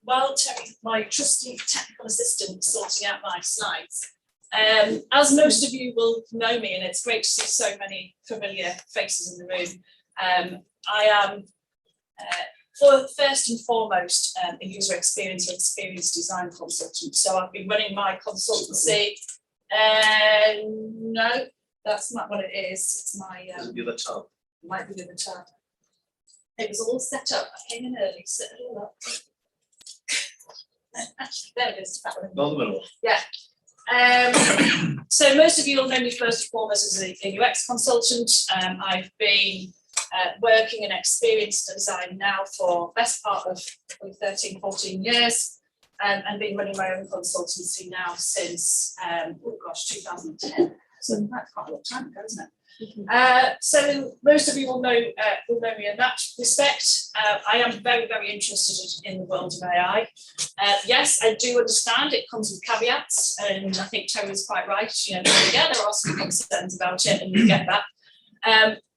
while Terry, my trusty technical assistant, is sorting out my slides, as most of you will know me, and it's great to see so many familiar faces in the room, I am, first and foremost, a user experience or experience design consultant. So I've been running my consultancy. No, that's not what it is. It's my. The other tab. Might be the other tab. It was all set up. I came in early, set it all up. There it is. Not the middle. Yeah. So most of you will know me first and foremost as a UX consultant. I've been working in experience design now for the best part of 13, 14 years, and been running my own consultancy now since, 2010. So that's quite a long time ago, isn't it? So most of you will know me in that respect. I am very, very interested in the world of AI. Yes, I do understand it comes with caveats, and I think Terry was quite right. You know, yeah, there are some concerns about it, and you get that.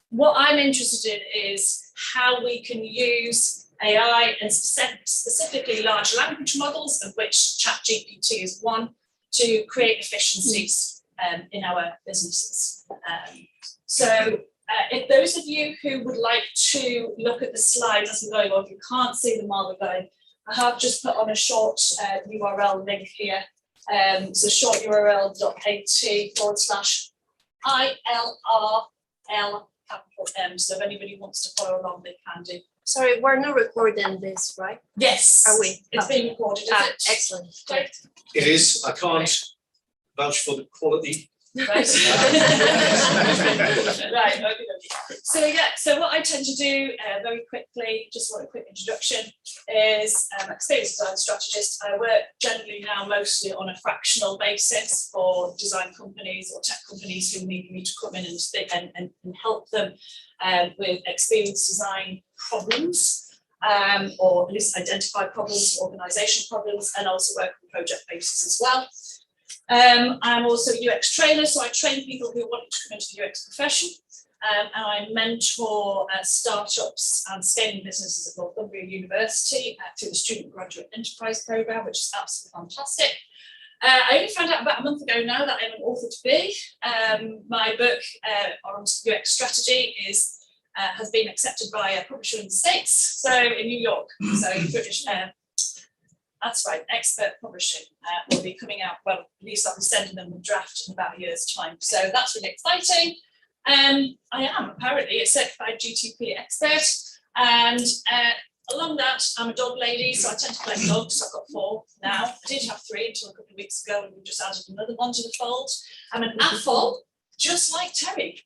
What I'm interested in is how we can use AI and specifically large language models, of which ChatGPT is one, to create efficiencies in our businesses. So if those of you who would like to look at the slides as we're going on, if you can't see them while we're going, I have just put on a short URL link here. So short URL.at/ILRL capital M. So if anybody wants to follow along, they can do. Sorry, we're not recording this, right? Yes. Are we? It's being recorded, is it? Excellent. Great. It is. I can't vouch for the quality. Right. Right. Okay. So yeah. So what I tend to do very quickly, just want a quick introduction, is experience design strategist. I work generally now mostly on a fractional basis for design companies or tech companies who need me to come in and help them with experience design problems. Or at least identify problems, organisation problems, and also work on project basis as well. I'm also a UX trainer, so I train people who want to come into the UX profession, and I mentor startups and scaling businesses at Northumbria University through the Student Graduate Enterprise Programme, which is absolutely fantastic. I only found out about a month ago now that I'm an author to be. My book on UX strategy has been accepted by a publisher in the States, so in New York, so British. That's right, Expert Publishing will be coming out, well, at least I'll be sending them the draft in about a year's time. So that's really exciting. I am apparently a certified GTP expert, and along that, I'm a dog lady, so I tend to collect dogs. I've got 4 now. I did have 3 until a couple of weeks ago, and we just added another one to the fold. I'm an AFOL, just like Terry.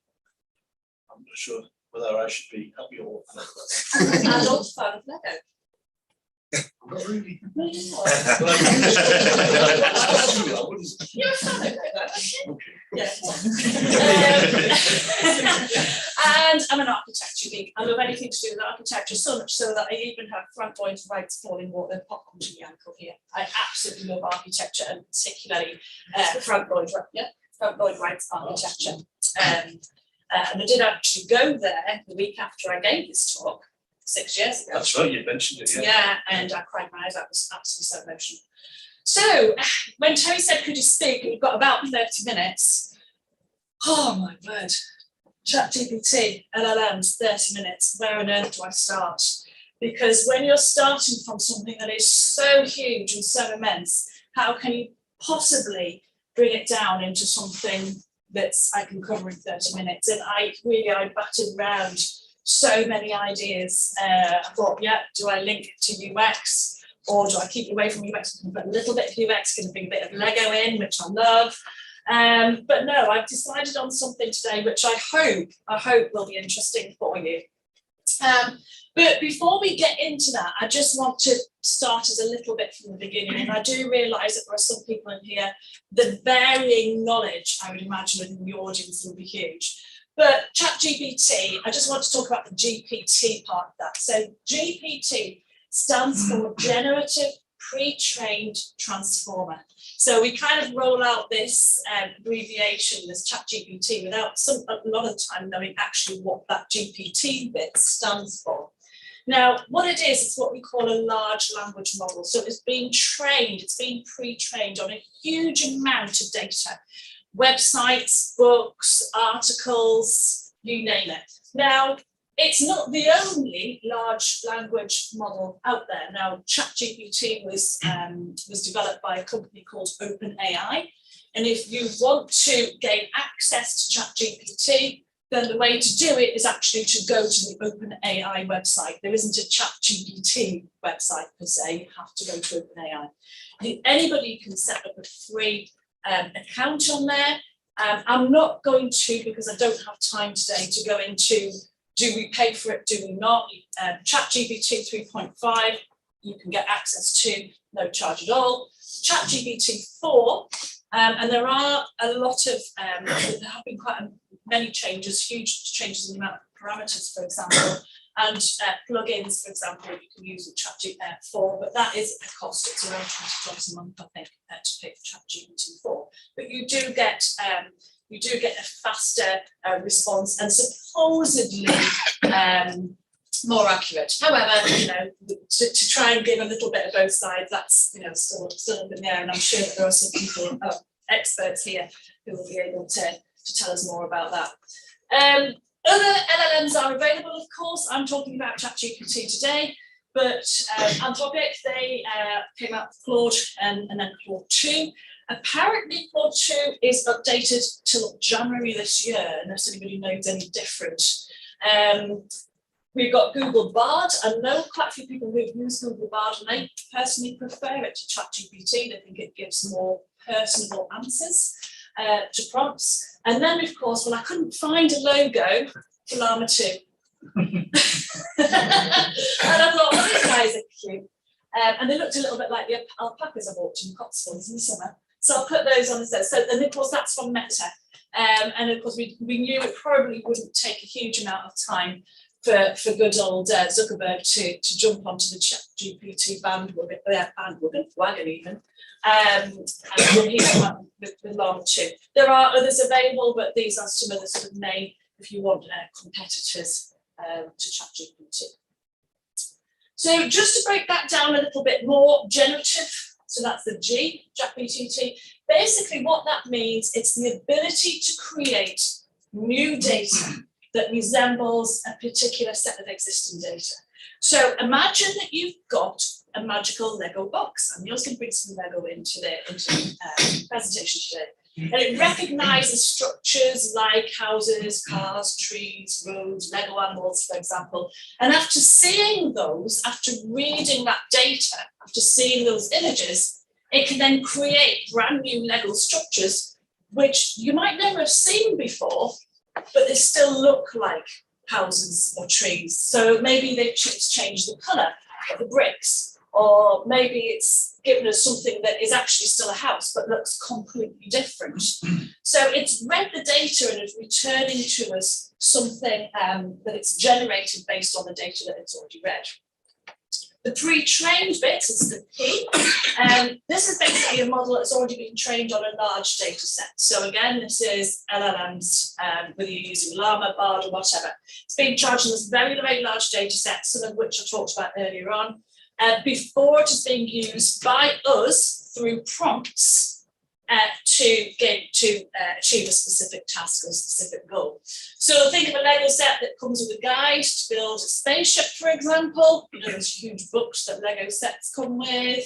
I'm not sure whether I should be happy or Adult fan of Lego. not really. No, you're not. You're a fan of Lego, aren't you? Okay. Yeah. And I'm an architecture geek. I love anything to do with architecture, so much so that I even have Frank Lloyd Wright's Falling Water pop onto the ankle here. I absolutely love architecture, and particularly Frank Lloyd Wright's architecture. And I did actually go there the week after I gave this talk, 6 years ago. That's right, you mentioned it, yeah. Yeah, and I cried my eyes out. It was absolutely so emotional. So when Terry said, could you speak, and you've got about 30 minutes, oh my word, ChatGPT, LLMs, 30 minutes, where on earth do I start? Because when you're starting from something that is so huge and so immense, how can you possibly bring it down into something that's I can cover in 30 minutes? And I batted around so many ideas. I thought, yeah, do I link it to UX, or do I keep away from UX and put a little bit of UX, going to bring a bit of Lego in, which I love. But no, I've decided on something today which I hope will be interesting for you. But before we get into that, I just want to start as a little bit from the beginning. And I do realise that there are some people in here, the varying knowledge, I would imagine, within the audience will be huge. But ChatGPT, I just want to talk about the GPT part of that. So GPT stands for Generative Pre-trained Transformer. So we kind of roll out this abbreviation, this ChatGPT, without a lot of time knowing actually what that GPT bit stands for. Now, what it is what we call a large language model. So it's being trained, it's being pre-trained on a huge amount of data. Websites, books, articles, you name it. Now, it's not the only large language model out there. Now, ChatGPT was developed by a company called OpenAI. And if you want to gain access to ChatGPT, then the way to do it is actually to go to the OpenAI website. There isn't a ChatGPT website per se, you have to go to OpenAI. Anybody can set up a free account on there. I'm not going to, because I don't have time today, to go into do we pay for it, do we not? ChatGPT 3.5, you can get access to, no charge at all. ChatGPT 4, and there are a lot of, there have been quite many changes, huge changes in the amount of parameters, for example, and plugins, for example, you can use with ChatGPT 4, but that is a cost. It's around $20 a month, I think, to pay for ChatGPT 4. But you do get a faster response and supposedly more accurate. However, you know, to try and give a little bit of both sides, that's, you know, still up in the air, and I'm sure that there are some people, experts here, who will be able to tell us more about that. Other LLMs are available, of course. I'm talking about ChatGPT today, but Anthropic, they came out with Claude and then Claude 2. Apparently, Claude 2 is updated till January this year, unless anybody knows any different. We've got Google Bard. I know quite a few people who've used Google Bard, and they personally prefer it to ChatGPT. They think it gives more personable answers to prompts. And then, of course, well, I couldn't find a logo for Llama 2. And I thought, well, these guys are cute. And they looked a little bit like the alpacas I walked in the Cotswolds in the summer. So I'll put those on the set. So, and of course, that's from Meta. And of course, we knew it probably wouldn't take a huge amount of time for good old Zuckerberg to jump onto the ChatGPT wagon even. And he's come up with Llama 2. There are others available, but these are some of the sort of main, if you want, competitors to ChatGPT. So just to break that down a little bit more, generative, so that's the G, ChatGPT. Basically what that means, it's the ability to create new data that resembles a particular set of existing data. So imagine that you've got a magical Lego box. I'm just going to bring some Lego into the presentation today. And it recognizes structures like houses, cars, trees, roads, Lego animals, for example. And after seeing those, after reading that data, after seeing those images, it can then create brand new Lego structures, which you might never have seen before, but they still look like houses or trees. So maybe they've changed the colour of the bricks, or maybe it's given us something that is actually still a house but looks completely different. So it's read the data and is returning to us something that it's generated based on the data that it's already read. The pre-trained bits is the P. This is basically a model that's already been trained on a large data set. So again, this is LLMs, whether you're using Llama, Bard, or whatever. It's being charged on this very, very large data set, some of which I talked about earlier on, before it is being used by us through prompts to achieve a specific task or a specific goal. So think of a Lego set that comes with a guide to build a spaceship, for example. You know, those huge books that Lego sets come with.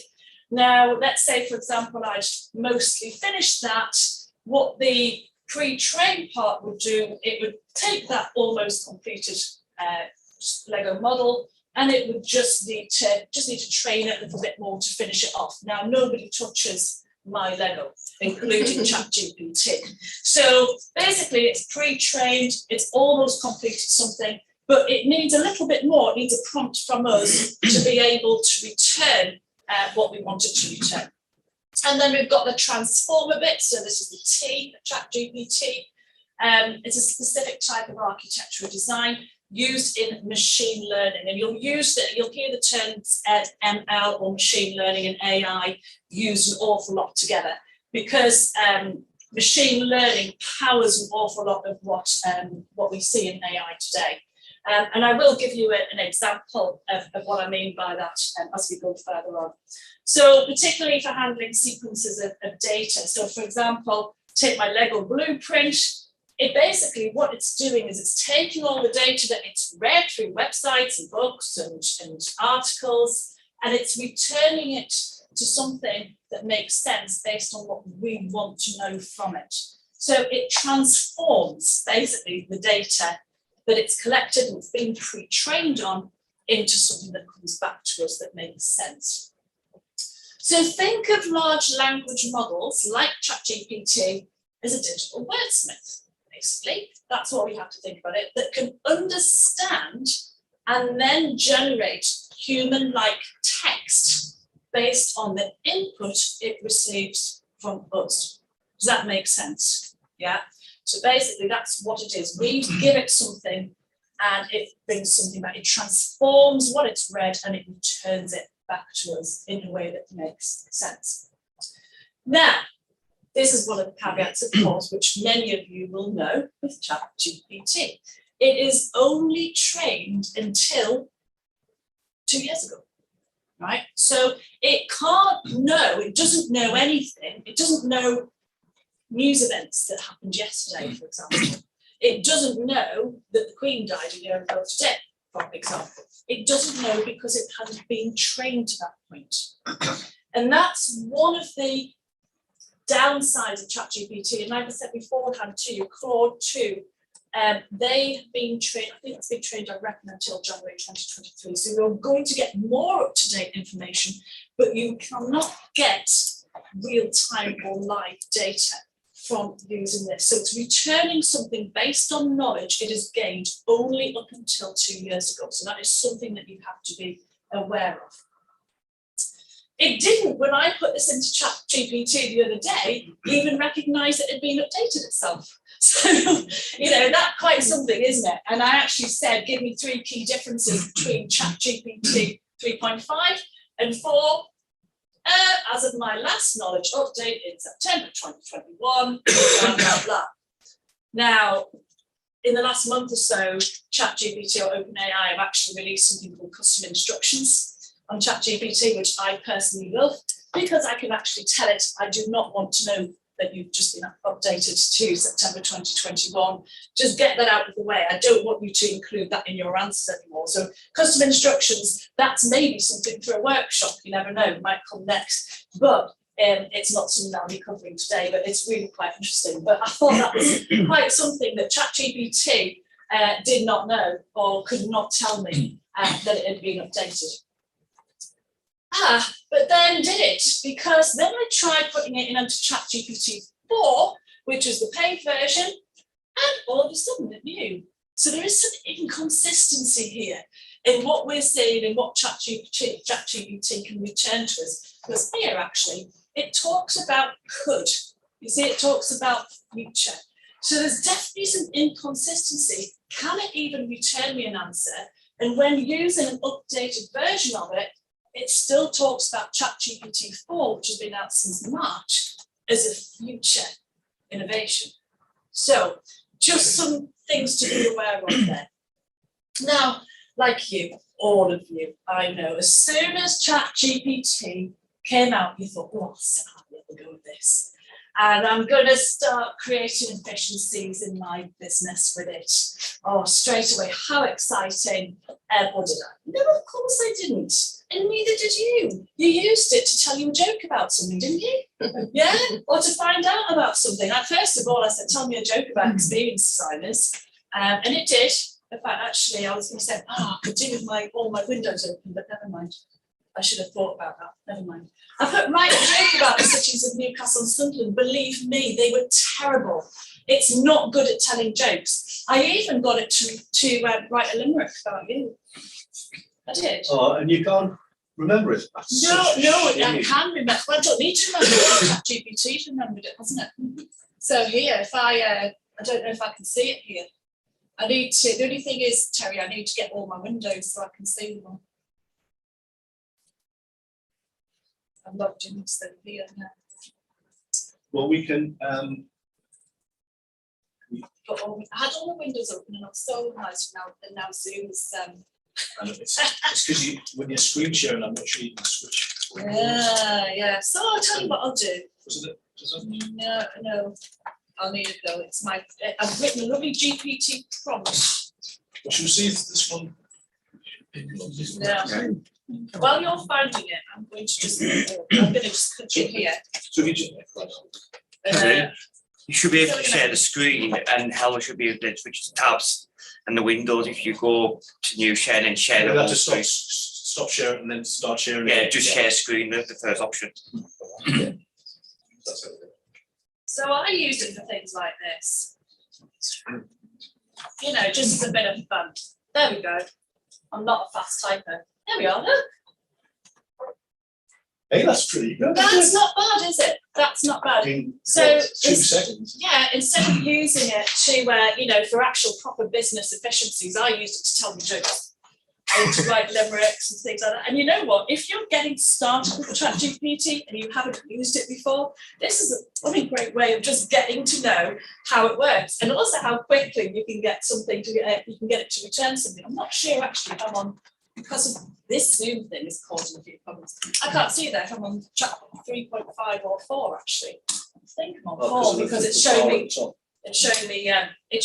Now, let's say, for example, I'd mostly finished that. What the pre-trained part would do, it would take that almost completed Lego model, and it would just need to train it a little bit more to finish it off. Now, nobody touches my Lego, including ChatGPT. So basically it's pre-trained, it's almost completed something, but it needs a little bit more. It needs a prompt from us to be able to return what we want it to return. And then we've got the transformer bit. So this is the T, the ChatGPT. It's a specific type of architectural design used in machine learning, and you'll hear the terms ML or machine learning and AI used an awful lot together, because machine learning powers an awful lot of what we see in AI today. And I will give you an example of what I mean by that as we go further on. So particularly for handling sequences of data. So for example, take my Lego blueprint. It basically, what it's doing is it's taking all the data that it's read through websites and books and articles, and it's returning it to something that makes sense based on what we want to know from it. So it transforms basically the data that it's collected and it's been pre-trained on into something that comes back to us that makes sense. So think of large language models like ChatGPT as a digital wordsmith, basically. That's what we have to think about it, that can understand and then generate human-like text based on the input it receives from us. Does that make sense? Yeah. So basically that's what it is. We give it something and it brings something back. It transforms what it's read and it returns it back to us in a way that makes sense. Now, this is one of the caveats, of course, which many of you will know with ChatGPT. It is only trained until 2 years ago, right? So it can't know, it doesn't know anything. It doesn't know news events that happened yesterday, for example. It doesn't know that the Queen died a year ago today, for example. It doesn't know because it hadn't been trained to that point. And that's one of the downsides of ChatGPT. And like I said beforehand too, Claude 2, they have been trained, I think it's been trained, I reckon, until January 2023. So you're going to get more up-to-date information, but you cannot get real-time or live data from using this. So it's returning something based on knowledge it has gained only up until 2 years ago. So that is something that you have to be aware of. It didn't, when I put this into ChatGPT the other day, even recognise that it had been updated itself. So, you know, that's quite something, isn't it? And I actually said, give me 3 key differences between ChatGPT 3.5 and 4. As of my last knowledge update in September 2021, blah, blah, blah. Now, in the last month or so, ChatGPT or OpenAI have actually released something called custom instructions on ChatGPT, which I personally love, because I can actually tell it, I do not want to know that you've just been updated to September 2021. Just get that out of the way. I don't want you to include that in your answers anymore. So custom instructions, that's maybe something for a workshop, you never know, it might come next. But it's not something I'll be covering today, but it's really quite interesting. But I thought that was quite something that ChatGPT did not know or could not tell me that it had been updated. But then did it, because then I tried putting it into ChatGPT 4, which is the paid version, and all of a sudden it knew. So there is some inconsistency here in what we're saying and what ChatGPT can return to us. Because here actually, it talks about could. You see, it talks about future. So there's definitely some inconsistency. Can it even return me an answer? And when using an updated version of it, it still talks about ChatGPT 4, which has been out since March, as a future innovation. So just some things to be aware of there. Now, like you, all of you, I know, as soon as ChatGPT came out, you thought, oh, I'll never go with this. And I'm going to start creating efficiencies in my business with it. Oh, straight away, how exciting. Or did I? No, of course I didn't. And neither did you. You used it to tell you a joke about something, didn't you? Yeah? Or to find out about something. First of all, I said, tell me a joke about experienced designers. And it did. In fact, actually, I was going to say, I could do with all my windows open, but never mind. I should have thought about that. Never mind. I put right a joke about the cities of Newcastle and Sunderland. Believe me, they were terrible. It's not good at telling jokes. I even got it to write a limerick about you. I did. Oh, and you can't remember it. No, I can remember. Well, I don't need to remember it. ChatGPT remembered it, hasn't it? So here, if I don't know if I can see it here. I need to. The only thing is, Terry, I need to get all my windows so I can see them. I'm logged in this thing here now. Well, we can But I had all the windows open and I was so nice now, and now Zoom's, And it's because when you're screen sharing, I'm not sure you can switch. yeah, so I'll tell you what I'll do. Was it? No, I'll need it though, it's my, I've written a lovely GPT prompt. Well, should we see if this one? Yeah. While you're finding it, I'm going to just put you here. So if you just. You should be able to share the screen, and Helen should be able to switch to tabs and the windows. If you go to new share and share You the have whole to stop, screen. stop sharing and then start sharing. Yeah, just share screen, the first option. That's it. So I use it for things like this. You know, just as a bit of fun. There we go. I'm not a fast typer. There we are, look. Hey, that's pretty good. That's not bad, is it? That's not bad. So So it's- 2 seconds. Yeah, instead of using it to, you know, for actual proper business efficiencies, I used it to tell me jokes. And to write limericks and things like that. And you know what? If you're getting started with ChatGPT and you haven't used it before, this is a great way of just getting to know how it works, and also how quickly you can get something to you can get it to return something. I'm not sure actually if I'm on, because of this Zoom thing is causing a few problems. I can't see that if I'm on chat 3.5 or 4 actually. I think I'm on 4 because it's showing me. It's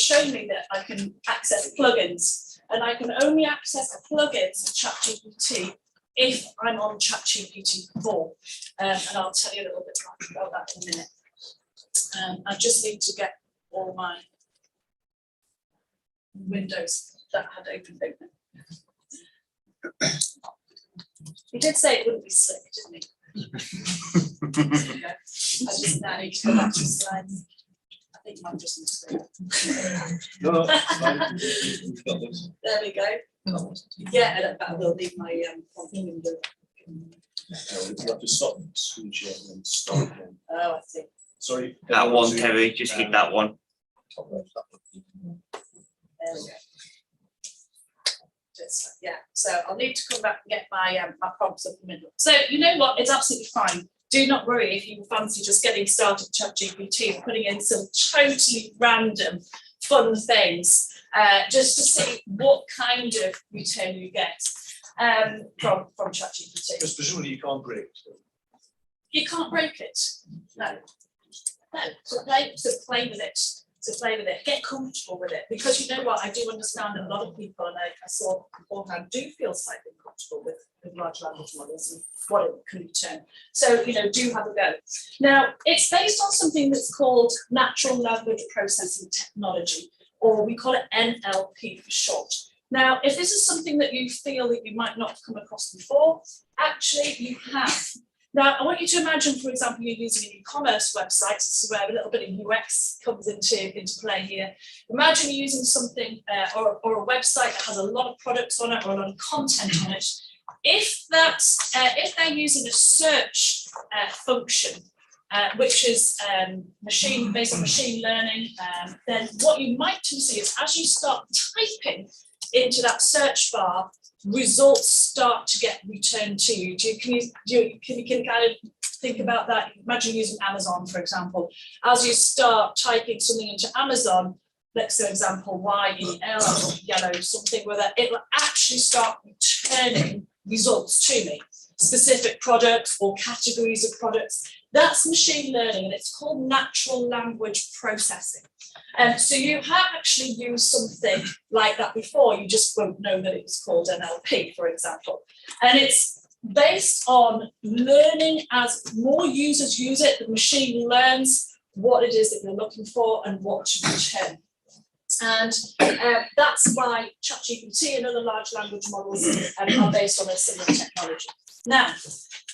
showing me that I can access plugins, and I can only access plugins of ChatGPT if I'm on ChatGPT 4. And I'll tell you a little bit more about that in a minute. I just need to get all my windows that I had open. He did say it wouldn't be slick, didn't he? Yeah. I just now need to go back to the slides. I think mine just needs to go. No, we've got this. There we go. Yeah, and I will leave my window. You have to stop screen sharing and then start again. Oh, I see. Sorry. That one, Terry, just hit that one. Top left, that one. There we go. Just, yeah, so I'll need to come back and get my my prompts up in the middle. So you know what? It's absolutely fine. Do not worry if you fancy just getting started with ChatGPT and putting in some totally random fun things just to see what kind of return you get from ChatGPT. Because presumably you can't break. You can't break it. No. So play with it. Get comfortable with it, because you know what, I do understand that a lot of people, and I saw beforehand, do feel slightly uncomfortable with large language models and what it can return. So, you know, do have a go. Now, it's based on something that's called natural language processing technology, or we call it NLP for short. Now, if this is something that you feel that you might not have come across before, actually you have. Now, I want you to imagine, for example, you're using an e-commerce website. This is where a little bit of UX comes into play here. Imagine you're using something or a website that has a lot of products on it or a lot of content on it. If they're using a search function, which is based on machine learning, then what you might see is as you start typing into that search bar, results start to get returned to you. Can you kind of think about that? Imagine using Amazon, for example. As you start typing something into Amazon, let's say example YEL or yellow, something where it will actually start returning results to me, specific products or categories of products. That's machine learning, and it's called natural language processing. So you have actually used something like that before, you just won't know that it's called NLP, for example. And it's based on learning. As more users use it, the machine learns what it is that you're looking for and what to return. And that's why ChatGPT and other large language models are based on a similar technology. Now,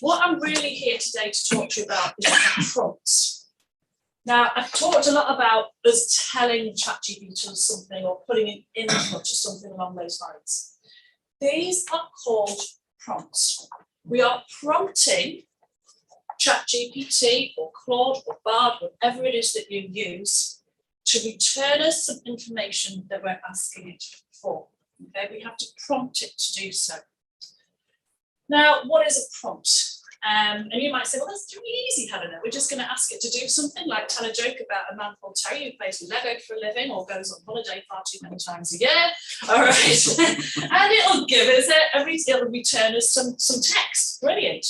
what I'm really here today to talk to you about is prompts. Now, I've talked a lot about us telling ChatGPT something or putting in input to something along those lines. These are called prompts. We are prompting ChatGPT or Claude or Bard, whatever it is that you use, to return us some information that we're asking it for. Okay, we have to prompt it to do so. Now, what is a prompt? And you might say, well, that's really easy, Helena. We're just going to ask it to do something like tell a joke about a man called Terry who plays with Lego for a living or goes on holiday far too many times a year. All right. And it'll give us it'll return us some text. Brilliant.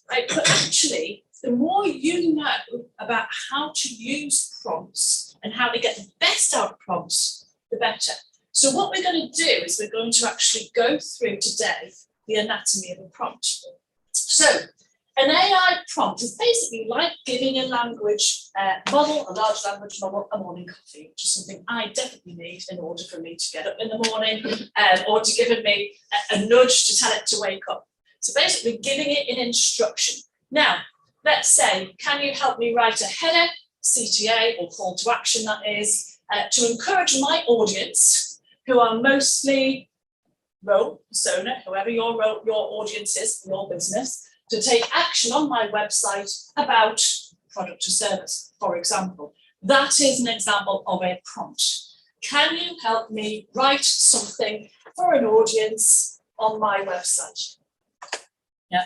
Right. But actually, the more you know about how to use prompts and how to get the best out of prompts, the better. So what we're going to do is we're going to actually go through today the anatomy of a prompt. So an AI prompt is basically like giving a language model, a large language model, a morning coffee, which is something I definitely need in order for me to get up in the morning or to give me a nudge to tell it to wake up. So basically giving it an instruction. Now, let's say, can you help me write a header, CTA, or call to action that is, to encourage my audience, who are mostly role, persona, whoever your audience is, your business, to take action on my website about product or service, for example. That is an example of a prompt. Can you help me write something for an audience on my website? Yeah,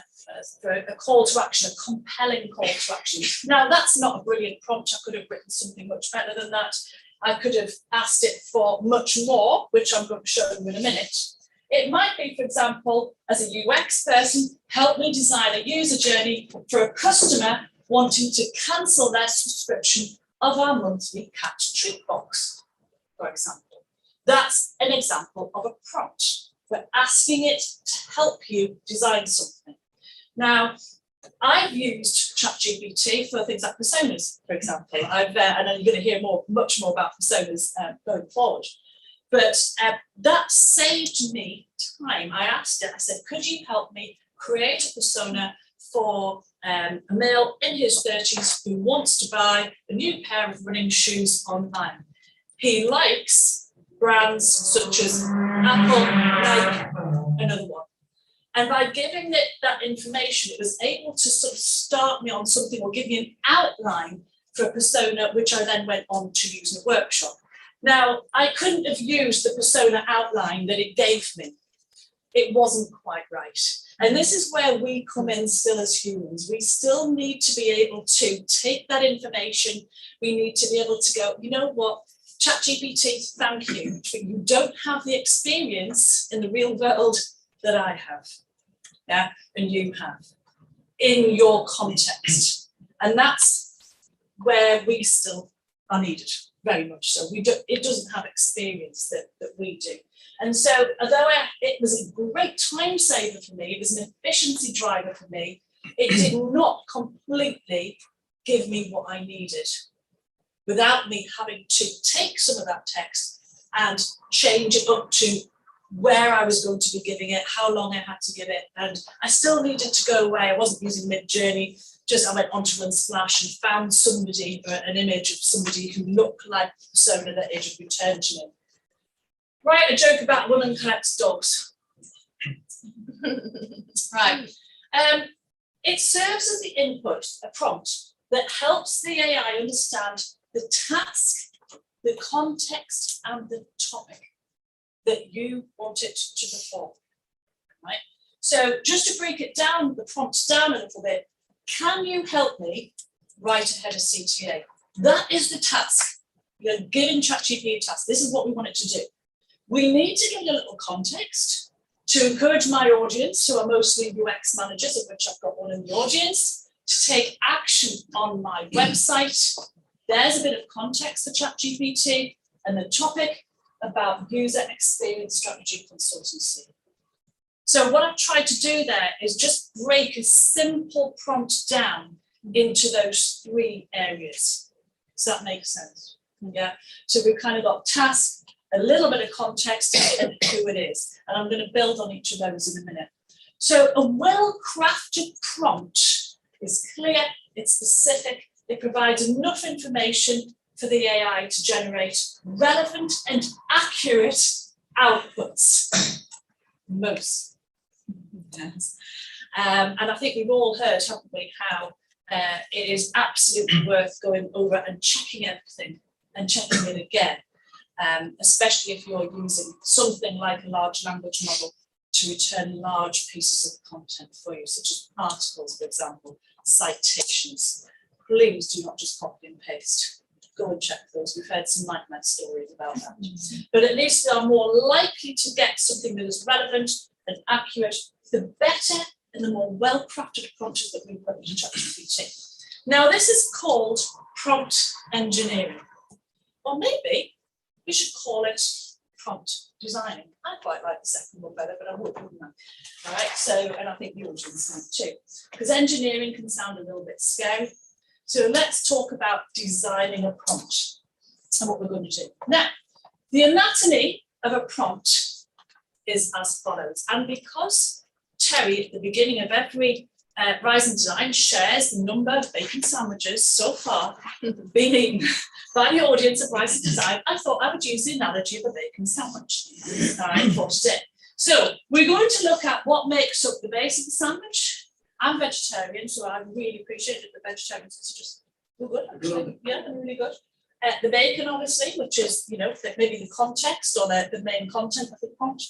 for a call to action, a compelling call to action. Now, that's not a brilliant prompt. I could have written something much better than that. I could have asked it for much more, which I'm going to show you in a minute. It might be, for example, as a UX person, help me design a user journey for a customer wanting to cancel their subscription of our monthly cat treat box, for example. That's an example of a prompt. We're asking it to help you design something. Now, I've used ChatGPT for things like personas, for example. And I'm going to hear much more about personas going forward. But that saved me time. I asked it, I said, could you help me create a persona for a male in his 30s who wants to buy a new pair of running shoes online? He likes brands such as Apple, Nike, another one. And by giving it that information, it was able to sort of start me on something or give me an outline for a persona, which I then went on to use in a workshop. Now, I couldn't have used the persona outline that it gave me. It wasn't quite right. And this is where we come in still as humans. We still need to be able to take that information. We need to be able to go, you know what, ChatGPT, thank you, but you don't have the experience in the real world that I have, yeah, and you have in your context. And that's where we still are needed, very much so. It doesn't have experience that we do. And so, although it was a great time saver for me, it was an efficiency driver for me, it did not completely give me what I needed without me having to take some of that text and change it up to where I was going to be giving it, how long I had to give it. And I still needed to go away. I wasn't using Mid-Journey, just I went onto Unsplash and found somebody, an image of somebody who looked like the persona that it had returned to me. Write a joke about woman collects dogs. Right. It serves as the input, a prompt, that helps the AI understand the task, the context, and the topic that you want it to perform, right? So just to break it down, the prompts down a little bit, can you help me write a header CTA? That is the task. You're giving ChatGPT a task. This is what we want it to do. We need to give it a little context to encourage my audience, who are mostly UX managers, of which I've got one in the audience, to take action on my website. There's a bit of context for ChatGPT, and the topic about user experience strategy consultancy. So what I've tried to do there is just break a simple prompt down into those three areas. Does that make sense? Yeah. So we've kind of got task, a little bit of context, and who it is. And I'm going to build on each of those in a minute. So a well-crafted prompt is clear, it's specific, it provides enough information for the AI to generate relevant and accurate outputs. Most. Yes. And I think we've all heard, haven't we, how it is absolutely worth going over and checking everything and checking it again, especially if you're using something like a large language model to return large pieces of content for you, such as articles, for example, citations. Please do not just copy and paste. Go and check those. We've heard some nightmare stories about that. But at least they are more likely to get something that is relevant and accurate, the better and the more well-crafted prompts that we've put into ChatGPT. Now, this is called prompt engineering. Or maybe we should call it prompt designing. I quite like the second one better, but I wouldn't I? All right, so, and I think the audience might too, because engineering can sound a little bit scary. So let's talk about designing a prompt and what we're going to do. Now, the anatomy of a prompt is as follows. And because Terry, at the beginning of every Rise and Design, shares the number of bacon sandwiches so far being eaten by the audience of Rise and Design, I thought I would use the analogy of a bacon sandwich. All right, for today. So we're going to look at what makes up the base of the sandwich. I'm vegetarian, so I really appreciate that the vegetarians are just good, actually. Yeah, they're really good. The bacon, obviously, which is, you know, maybe the context or the main content of the prompt.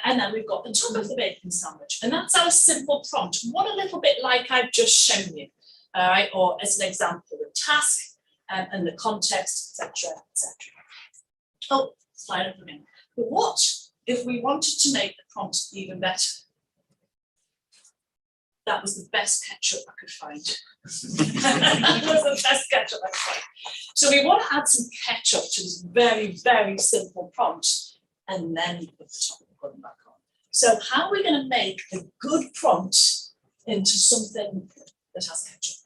And then we've got the top of the bacon sandwich. And that's our simple prompt. What a little bit like I've just shown you. All right, or as an example, the task and the context, etc., etc. Oh, slide up again. But what if we wanted to make the prompt even better? That was the best ketchup I could find. That was the best ketchup I could find. So we want to add some ketchup to this very, very simple prompt, and then put the top of the pudding back on. So how are we going to make a good prompt into something that has ketchup?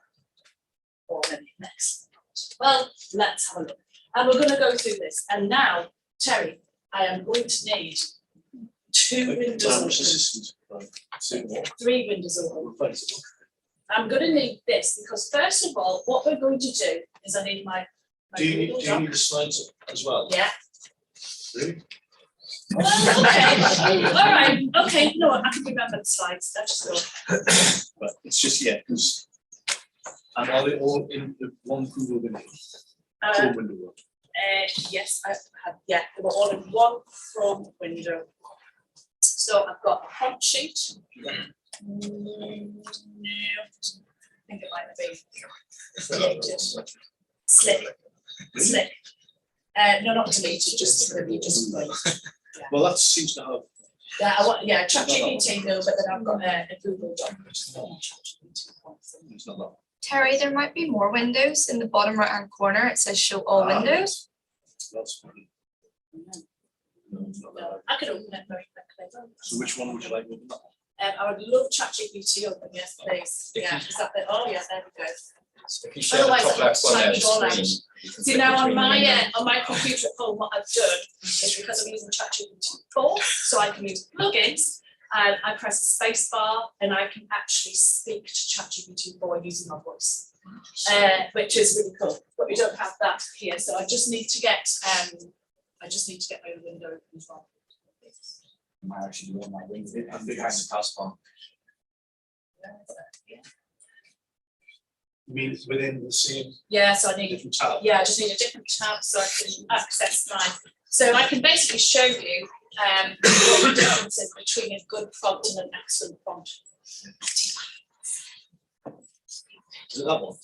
Or maybe an excellent prompt? Well, let's have a look. And we're going to go through this. And now, Terry, I am going to need 2 windows open. 3 windows open. I'm going to need this because, first of all, what we're going to do is I need my Do you need the slides as well? Yeah. Really? Well, okay. All right. Okay. No, I can remember the slides. That's just go. But it's just, yeah, because, and are they all in the one Google window? Chrome window. Yes, I had. Yeah, they were all in one Chrome window. So I've got a prompt sheet. No, I think it might have been deleted. Slick. No, not deleted, just closed. Well, that seems to have. Yeah, I want, yeah, ChatGPT no, but then I've got a Google Doc, which is not ChatGPT. It's not that. Terry, there might be more windows in the bottom right hand corner. It says show all windows. That's funny. No, it's not that. I could open it very quickly. So which one would you like to open up? I would love ChatGPT open, yes, please. Yeah, is that the, oh yeah, there we go. If you share the top left one there, screen. See now on my computer at home, what I've done is because I'm using ChatGPT 4, so I can use plugins, and I press the space bar and I can actually speak to ChatGPT 4 using my voice, which is really cool. But we don't have that here, so I just need to get my window open as well. I might actually do one my wings behind the taskbar. Yeah. You mean it's within the same Yeah, so I need different tab? yeah, I just need a different tab so I can access mine. So I can basically show you what the difference is between a good prompt and an excellent prompt. Is it that one?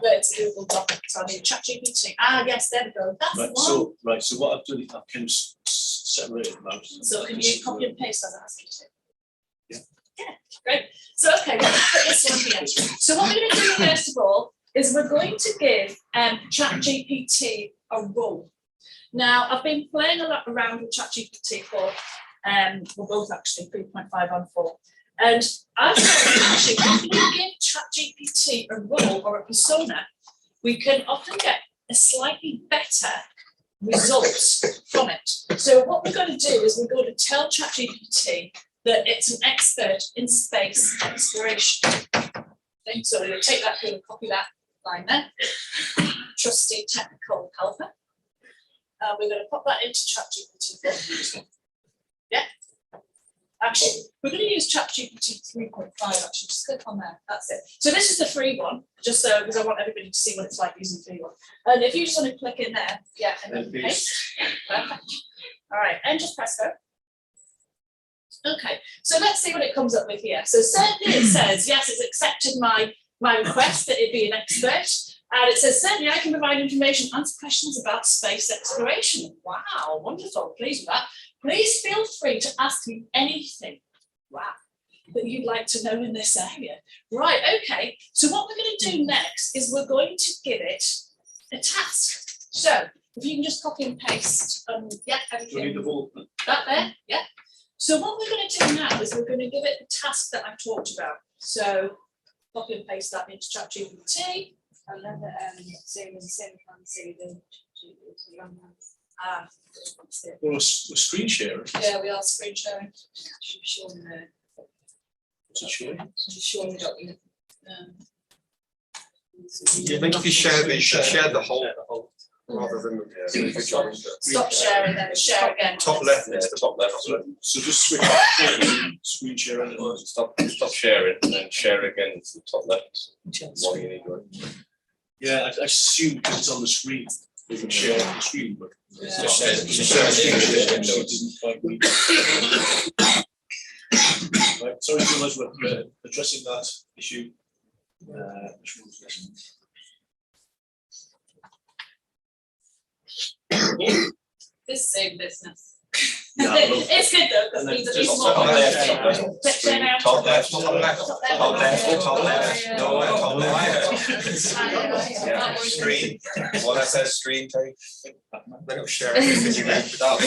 But it's a Google Doc, so I need ChatGPT. Ah, yes, there we go. That's the one. So what I've done is I've kind of separated them out. So can you copy and paste as I ask you to? Yeah. Yeah, great. So okay, let's put this one here. So what we're going to do first of all is we're going to give ChatGPT a role. Now I've been playing a lot around with ChatGPT for we're both actually 3.5 on 4. And I've thought actually when we give ChatGPT a role or a persona, we can often get a slightly better result from it. So what we're going to do is we're going to tell ChatGPT that it's an expert in space exploration. Okay, so we're going to take that here and copy that line there. Trusty technical helper. We're going to pop that into ChatGPT. Yeah. Actually, we're going to use ChatGPT 3.5. Actually, just click on there. That's it. So this is the free one, just so because I want everybody to see what it's like using the free one. And if you just want to click in there, yeah, and then paste. Perfect. All right, and just press go. Okay, so let's see what it comes up with here. So certainly it says, yes, it's accepted my request that it be an expert. And it says, certainly I can provide information, answer questions about space exploration. Wow, wonderful, pleased with that. Please feel free to ask me anything, wow, that you'd like to know in this area. Right, okay, so what we're going to do next is we're going to give it a task. So if you can just copy and paste, yeah, Do you need everything, the ball? that there, yeah. So what we're going to do now is we're going to give it the task that I talked about. So copy and paste that into ChatGPT. And then Zoom and Sim can see the young ones. Ah, Or a screen share? yeah, we are screen sharing. Should be shown the Should the document. I think if you share the, you should share the whole rather than the individual. Stop sharing, then share again. Top left, it's the top left. So just switch to screen share and Stop sharing and then share again to the top left. While you need one. yeah, I assume because it's on the screen, we can share on the screen, but. Yeah. Just share the screen. Right, sorry to us, we're addressing that issue. This same business. Yeah, well, It's good though, because and it means at then least just more. top left, top left. Click share now. Top left, top left, top left, top left, no, top left. Yeah, screen, one that says screen take. Then it'll share everything you move without.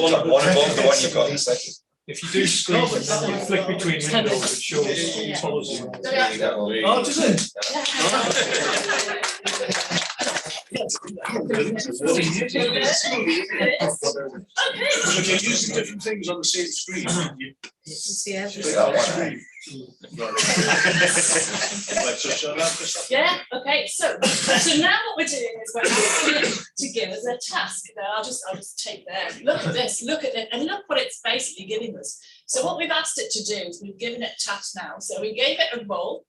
One above the one you've got in second. If you do screen, and you flick between windows, it shows, follows you. Oh, does it? So if you're using different things on the same screen, you. Right, so shall I press that? Yeah, okay, so now what we're doing is we're asking it to give us a task. Now I'll just take there, look at this, and look what it's basically giving us. So what we've asked it to do is we've given it a task now. So we gave it a role.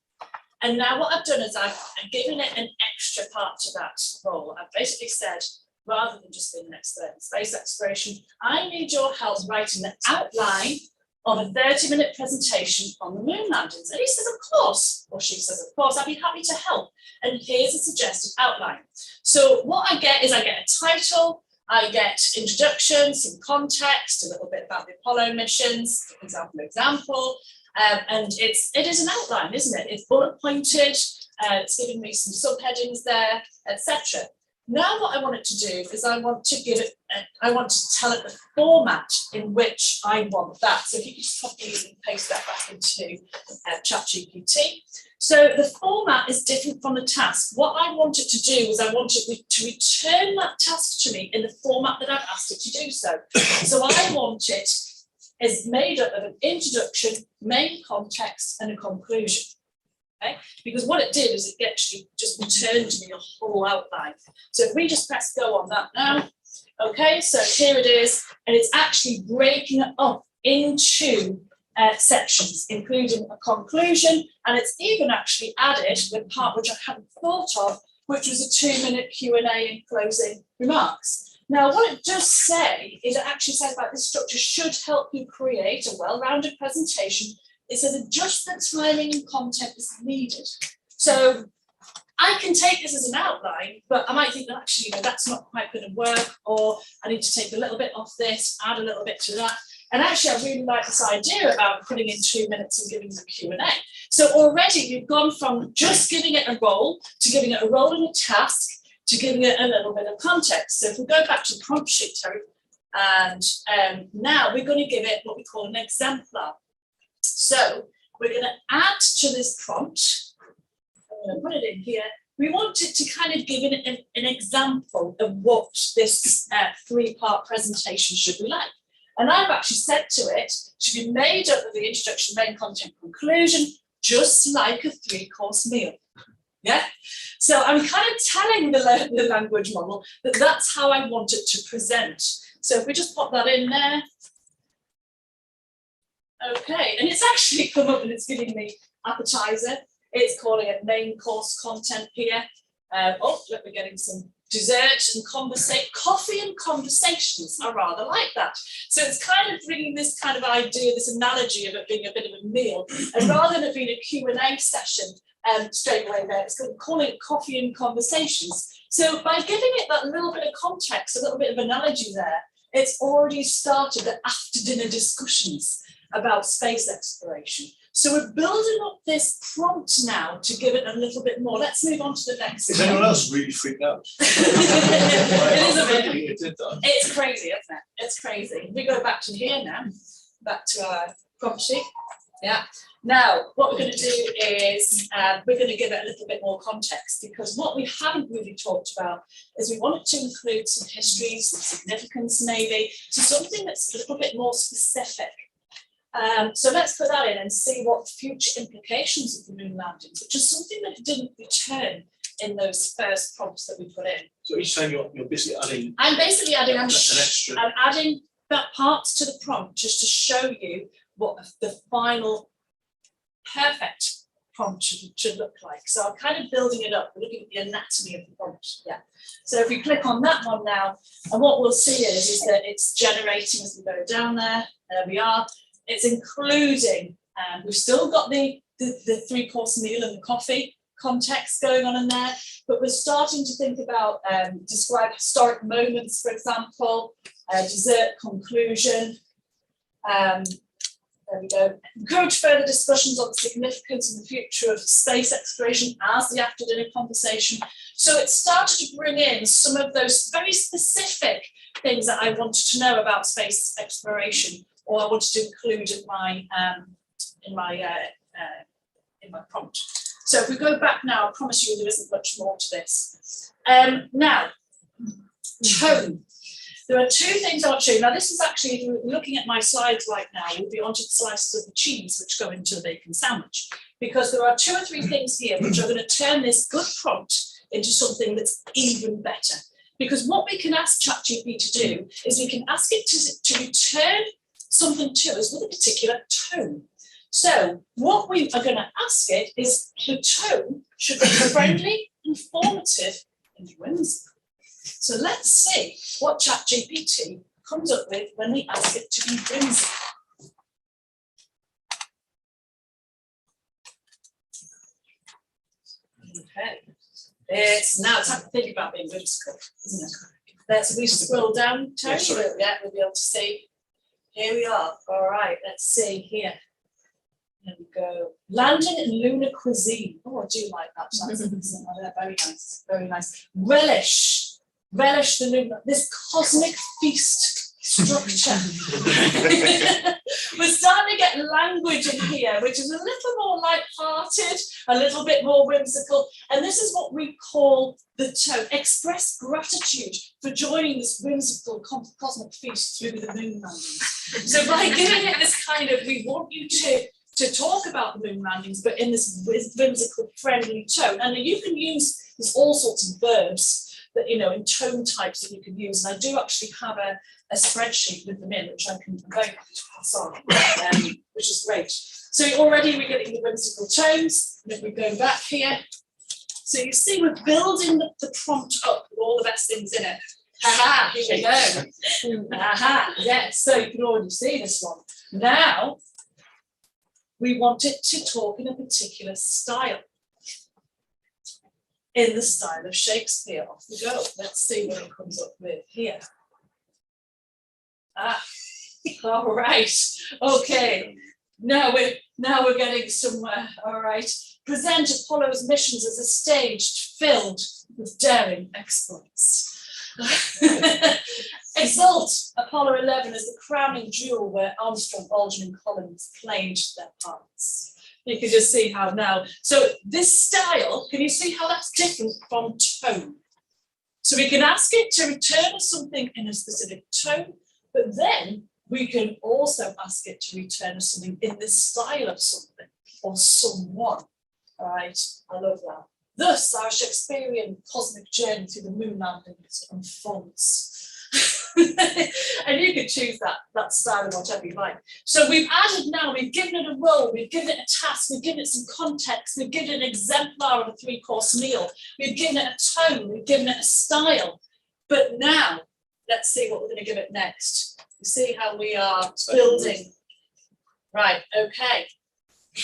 And now what I've done is I've given it an extra part to that role. I've basically said, rather than just being an expert in space exploration, I need your help writing an outline of a 30-minute presentation on the moon landings. And he says, of course, or she says, of course, I'd be happy to help. And here's a suggested outline. So what I get is I get a title, I get introduction, some context, a little bit about the Apollo missions, example. And it is an outline, isn't it? It's bullet pointed, it's giving me some subheadings there, etc. Now what I want it to do is I want to tell it the format in which I want that. So if you could just copy and paste that back into ChatGPT. So the format is different from the task. What I want it to do is I want it to return that task to me in the format that I've asked it to do so. So I want it is made up of an introduction, main context, and a conclusion. Okay, because what it did is it actually just returned to me a whole outline. So if we just press go on that now, okay, so here it is, and it's actually breaking it up into sections, including a conclusion, and it's even actually added the part which I hadn't thought of, which was a 2-minute Q&A and closing remarks. Now, what it does say is it actually says about this structure should help you create a well-rounded presentation. It says adjust the timing and content as needed. So I can take this as an outline, but I might think that actually, that's not quite going to work, or I need to take a little bit off this, add a little bit to that. And actually, I really like this idea about putting in 2 minutes and giving them Q&A. So already you've gone from just giving it a role to giving it a role and a task to giving it a little bit of context. So if we go back to the prompt sheet, Terry, and now we're going to give it what we call an exemplar. So we're going to add to this prompt, I'm going to put it in here. We want it to kind of give it an example of what this 3-part presentation should be like. And I've actually said to it, should be made up of the introduction, main content, conclusion, just like a 3-course meal. Yeah, so I'm kind of telling the language model that that's how I want it to present. So if we just pop that in there. Okay, and it's actually come up and it's giving me appetizer. It's calling it main course content here. Oh, look, we're getting some dessert and coffee and conversations are rather like that. So it's kind of bringing this kind of idea, this analogy of it being a bit of a meal, and rather than it being a Q&A session straight away there, it's calling it coffee and conversations. So by giving it that little bit of context, a little bit of analogy there, it's already started the after dinner discussions about space exploration. So we're building up this prompt now to give it a little bit more. Let's move on to the next Is one. anyone else really freaked out? It is a bit. It did that. It's crazy, isn't it? It's crazy. We go back to here now, back to our prompt sheet. Yeah. Now, what we're going to do is we're going to give it a little bit more context, because what we haven't really talked about is we want it to include some history, some significance maybe, so something that's a little bit more specific. So let's put that in and see what future implications of the moon landings, which is something that didn't return in those first prompts that we put in. So each time you're basically adding I'm basically adding, an extra. I'm adding that parts to the prompt just to show you what the final perfect prompt should look like. So I'm kind of building it up, we're looking at the anatomy of the prompt. Yeah. So if we click on that one now, and what we'll see is that it's generating as we go down there. There we are. It's including, we've still got the 3-course meal and the coffee context going on in there, but we're starting to think about describe historic moments, for example, dessert conclusion. There we go. Encourage further discussions on the significance and the future of space exploration as the after dinner conversation. So it started to bring in some of those very specific things that I wanted to know about space exploration, or I wanted to include in my prompt. So if we go back now, I promise you there isn't much more to this. Now, tone. There are 2 things I want to show you. Now, this is actually, if you're looking at my slides right now, we'll be onto the slices of the cheese which go into the bacon sandwich, because there are 2 or 3 things here which are going to turn this good prompt into something that's even better. Because what we can ask ChatGPT to do is we can ask it to return something to us with a particular tone. So what we are going to ask it is the tone should be friendly, informative, and whimsical. So let's see what ChatGPT comes up with when we ask it to be whimsical. Okay, it's now time to think about being whimsical, isn't it? Let's we scroll down, Tony. Yeah, we'll be able to see. Here we are. All right, let's see here. There we go. Landing in lunar cuisine. Oh, I do like that. That's very nice. Very nice. Relish the lunar, this cosmic feast structure. We're starting to get language in here, which is a little more light-hearted, a little bit more whimsical. And this is what we call the tone. Express gratitude for joining this whimsical cosmic feast through the moon landings. So by giving it this kind of, we want you to talk about the moon landings, but in this whimsical, friendly tone. And you can use there's all sorts of verbs that, you know, in tone types that you can use. And I do actually have a spreadsheet with them in, which I can very much pass on, which is great. So already we're getting the whimsical tones. And if we go back here, so you see we're building the prompt up with all the best things in it. Haha, here we go. Aha, yes, so you can already see this one. Now, we want it to talk in a particular style. In the style of Shakespeare. Off we go. Let's see what it comes up with here. All right. Okay. Now we're getting somewhere. All right. Present Apollo's missions as a stage filled with daring exploits. Exalt Apollo 11 as the crowning jewel where Armstrong, Aldrin, and Collins claimed their parts. You can just see how now. So this style, can you see how that's different from tone? So we can ask it to return us something in a specific tone, but then we can also ask it to return us something in the style of something or someone. All right, I love that. Thus, our Shakespearean cosmic journey through the moon landings unfolds. And you can choose that style and whatever you like. So we've added now, we've given it a role, we've given it a task, we've given it some context, we've given it an exemplar of a 3-course meal, we've given it a tone, we've given it a style. But now, let's see what we're going to give it next. You see how we are building. Right, okay.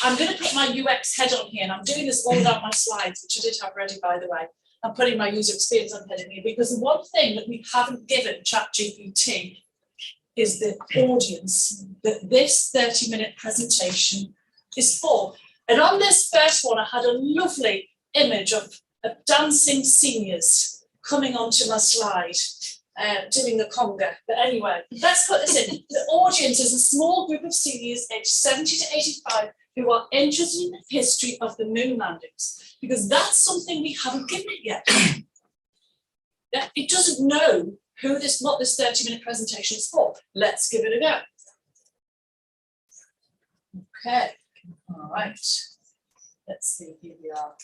I'm going to put my UX head on here, and I'm doing this all down my slides, which I did have ready, by the way. I'm putting my user experience on head in here, because the one thing that we haven't given ChatGPT is the audience that this 30-minute presentation is for. And on this first one, I had a lovely image of dancing seniors coming onto my slide, doing the conga. But anyway, let's put this in. The audience is a small group of seniors aged 70 to 85 who are interested in the history of the moon landings, because that's something we haven't given it yet. It doesn't know what this 30-minute presentation is for. Let's give it a go. Okay, all right. Let's see, here we are.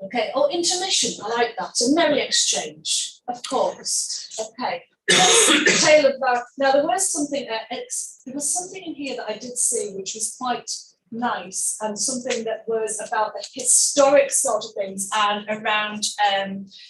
Okay, oh, intermission, I like that. A merry exchange, of course. Okay, tale of now there was something in here that I did see which was quite nice, and something that was about the historic sort of things and around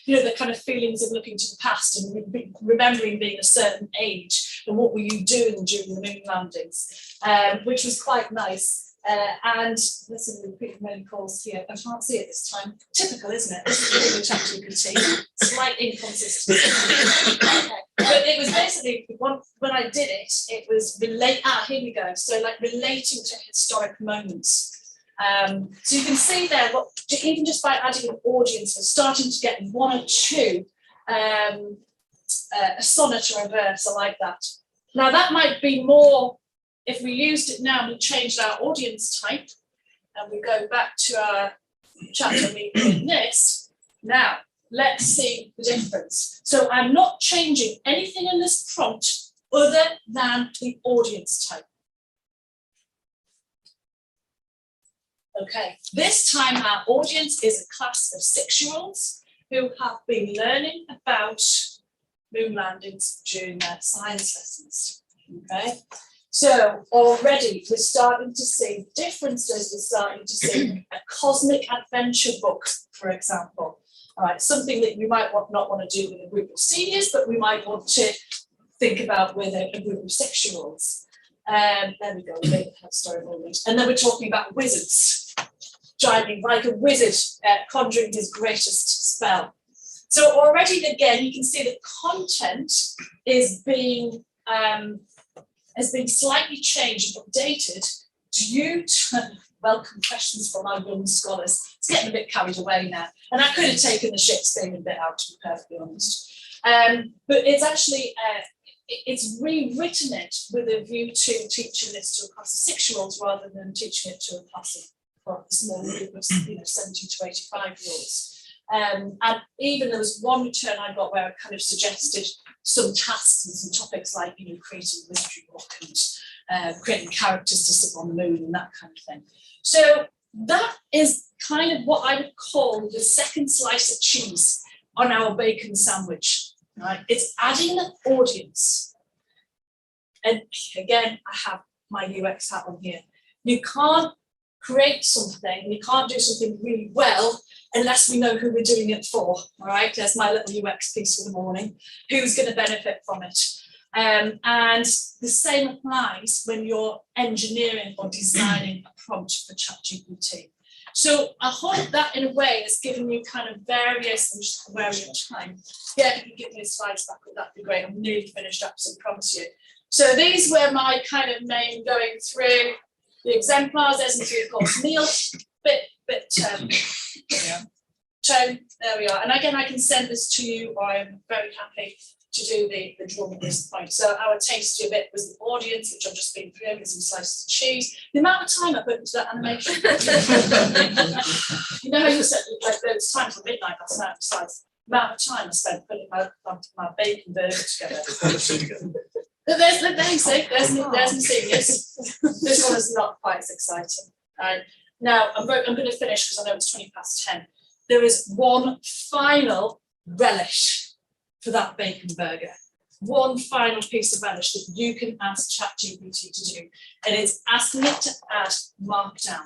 the kind of feelings of looking to the past and remembering being a certain age and what were you doing during the moon landings, which was quite nice. And listen, the repeat many calls here. I can't see it this time. Typical, isn't it? This is ChatGPT. Slight inconsistency. Okay. But it was basically when I did it, it was here we go. So like relating to historic moments. So you can see there, even just by adding an audience, we're starting to get one or two, a sonnet or a verse. I like that. Now that might be more. If we used it now, we changed our audience type, and we go back to our chapter meeting this. Now, let's see the difference. So I'm not changing anything in this prompt other than the audience type. Okay, this time our audience is a class of 6-year-olds who have been learning about moon landings during their science lessons. Okay. So already we're starting to see differences. We're starting to see a cosmic adventure book, for example. All right, something that you might not want to do with a group of seniors, but we might want to think about with a group of 6-year-olds. There we go, story moment. And then we're talking about wizards, driving like a wizard, conjuring his greatest spell. So already again, you can see the content is being has been slightly changed and updated due to welcome questions from our young scholars. It's getting a bit carried away now. And I could have taken the Shakespearean bit out, to be perfectly honest. But it's actually, it's rewritten it with a view to teaching this to a class of 6-year-olds rather than teaching it to a class of a small group of 70 to 85-year-olds. And even there was one return I got where I kind of suggested some tasks and some topics like, creating a wizardry book and creating characters to sit on the moon and that kind of thing. So that is kind of what I would call the second slice of cheese on our bacon sandwich. Right? It's adding an audience. And again, I have my UX hat on here. You can't create something, you can't do something really well unless we know who we're doing it for. All right, there's my little UX piece for the morning. Who's going to benefit from it? And the same applies when you're engineering or designing a prompt for ChatGPT. So I hope that in a way has given you kind of various, I'm just aware of your time. Yeah, if you give me the slides back, that'd be great. I'm nearly finished up, so I promise you. So these were my kind of main going through the exemplars. There's the 3-course meal, bit tone, there we are. And again, I can send this to you, or I'm very happy to do the drawing at this point. So our tasty bit was the audience, which I've just been through, with some slices of cheese. The amount of time I put into that animation. You know how you said, like, those times at midnight last night, besides the amount of time I spent putting my bacon burger together. But there's my seniors. This one is not quite as exciting. Now, I'm going to finish because I know it's 10:20. There is one final relish for that bacon burger. One final piece of relish that you can ask ChatGPT to do, and it's asking it to add markdown.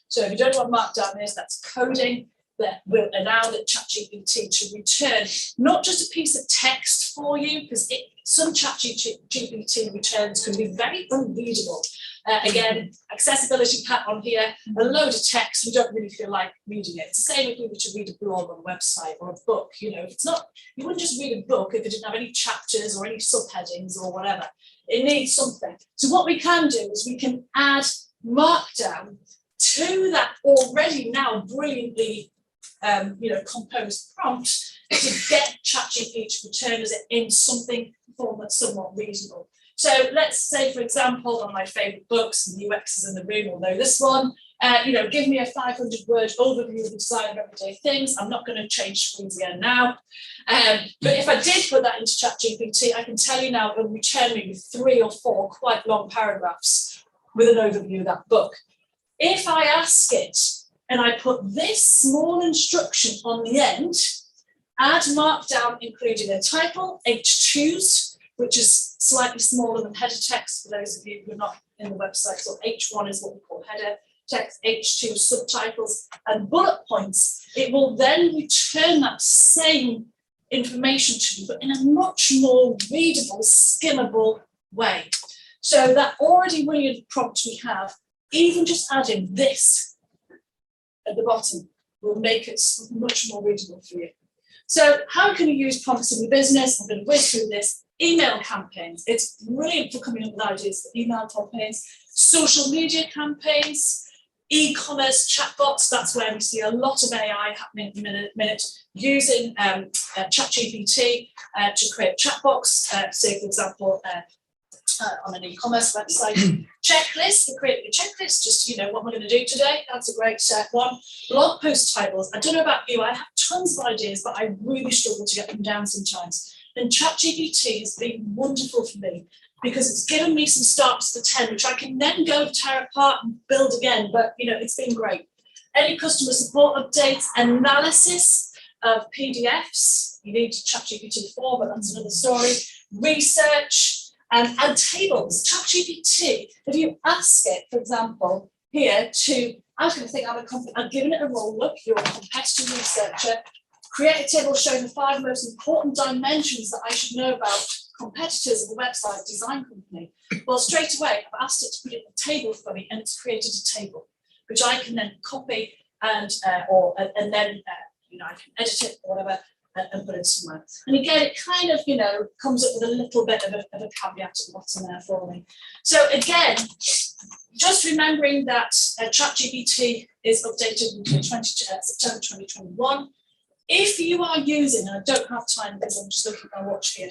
So if you don't know what markdown is, that's coding that will allow the ChatGPT to return not just a piece of text for you, because some ChatGPT returns can be very unreadable. Again, accessibility pat on here, a load of text, you don't really feel like reading it. It's the same if you were to read a blog or a website or a book, you know, if it's not, you wouldn't just read a book if it didn't have any chapters or any subheadings or whatever. It needs something. So what we can do is we can add markdown to that already now brilliantly composed prompt to get ChatGPT to return us in something form that's somewhat reasonable. So let's say, for example, one of my favourite books, and the UXs in the room will know this one, give me a 500-word overview of the design of everyday things. I'm not going to change screens again now. But if I did put that into ChatGPT, I can tell you now it will return me with 3 or 4 quite long paragraphs with an overview of that book. If I ask it, and I put this small instruction on the end, add markdown including a title, H2s, which is slightly smaller than header text for those of you who are not in the website. So H1 is what we call header text, H2 subtitles and bullet points. It will then return that same information to you, but in a much more readable, skimmable way. So that already brilliant prompt we have, even just adding this at the bottom will make it much more readable for you. So how can you use prompts in your business? I'm going to whiz through this. Email campaigns. It's brilliant for coming up with ideas for email campaigns, social media campaigns, e-commerce chatbots. That's where we see a lot of AI happening at the minute, using ChatGPT to create chatbots, say, for example, on an e-commerce website. Checklist, we're creating a checklist, just, what we're going to do today. That's a great one. Blog post titles. I don't know about you, I have tons of ideas, but I really struggle to get them down sometimes. And ChatGPT has been wonderful for me because it's given me some starts to 10, which I can then go tear apart and build again. But, it's been great. Any customer support updates, analysis of PDFs, you need ChatGPT for, but that's another story. Research and tables. ChatGPT, if you ask it, for example, here I was going to think I've given it a role, look, you're a competitor researcher, create a table showing the 5 most important dimensions that I should know about competitors of a website design company. Well, straight away, I've asked it to put it in a table for me, and it's created a table, which I can then copy and then I can edit it or whatever and put it somewhere. And again, it kind of, comes up with a little bit of a caveat at the bottom there for me. So again, just remembering that ChatGPT is updated in September 2021. If you are using, and I don't have time because I'm just looking at my watch here,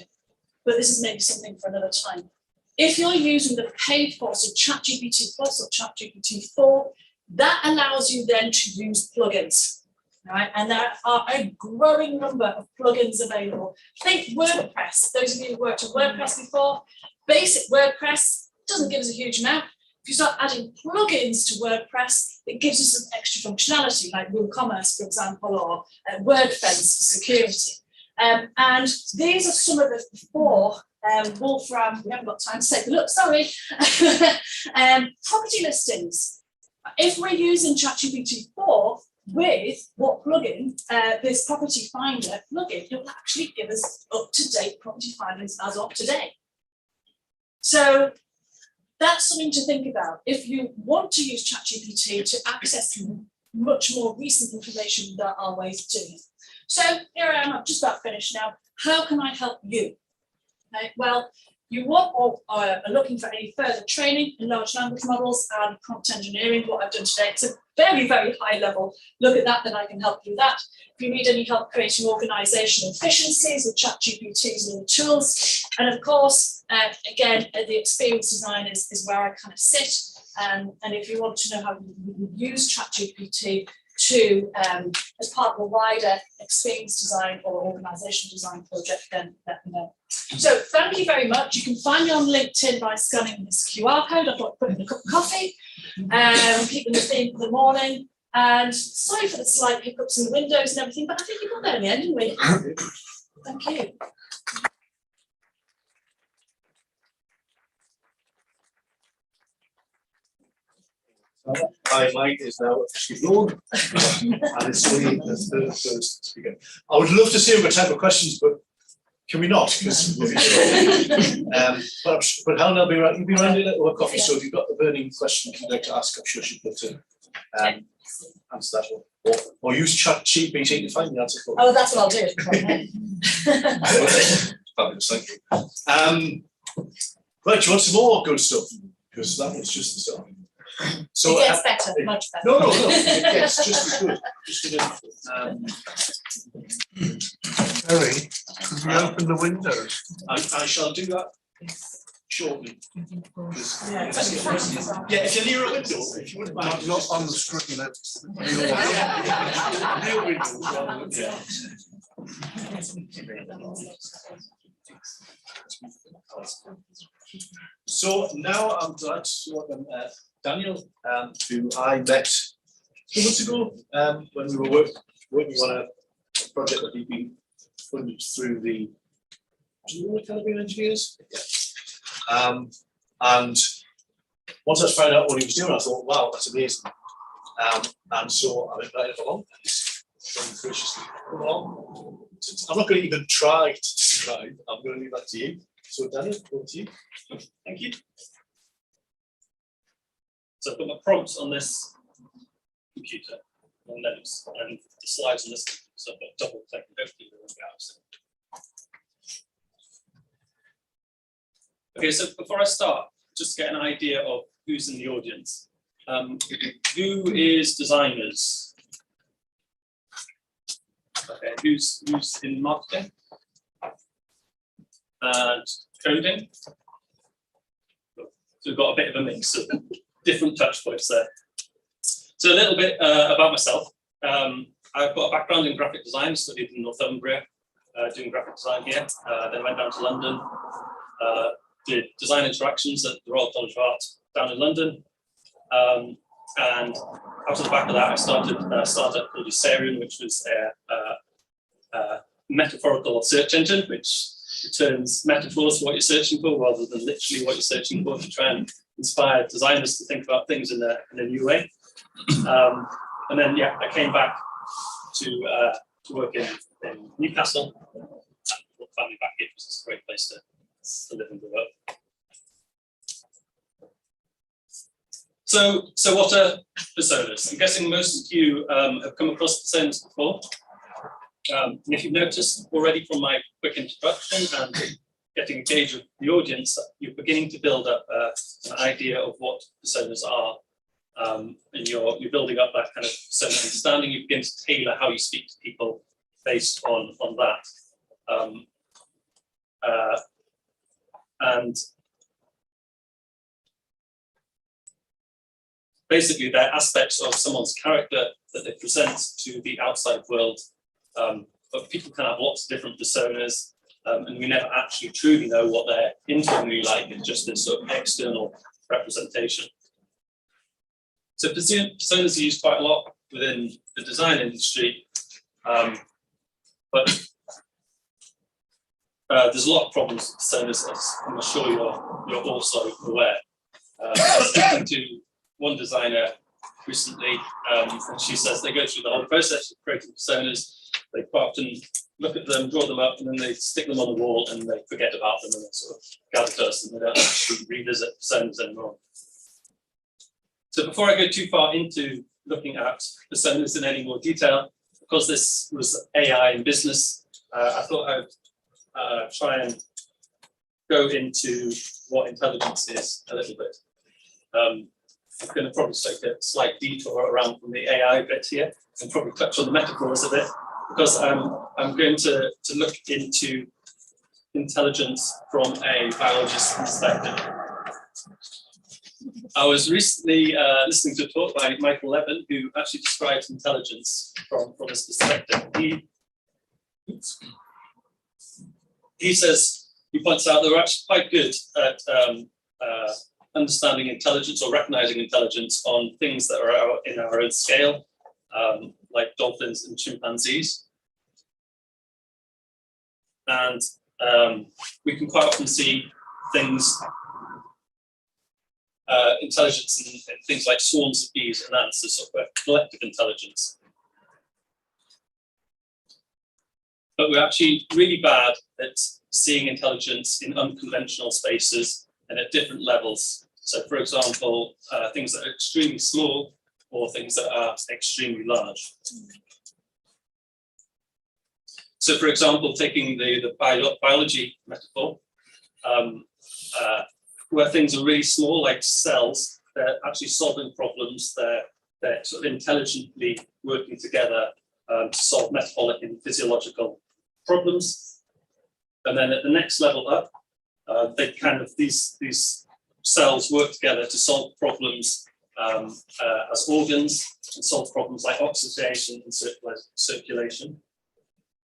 but this is maybe something for another time. If you're using the paid for, so ChatGPT Plus or ChatGPT 4, that allows you then to use plugins, right? And there are a growing number of plugins available. Think WordPress. Those of you who worked with WordPress before, basic WordPress doesn't give us a huge amount. If you start adding plugins to WordPress, it gives us some extra functionality, like WooCommerce, for example, or WordFence for security. And these are some of the 4 Wolfram, we haven't got time to take a look, sorry. Property listings. If we're using ChatGPT 4 with what plugin, this property finder plugin, it will actually give us up-to-date property findings as of today. So that's something to think about. If you want to use ChatGPT to access much more recent information, there are ways of doing it. So here I am, I'm just about finished now. How can I help you? Okay, well, you want or are looking for any further training in large language models and prompt engineering, what I've done today. It's a very, very high level look at that, then I can help you with that. If you need any help creating organizational efficiencies with ChatGPT's little tools, and of course, again, the experience design is where I kind of sit. And if you want to know how you use ChatGPT to, as part of a wider experience design or organizational design project, then let me know. So thank you very much. You can find me on LinkedIn by scanning this QR code. I've got to put in a cup of coffee, keep the theme for the morning. And sorry for the slight hiccups in the windows and everything, but I think we got there in the end, didn't we? Thank you. My mic is now officially gone. And it's the first speaker. I would love to see what type of questions, but can we not? Because but Helen, I'll be around. You'll be around in a coffee. So if you've got a burning question you'd like to ask, I'm sure she'd love to answer that one. Or use ChatGPT to find the answer for you. Oh, that's what I'll do. Fabulous, thank you. Right, do you want some more good stuff? Because that was just the start. So It gets better, much better. no, it gets just as good. Just Harry, could we open the windows? I shall do that shortly. Yeah. Yeah, if you're near a window, if you wouldn't mind. Not on the screen, that's. Real windows rather than, yeah. So now I'm glad to welcome Daniel, who I met 2 months ago when we were working on a project that we've been funded through the Calibrian Engineers. Yeah. And once I found out what he was doing, I thought, wow, that's amazing. And so I'm invited along. He's very graciously come along. I'm not going to even try to describe. I'm going to leave that to you. So Daniel, over to you. Thank you. So I've got my prompts on this computer, my notes, and the slides on this. So I've got double click and hopefully they won't go out soon. Okay, so before I start, just to get an idea of who's in the audience. Who is designers? Okay, who's in marketing? And coding? So we've got a bit of a mix of different touch points there. So a little bit about myself. I've got a background in graphic design, studied in Northumbria, doing graphic design here. Then went down to London, did design interactions at the Royal College of Art down in London. And out of the back of that, I started a startup called Usarian, which was a metaphorical search engine, which returns metaphors for what you're searching for rather than literally what you're searching for, to try and inspire designers to think about things in a new way. And then, yeah, I came back to work in Newcastle. Family back here, because it's a great place to live and grow up. So what are personas? I'm guessing most of you have come across personas before. And if you've noticed already from my quick introduction and getting a gauge of the audience, you're beginning to build up an idea of what personas are. And you're building up that kind of persona understanding. You begin to tailor how you speak to people based on that. And basically, they're aspects of someone's character that they present to the outside world. But people can have lots of different personas, and we never actually truly know what they're internally like. It's just this sort of external representation. So personas are used quite a lot within the design industry, but there's a lot of problems with personas, as I'm sure you're also aware. I was speaking to one designer recently, and she says they go through the whole process of creating personas. They quite often look at them, draw them up, and then they stick them on the wall, and they forget about them, and they sort of gather dust, and they don't actually revisit personas anymore. So before I go too far into looking at personas in any more detail, because this was AI in business, I thought I'd try and go into what intelligence is a little bit. I'm going to probably take a slight detour around from the AI bit here and probably touch on the metaphors a bit, because I'm going to look into intelligence from a biologist's perspective. I was recently listening to a talk by Michael Levin, who actually describes intelligence from this perspective. He says, he points out that we're actually quite good at understanding intelligence or recognizing intelligence on things that are in our own scale, like dolphins and chimpanzees. and we can quite often see things, intelligence in things like swarms of bees and ants as sort of a collective intelligence. But we're actually really bad at seeing intelligence in unconventional spaces and at different levels. So, for example, things that are extremely small or things that are extremely large. So, for example, taking the biology metaphor, where things are really small, like cells, they're actually solving problems, they're sort of intelligently working together to solve metabolic and physiological problems. And then at the next level up, they kind of, these cells work together to solve problems as organs and solve problems like oxidation and circulation.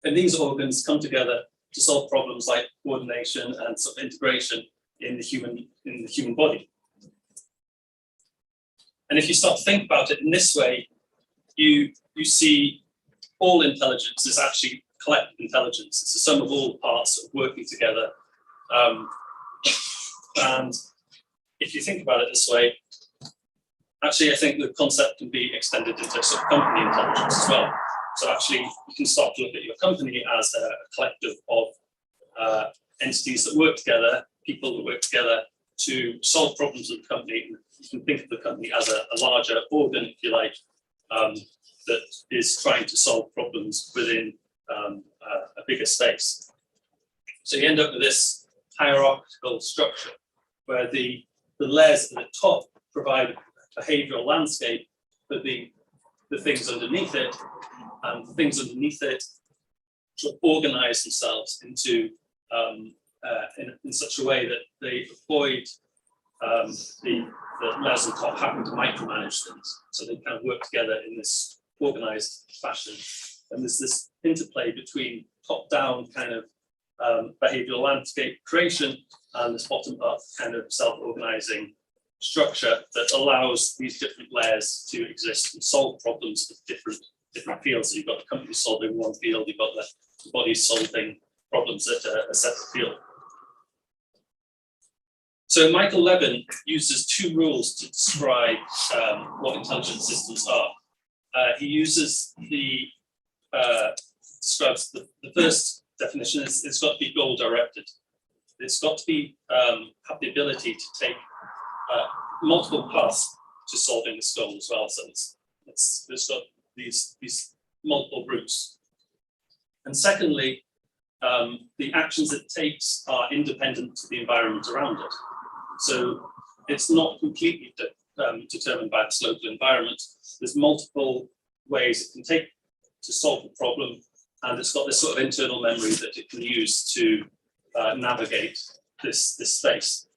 And these organs come together to solve problems like coordination and sort of integration in the human body. And if you start to think about it in this way, you see all intelligence is actually collective intelligence. It's the sum of all parts of working together. And if you think about it this way, actually, I think the concept can be extended into sort of company intelligence as well. So actually, you can start to look at your company as a collective of entities that work together, people that work together to solve problems in the company. You can think of the company as a larger organ, if you like, that is trying to solve problems within a bigger space. So you end up with this hierarchical structure where the layers at the top provide a behavioral landscape for the things underneath it, and the things underneath it sort of organize themselves into in such a way that they avoid the layers on top having to micromanage things. So they kind of work together in this organized fashion. And there's this interplay between top-down kind of behavioral landscape creation and this bottom-up kind of self-organizing structure that allows these different layers to exist and solve problems with different fields. So you've got the company solving one field, you've got the body solving problems at a separate field. So Michael Levin uses two rules to describe what intelligent systems are. He uses describes the first definition is it's got to be goal directed. It's got to be have the ability to take multiple paths to solving this goal as well. So it's got these multiple routes. And secondly, the actions it takes are independent to the environment around it. So it's not completely determined by its local environment. There's multiple ways it can take to solve the problem, and it's got this sort of internal memory that it can use to navigate this space.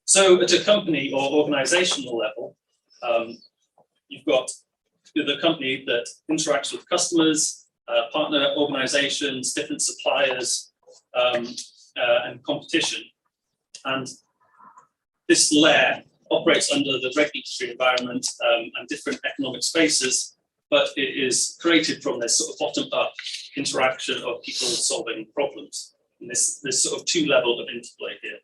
So at a company or organizational level, you've got the company that interacts with customers, partner organizations, different suppliers, and competition. And this layer operates under the regulatory environment and different economic spaces, but it is created from this sort of bottom-up interaction of people solving problems. And this sort of two-level of interplay here.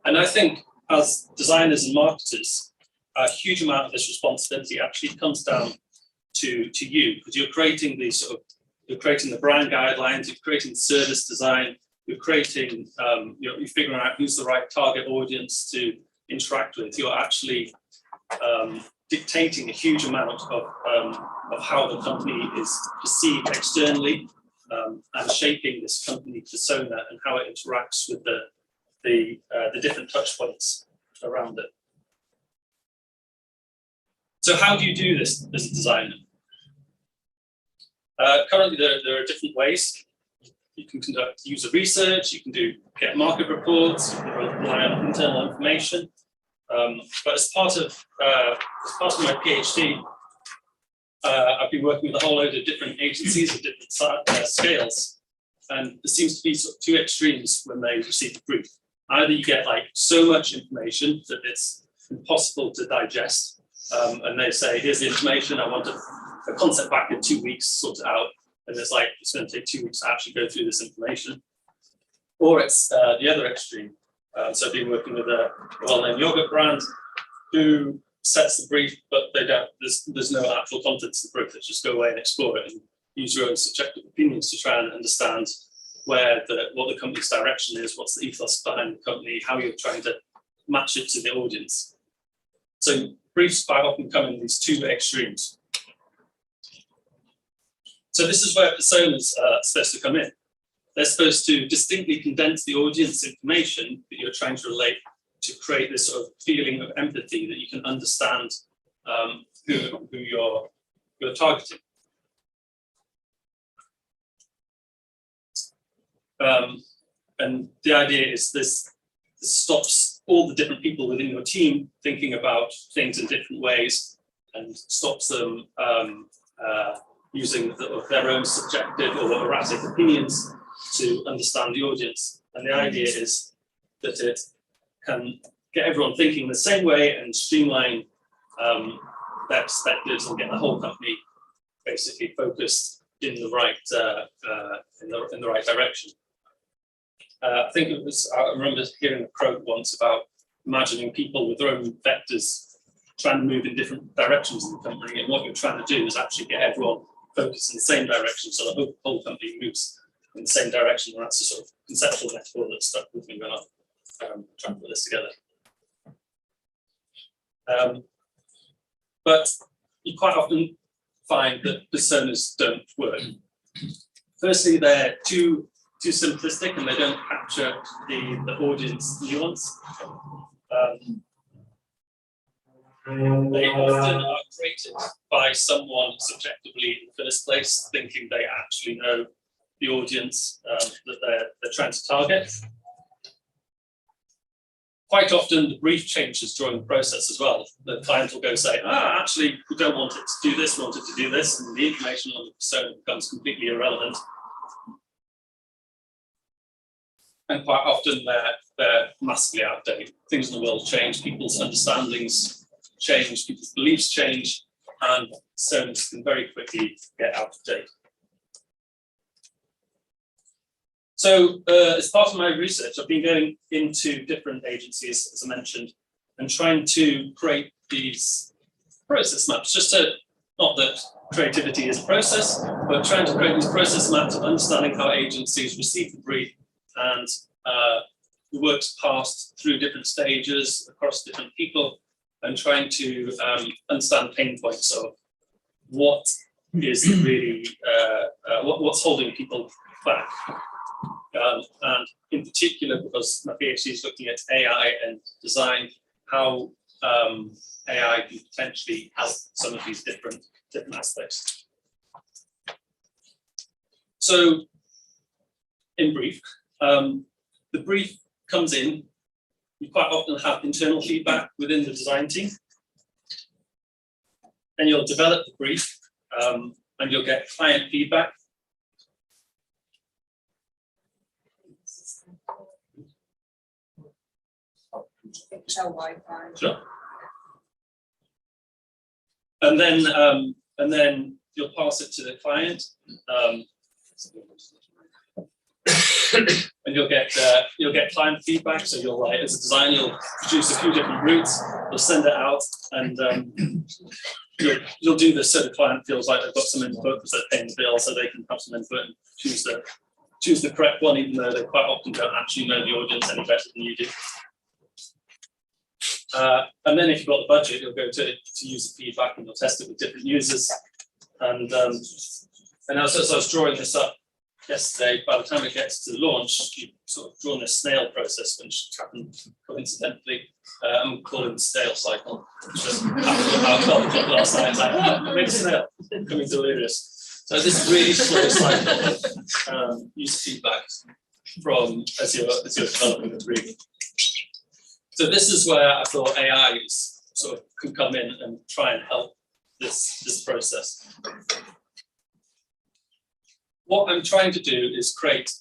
And I think as designers and marketers, a huge amount of this responsibility actually comes down to you, because you're creating these you're creating the brand guidelines, you're creating service design, you're creating, you're figuring out who's the right target audience to interact with. You're actually dictating a huge amount of how the company is perceived externally, and shaping this company persona and how it interacts with the different touch points around it. So how do you do this as a designer? Currently, there are different ways. You can conduct user research, you can get market reports, you can rely on internal information. But as part of my PhD, I've been working with a whole load of different agencies of different scales, and there seems to be sort of two extremes when they receive the brief. Either you get like so much information that it's impossible to digest, and they say, "Here's the information. I want to a concept back in 2 weeks, sort it out, and it's like it's going to take 2 weeks to actually go through this information. Or it's the other extreme. So I've been working with a well-known yogurt brand who sets the brief, but they don't. There's no actual content to the brief. They just go away and explore it and use your own subjective opinions to try and understand what the company's direction is, what's the ethos behind the company, how you're trying to match it to the audience. So briefs quite often come in these two extremes. So this is where personas are supposed to come in. They're supposed to distinctly condense the audience information that you're trying to relate to create this sort of feeling of empathy that you can understand who you're targeting. And the idea is this stops all the different people within your team thinking about things in different ways and stops them using their own subjective or erratic opinions to understand the audience. And the idea is that it can get everyone thinking the same way and streamline their perspectives and get the whole company basically focused in the right in the right direction. I think it was, I remember hearing a quote once about imagining people with their own vectors trying to move in different directions in the company, and what you're trying to do is actually get everyone focused in the same direction so the whole company moves in the same direction. And that's the sort of conceptual metaphor that stuck with me when I'm trying to put this together. But you quite often find that personas don't work. Firstly, they're too simplistic and they don't capture the audience nuance. They often are created by someone subjectively in the first place, thinking they actually know the audience that they're trying to target. Quite often the brief changes during the process as well. The client will go say, actually, we don't want it to do this, we want it to do this, and the information on the persona becomes completely irrelevant. And quite often they're massively out of date. Things in the world change, people's understandings change, people's beliefs change, and personas can very quickly get out of date. So as part of my research, I've been going into different agencies, as I mentioned, and trying to create these process maps, just to, not that creativity is a process, but trying to create these process maps of understanding how agencies receive the brief and the work's passed through different stages across different people, and trying to understand pain points of what is really, what's holding people back. And in particular, because my PhD is looking at AI and design, how AI can potentially help some of these different aspects. So, in brief, the brief comes in. You quite often have internal feedback within the design team. Then you'll develop the brief, and you'll get client feedback. Sure. And then you'll pass it to the client, and you'll get client feedback. So you'll, like, as a designer, you'll produce a few different routes. You'll send it out, and you'll do this so the client feels like they've got some input because they're paying the bill, so they can have some input and choose the correct one, even though they quite often don't actually know the audience any better than you do. And then if you've got the budget, you'll go to use the feedback and you'll test it with different users. And as I was drawing this up yesterday, by the time it gets to the launch, you've sort of drawn this snail process, which happened coincidentally. I'm calling the snail cycle, which happened about 12 o'clock last night. It's like, I made a snail, becoming delirious. So this really slow cycle of user feedback from as you're developing the brief. So this is where I thought AI can come in and try and help this process. What I'm trying to do is create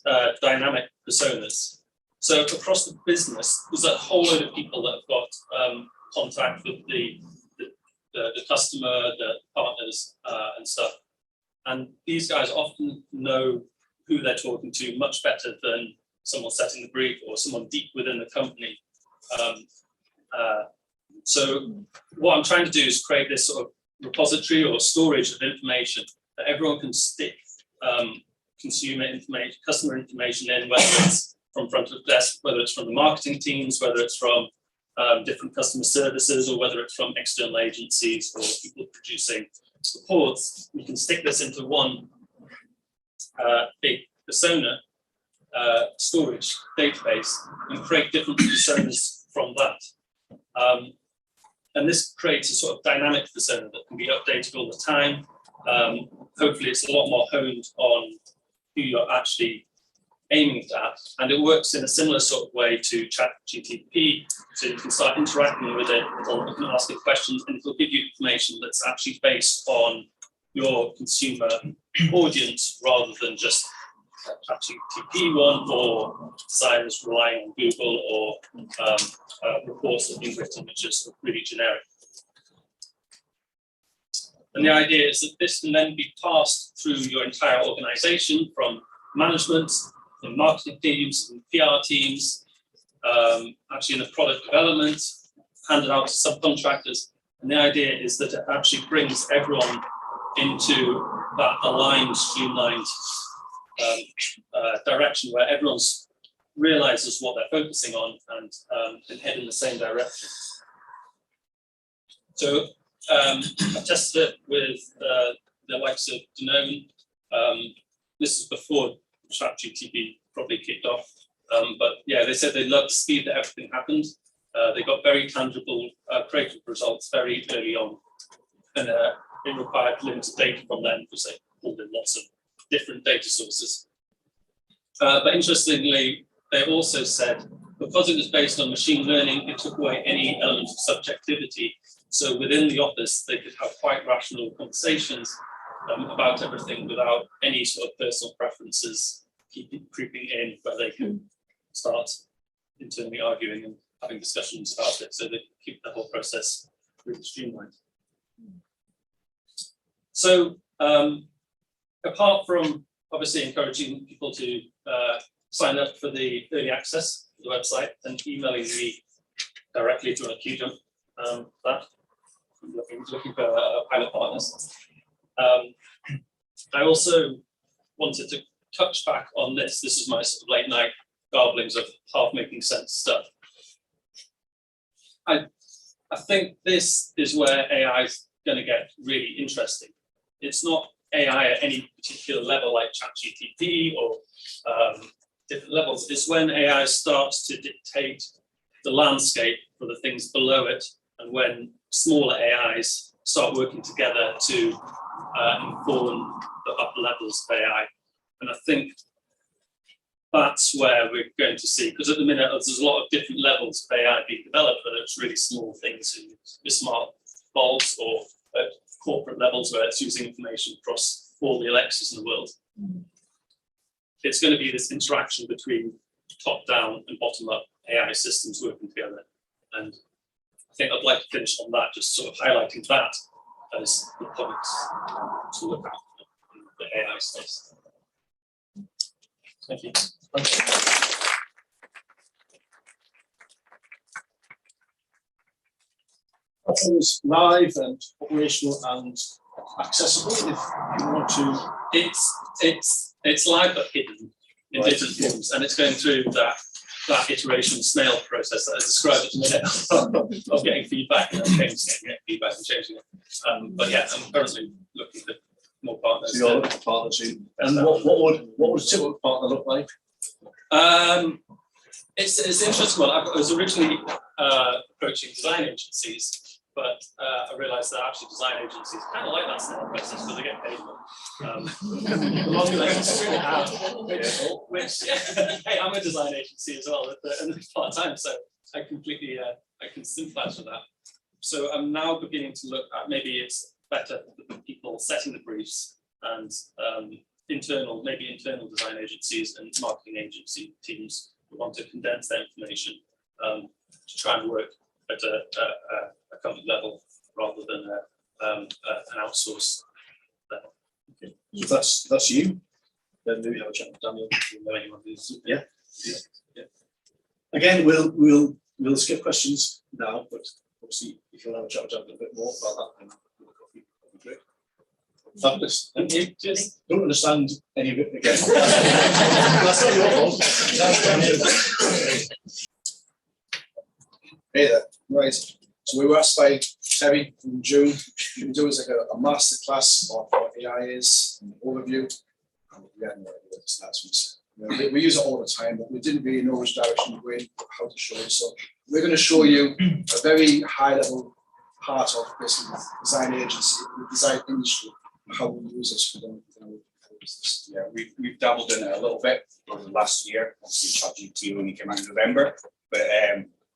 dynamic personas. So across the business, there's a whole load of people that have got contact with the the customer, the partners, and stuff. And these guys often know who they're talking to much better than someone setting the brief or someone deep within the company. So what I'm trying to do is create this sort of repository or storage of information that everyone can stick consumer information, customer information in, whether it's from front of desk, whether it's from the marketing teams, whether it's from different customer services, or whether it's from external agencies or people producing reports. You can stick this into one big persona storage database and create different personas from that. And this creates a sort of dynamic persona that can be updated all the time. Hopefully it's a lot more honed on who you're actually aiming at, and it works in a similar sort of way to ChatGPT, so you can start interacting with it, or you can ask it questions, and it'll give you information that's actually based on your consumer audience rather than just ChatGPT one, or designers relying on Google, or reports that have been written which are sort of really generic. And the idea is that this can then be passed through your entire organization, from management, the marketing teams, and PR teams, actually in the product development, handed out to subcontractors. And the idea is that it actually brings everyone into that aligned, streamlined direction where everyone's realizes what they're focusing on and can head in the same direction. So I've tested it with the likes of Danone. This is before ChatGPT probably kicked off. But yeah, they said they loved the speed that everything happened. They got very tangible, creative results very early on. And it required limited data from them because they pulled in lots of different data sources. But interestingly, they also said, because it was based on machine learning, it took away any element of subjectivity. So within the office, they could have quite rational conversations about everything without any sort of personal preferences creeping in, where they can start internally arguing and having discussions about it, so they keep the whole process really streamlined. So apart from obviously encouraging people to sign up for the early access to the website and emailing me directly to a queue jump, that I'm looking for pilot partners. I also wanted to touch back on this. This is my sort of late night garblings of half making sense stuff. I think this is where AI is going to get really interesting. It's not AI at any particular level like ChatGPT or different levels. It's when AI starts to dictate the landscape for the things below it, and when smaller AIs start working together to inform the upper levels of AI. And I think that's where we're going to see, because at the minute there's a lot of different levels of AI being developed, whether it's really small things with smart bulbs, or at corporate levels where it's using information across all the Alexas in the world. It's going to be this interaction between top-down and bottom-up AI systems working together. And I think I'd like to finish on that, just sort of highlighting that as the points to look at in the AI space. Thank you. Platforms live and operational and accessible if you want to. It's live but hidden in different forms, and it's going through that iteration snail process that I described at the minute of getting feedback and getting feedback and changing it. But yeah, I'm currently looking for more partners. So you're looking for partners, and what would a typical partner look like? It's an interesting one. I was originally approaching design agencies, but I realised that actually design agencies kind of like that snail process because they get paid more. Which hey, I'm a design agency as well, and part time, so I completely I can sympathise with that. So I'm now beginning to look at maybe it's better for the people setting the briefs and internal design agencies and marketing agency teams who want to condense their information to try and work at a company level rather than an outsource. If that's you, then maybe have a chat with Daniel. If you know anyone who's, yeah. Again, we'll skip questions now, but obviously if you want to have a chat with Daniel a bit more about that, then with a coffee, that'd be great. Fabulous. Thank you. Just don't understand any of it again. That's not your fault. Hey there. Right. So we were asked by Terry in June to do like a master class of what AI is, an overview. And we had no idea what this was. We use it all the time, but we didn't really know which direction we're going, how to show it. So we're going to show you a very high level part of this design agency, the design industry, how we use this for them. Yeah, we've dabbled in it a little bit over the last year. Obviously, ChatGPT only came out in November, but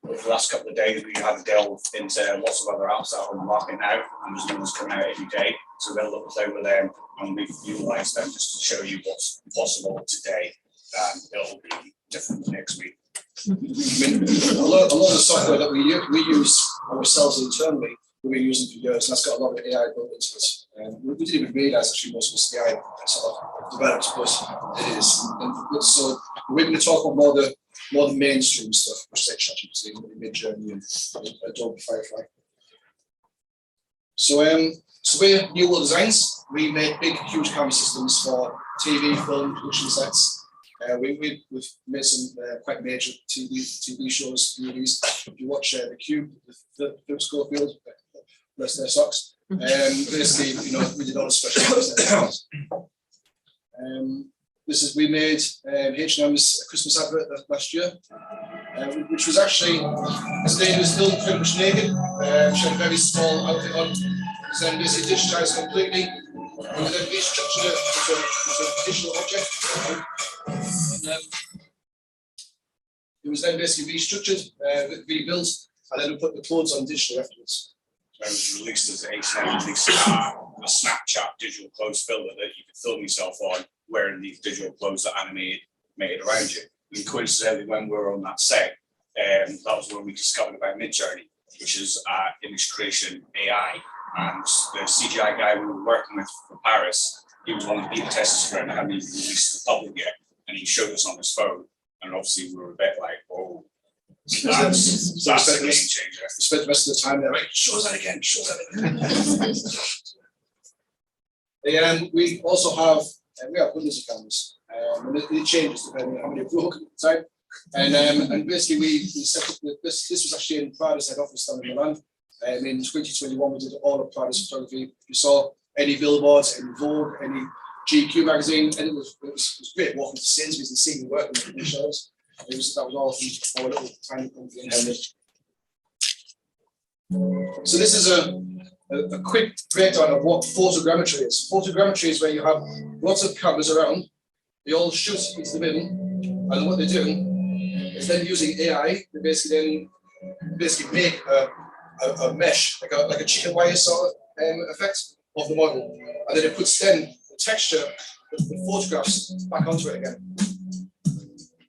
over the last couple of days, we have delved into lots of other apps that are on the market now, and there's new ones coming out every day. So we'll look play with them, and we've utilised them just to show you what's possible today. It'll be different next week. I mean, a lot of the software that we use ourselves internally, we've been using for years, and that's got a lot of AI built into it. We didn't even realise actually most of this AI sort of developed, but it is. And so we're going to talk about more the mainstream stuff, which is like ChatGPT, Midjourney, and Adobe Firefly. So we're New World Designs. We make big, huge camera systems for TV, film, production sets. We've made some quite major TV shows, movies. If you watch The Cube, the Philip Schofield, rest their socks. Basically, we did all the special effects. We made H&M's Christmas advert last year, which was actually, his name was still pretty much naked. She had a very small outfit on. It was then basically digitized completely. And then restructured it into a digital object. It was then basically restructured, rebuilt, and then we put the clothes on digitally afterwards. So it was released as a Snapchat digital clothes filter that you could film yourself on wearing these digital clothes that animated around you. And coincidentally, when we were on that set, that was when we discovered about Midjourney, which is image creation AI. And the CGI guy we were working with for Paris, he was one of the beta testers for it and hadn't even released to the public yet. And he showed us on his phone, and obviously we were a bit like, "Oh, that's a game changer." We spent the rest of the time there, like, show us that again, show us that again. We also have hundreds of cameras, and it changes depending on how many are broken at the time. And basically we set up this was actually in Prada's head office down in Milan. In 2021, we did all of Prada's photography. You saw any billboards, any Vogue, any GQ magazine, and it was great walking to Sainsbury's and seeing the work in the shows. That was all from our little tiny company. So this is a quick breakdown of what photogrammetry is. Photogrammetry is where you have lots of cameras around. They all shoot into the middle, and what they do is then using AI, they basically make a mesh, like a chicken wire sort of effect of the model, and then it puts then the texture, the photographs back onto it again.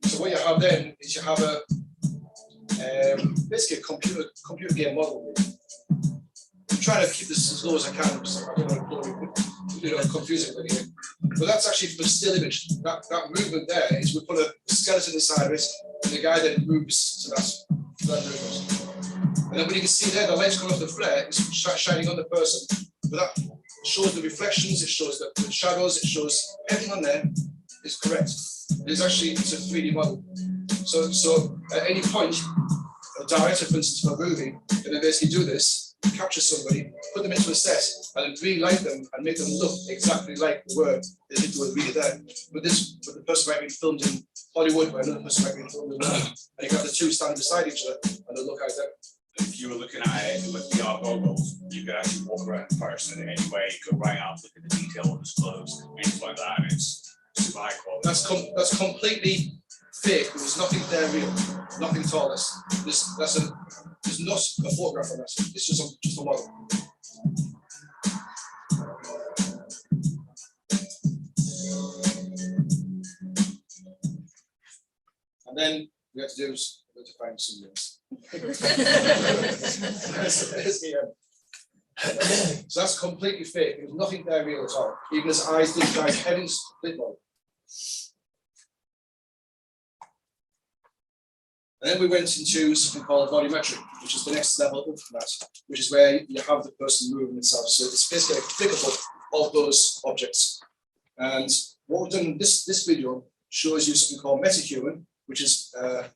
So what you have then is you have basically a computer game model. I'm trying to keep this as low as I can, so I don't want to confuse it really. But that's actually for the still image. That movement there is we put a skeleton inside of it, and the guy then moves to that movement. And then when you can see there, the light's coming off the flare, it's shining on the person. But that shows the reflections, it shows the shadows, it shows everything on there is correct. It's a 3D model. So at any point, a director, for instance, for a movie, can then basically do this, capture somebody, put them into a set, and then relight them and make them look exactly like the word they did with really there. But the person might be filmed in Hollywood, where another person might be filmed in London, and you can have the two stand beside each other and they look like that. If you were looking at it with VR goggles, you could actually walk around the person in any way, go right up, look at the detail on his clothes, things like that, and it's super high quality. That's completely fake. There's nothing there real, nothing at all. There's not a photograph on that. It's just a model. And then we have to do is we have to find some links. So that's completely fake. There's nothing there real at all. Even his eyes, these guys' headings, complete model. And then we went into something called volumetric, which is the next level up from that, which is where you have the person moving itself. So it's basically a clickable of those objects. And what we've done in this video shows you something called MetaHuman, which is a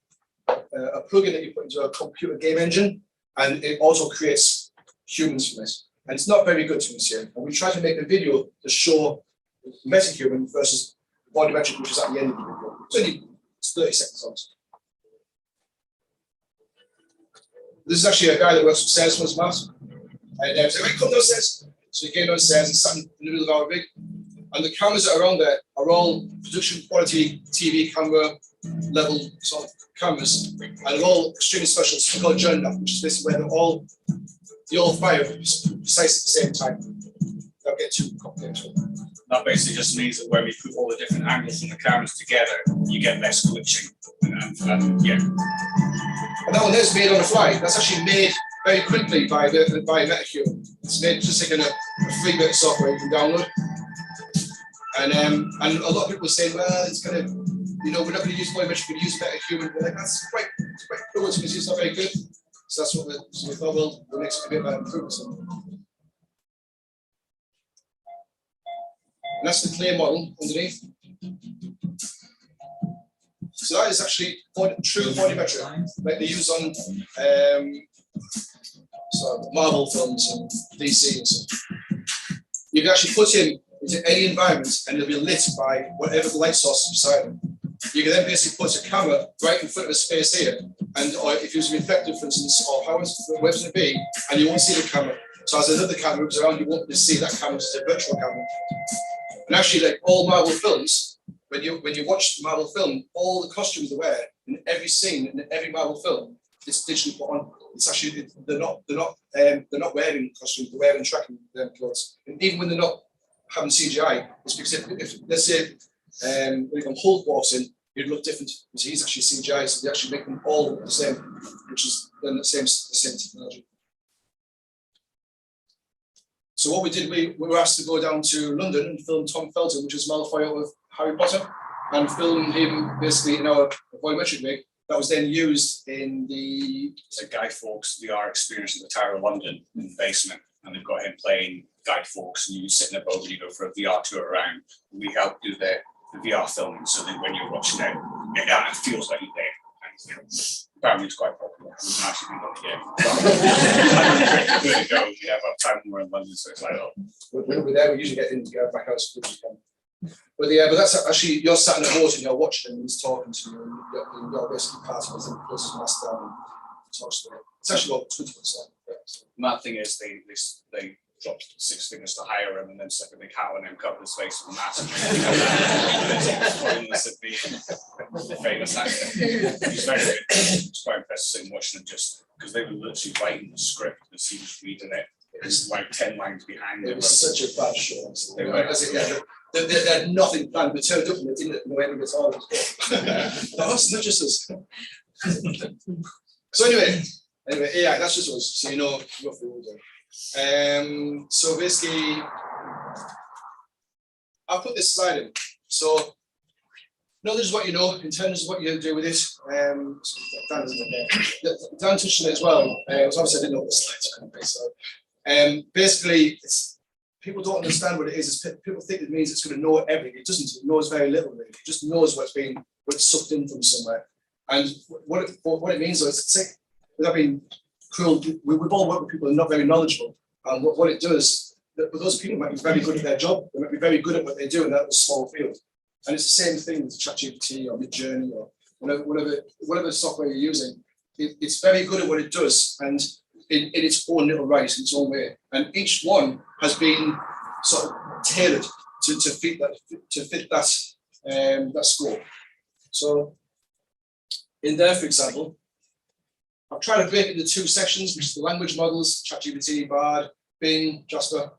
plugin that you put into a computer game engine, and it also creates humans from it. And it's not very good to us here. And we try to make a video to show MetaHuman versus volumetric, which is at the end of the video. It's 30 seconds on. This is actually a guy that works for Salesforce, Matt. And he said, "Hey, come downstairs." So he came downstairs and sat in the middle of our rig. And the cameras that are on there are all production quality TV camera level sort of cameras. And they're all extremely special. It's called journal, which is basically where they all fire precisely at the same time. They'll get too complicated. That basically just means that when we put all the different angles from the cameras together, you get less glitching. Yeah. And that one is made on the fly. That's actually made very quickly by MetaHuman. It's made just like a free bit of software you can download. And a lot of people say, well, it's kind of, we're not going to use volumetric, we're going to use MetaHuman. We're like, that's quite cool, it's not very good. So that's what we thought, well, we'll make a bit of improvements. And that's the clear model underneath. So that is actually true volumetric, like they use on Marvel films and DC and stuff. You can actually put him into any environment and it'll be lit by whatever the light source is beside him. You can then basically put a camera right in front of a space here, and or if you use a reflector, for instance, or wherever it's going to be, and you won't see the camera. So as another camera moves around, you won't be able to see that camera as a virtual camera. And actually, like all Marvel films, when you watch the Marvel film, all the costumes they wear in every scene in every Marvel film, it's digitally put on. It's actually they're not wearing costumes, they're wearing tracking clothes. And even when they're not having CGI, it's because if let's say when Hulk walks in, he'd look different because he's actually CGI, so they actually make them all look the same, which is then the same technology. So what we did, we were asked to go down to London and film Tom Felton, which is Malfoy out of Harry Potter, and film him basically in our volumetric rig that was then used in the Guy Fawkes VR experience in the Tower of London in the basement, and they've got him playing Guy Fawkes, and you sit in a boat and you go for a VR tour around. We help do the VR filming, so that when you're watching it feels like you're there. And, apparently it's quite popular. We can actually be on the game. We have our time when we're in London, so it's like, oh. When we're there, we usually get in to go back out as quick as we can. But that's actually, you're sat in a boat and you're watching him and he's talking to you, and you're basically part of his impulse mask down and talks to him. It's actually about 20%. So. And that thing is, they dropped 6 fingers to hire him and then stuck a big hat on him, covered his face with a mask. The famous actor. He's very good. It's quite impressive watching him just because they were literally writing the script as he was reading it. It was like 10 lines behind it. It was such a bad show. They had nothing planned. We turned up and they didn't know anything at all. That's not just us. So anyway, yeah, that's just us. So you know roughly what we're doing. So basically, I'll put this slide in. So, this is what you know in terms of what you do with it. Dan touched on it as well. Obviously I didn't know what the slides were going to be. So, basically, people don't understand what it is. People think it means it's going to know everything. It doesn't. It knows very little. Really. It just knows what's sucked in from somewhere. And what it means is, it's like, without being cruel, we've all worked with people who are not very knowledgeable. And what it does, those people might be very good at their job. They might be very good at what they do in that small field. And it's the same thing with ChatGPT or Midjourney or whatever software you're using. It's very good at what it does, and in its own little right, in its own way. And each one has been sort of tailored to fit that scope. So in there, for example, I've tried to break it into 2 sections, which is the language models, ChatGPT, Bard, Bing, Jasper.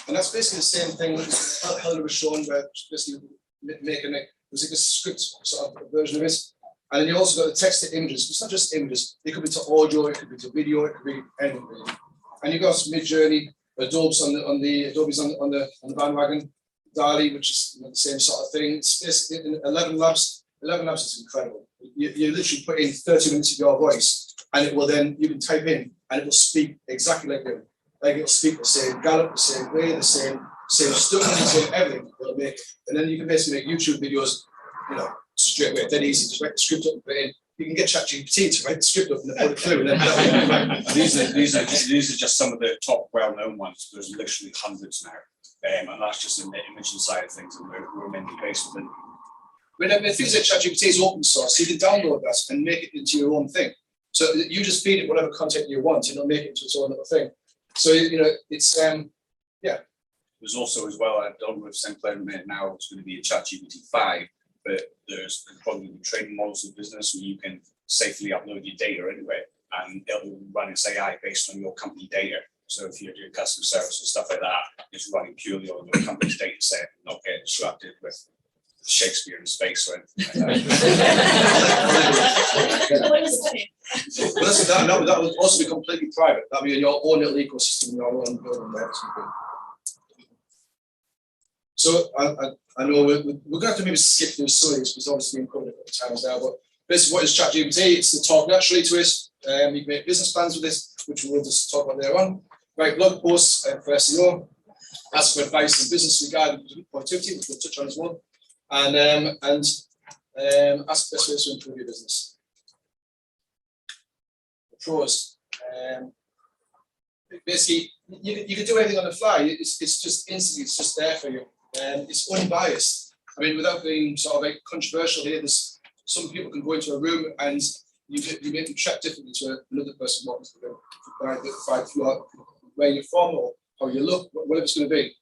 And that's basically the same thing that Helena was shown, where basically making it was like a script sort of version of it. And then you also got the text to images. It's not just images, it could be to audio, it could be to video, it could be anything really. And you've got Midjourney, Adobe's on the bandwagon. DALI, which is the same sort of thing. It's basically in 11 Labs. 11 Labs is incredible. You literally put in 30 minutes of your voice, and it will then, you can type in, and it will speak exactly like you. Like it'll speak the same gallop, the same way, the same stuff, the same everything. It'll make, and then you can basically make YouTube videos, straight away. Dead easy. Just write the script up and put it in. You can get ChatGPT to write the script up and then put it through. And then These are just some of the top well-known ones. There's literally hundreds now. And that's just in the imaging side of things, and we're mainly based within. When things like ChatGPT is open source, you can download that and make it into your own thing. So you just feed it whatever content you want, and it'll make it into its own little thing. So it's There's also as well, I don't know if Sinclair admit now it's going to be a ChatGPT 5, but there's probably training models of business where you can safely upload your data anyway, and it'll run its AI based on your company data. So if you're doing customer service and stuff like that, it's running purely on your company's data set, not getting disrupted with Shakespeare in space or anything like But listen, that would also be completely private. That'd be in your own little ecosystem, your own building there. So I know we're going to have to maybe skip through some of these because obviously we've covered it a couple of times now. But basically, what is ChatGPT? It's to talk naturally to it. You can make business plans with this, which we'll just talk about later on. Write blog posts for SEO. Ask for advice in business regarding productivity, which we'll touch on as well. And ask best ways to improve your business. The pros. Basically, you can do everything on the fly. It's just instantly. It's just there for you. It's unbiased. I mean, without being sort of like controversial here, there's some people can go into a room and you make them chat differently to another person walking to the room, where you're from or how you look, whatever it's going to be.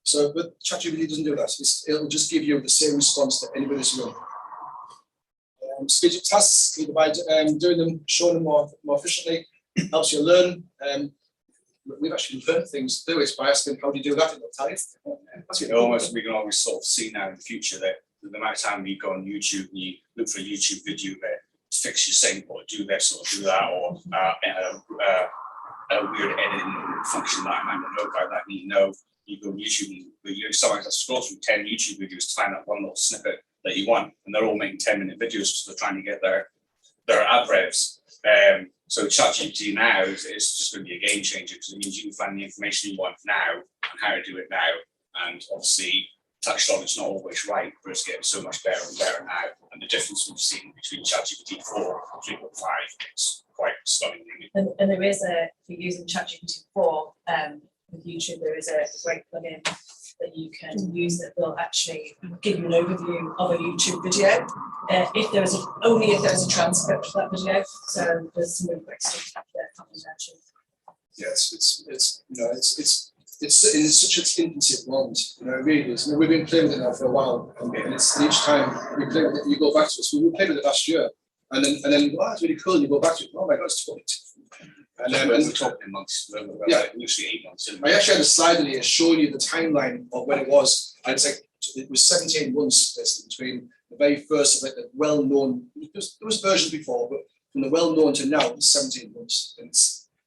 So, but ChatGPT doesn't do that. It'll just give you the same response that anybody's room. Speed up tasks either by doing them, showing them more efficiently, helps you learn. We've actually learned things to do it by asking how do you do that, and they'll tell you. we can always sort of see now in the future that the amount of time you go on YouTube and you look for a YouTube video that fix your saying or do this or do that, or a weird editing function that I might not know about that you know. You go on YouTube and you sometimes I scroll through 10 YouTube videos to find that one little snippet that you want, and they're all making 10-minute videos because they're trying to get their ad revs. So ChatGPT now is just going to be a game changer because it means you can find the information you want now and how to do it now. And obviously, touched on it's not always right, but it's getting so much better and better now. And the difference we've seen between ChatGPT 4 and 3.5 is quite stunning, really. And there is for using ChatGPT 4 with YouTube, there is a great plugin that you can use that will actually give you an overview of a YouTube video, only if there is a transcript for that video. So there's some really great stuff there coming actually. Yeah, it's in such its infancy moment, it really is. We've been playing with it now for a while, and it's each time we play with it, you go back to it. So we played with it last year, and then wow, it's really cool. And you go back to it. Oh my God, it's totally different. And then we're talking months, literally 8 months. I actually had a slide in here showing you the timeline of when it was. And it's like it was 17 months between the very first of like the well-known. There was versions before, but from the well-known to now, it's 17 months. And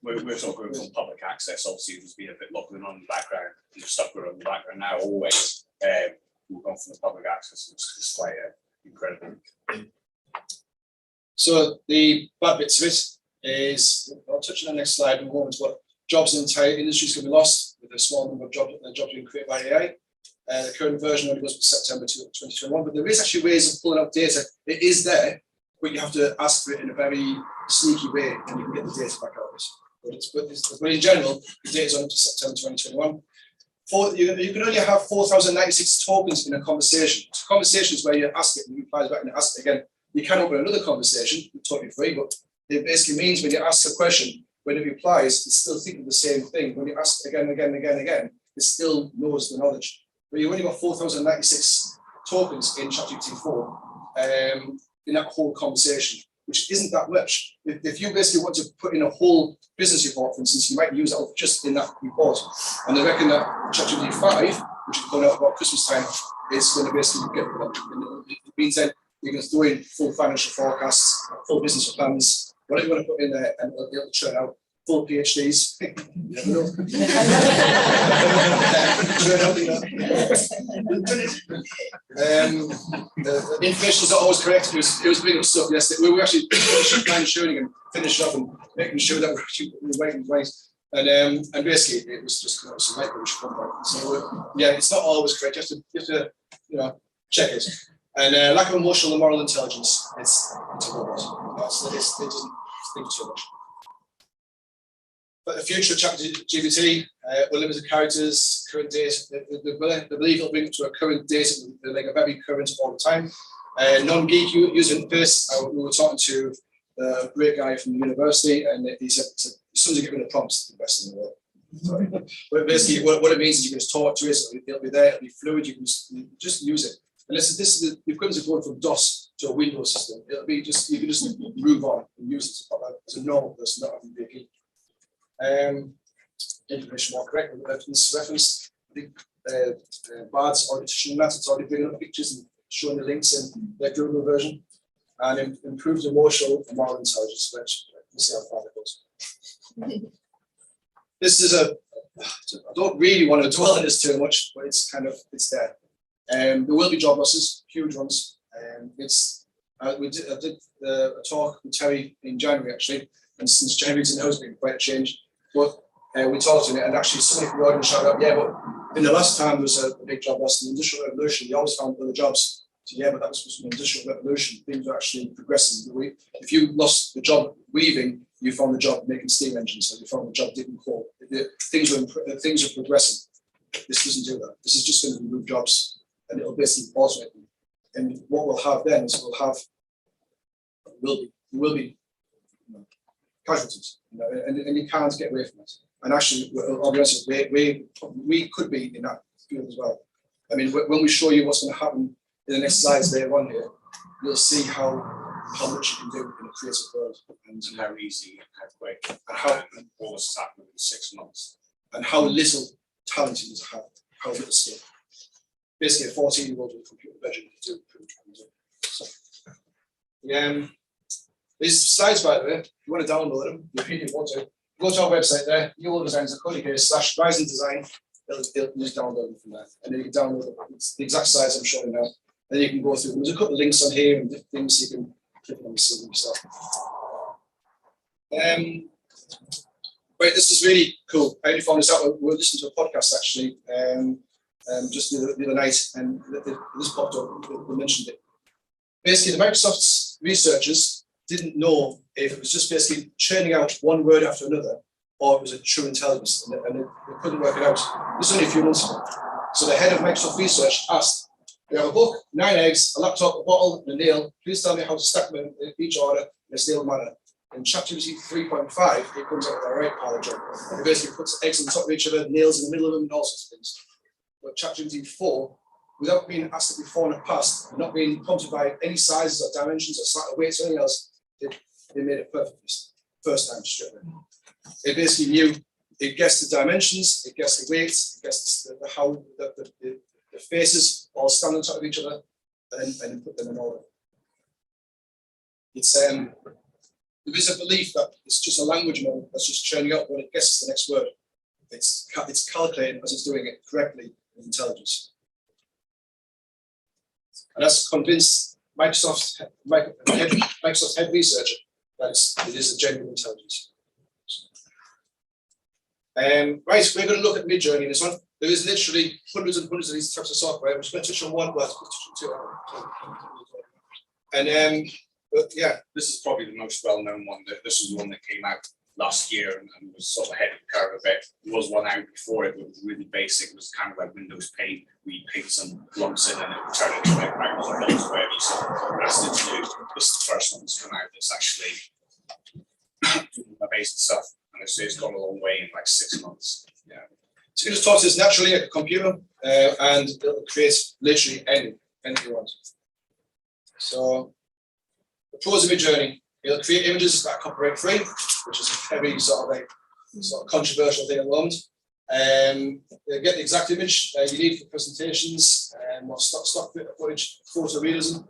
we're talking from public access. Obviously, there's been a bit lot going on in the background. And the stuff going on in the background now. Always, we've gone from the public access. It's quite incredible. So the bad bits of it is, I'll touch on the next slide in a moment, but jobs in entire industries can be lost with a small number of jobs being created by AI. The current version only goes to September 2021, but there is actually ways of pulling out data. It is there, but you have to ask for it in a very sneaky way, and you can get the data back out of it. But in general, the data is on up to September 2021. You can only have 4,096 tokens in a conversation. So conversations where you ask it and it replies back and ask it again. You can open another conversation, totally free, but it basically means when you ask a question, when it replies, it's still thinking the same thing. When you ask again, it still knows the knowledge. But you've only got 4,096 tokens in ChatGPT 4 in that whole conversation, which isn't that much. If you basically want to put in a whole business report, for instance, you might use that just in that report. And I reckon that ChatGPT 5, which is going out about Christmas time, is going to basically get it means then you can throw in full financial forecasts, full business plans, whatever you want to put in there, and it'll churn out full PhDs. You never know. Turn out, you know. The information is not always correct. It was big stuff yesterday. We were actually shooting and finishing up and making sure that we're actually writing right. And basically it was just some light which come back. So yeah, it's not always correct. You have to you know, check it. And lack of emotional and moral intelligence. It's a robot. It doesn't think too much. But the future of ChatGPT will limit the characters, current date. They believe it'll bring it to a current date, like a very current all the time. Non-geek user interface. We were talking to a great guy from the university, and he said as soon as you get rid of prompts, the best in the world. But basically, what it means is you can just talk to it, it'll be there, it'll be fluid. You can just use it. And this is the equivalent of going from DOS to a Windows system. It'll be just you can just move on and use it as a normal person, not having to be a geek. Information more correct reference. I think Bard's already shown that. It's already bringing up pictures and showing the links in their Google version, and improves emotional and moral intelligence. Which we'll see how far that goes. This is I don't really want to dwell on this too much, but it's there. There will be job losses, huge ones. I did a talk with Terry in January actually, and since January to now has been quite a change. But we talked to it, and actually somebody from the audience shouted out, yeah, but in the last time there was a big job loss in the Industrial Revolution. You always found other jobs. So yeah, but that was an Industrial Revolution. Things were actually progressing. If you lost the job weaving, you found the job making steam engines, so you found the job digging coal. Things are progressing. This doesn't do that. This is just going to remove jobs, and it'll basically automate them. And what we'll have then is will be casualties, you know, and you can't get away from it. And actually, I'll be honest, we could be in that field as well. I mean, when we show you what's going to happen in the next slides later on here, you'll see how much you can do in a creative world, and how easy and how quick, and how what was happening in 6 months, and how little talent you need to have, how little skill. Basically, a 14-year-old with computer vision can do. So, these slides, by the way, if you want to download them, you really want to, go to our website there, newolddesigns.co.uk/rising design. They'll just download them from there, and then you can download them. It's the exact size I'm showing now. Then you can go through them. There's a couple of links on here and different things you can click on and see them yourself. Right, this is really cool. I only found this out. We were listening to a podcast actually, just the other night, and this popped up. They mentioned it. Basically, the Microsoft's researchers didn't know if it was just basically churning out one word after another, or it was a true intelligence, and they couldn't work it out. This is only a few months ago. So the head of Microsoft Research asked, "We have a book, 9 eggs, a laptop, a bottle, and a nail. Please tell me how to stack them in each order in a stable manner." In ChatGPT 3.5, it comes out with a right pile job. It basically puts eggs on top of each other, nails in the middle of them, and all sorts of things. But ChatGPT 4, without being asked to be forward and past, not being prompted by any sizes or dimensions or slight weights or anything else, they made it perfect first time straight away. It basically knew, it guessed the dimensions, it guessed the weights, it guessed how the faces all stand on top of each other, and then put them in order. It's there is a belief that it's just a language model that's just churning out when it guesses the next word. It's calculating as it's doing it correctly with intelligence. And that's convinced Microsoft's head researcher that it is a genuine intelligence. Right, we're going to look at Midjourney in this one. There is literally hundreds and hundreds of these types of software. We're just going to touch on one, but two. And but yeah, this is probably the most well-known one. This is the one that came out last year and was sort of ahead of the curve a bit. There was one out before it, but it was really basic. It was kind of like Windows Paint, where you paint some lumps in and it would turn it into like Microsoft Office, whatever you asked it to do. This is the first one that's come out that's actually doing amazing stuff. And it's gone a long way in like 6 months. Yeah. So you can just talk to this naturally like a computer, and it'll create literally anything you want. So the pros of Midjourney, it'll create images that are copyright free, which is a very sort of controversial thing at the moment. You'll get the exact image you need for presentations, or stock footage, photo realism.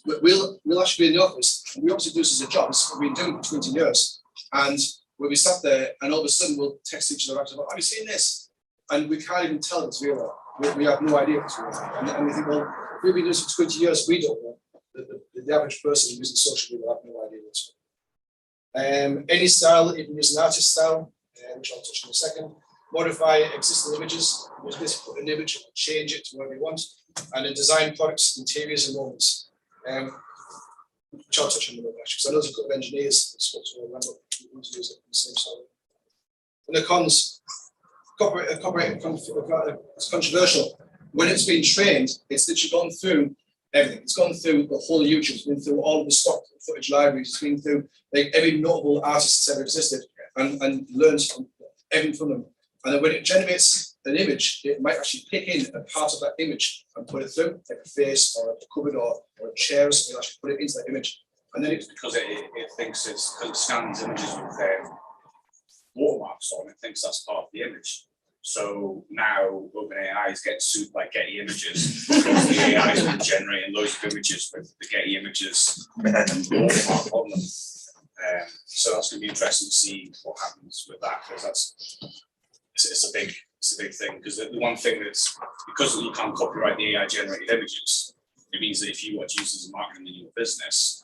We'll actually be in the office, and we obviously do this as a job. We've been doing it for 20 years, and we'll be sat there and all of a sudden we'll text each other after, have you seen this? And we can't even tell it's real. We have no idea if it's real. And we think, well, if we've been doing this for 20 years, we don't know. The average person using social media will have no idea what's real. Any style, if you use an artist style, which I'll touch on in a second, modify existing images, which basically put an image and change it to whatever you want, and then design products, interiors, and moments. Which I'll touch on in a little bit, actually, because I know there's a couple of engineers that spoke to me around who want to use it in the same style. And the cons, copyright it's controversial. When it's been trained, it's literally gone through everything. It's gone through the whole of YouTube, it's been through all of the stock footage libraries, it's been through like every notable artist that's ever existed and learned everything from them. And then when it generates an image, it might actually pick in a part of that image and put it through, like a face or a cupboard or a chair or something, actually put it into that image. And then It's because it thinks it's, because it scans images with watermarks on, it thinks that's part of the image. So now OpenAI is getting sued by Getty Images because the AI has been generating loads of images with the Getty Images and watermark on them. So that's going to be interesting to see what happens with that, because it's a big thing. Because the one thing that's, because you can't copyright the AI generated images, it means that if you want to use this as marketing in your business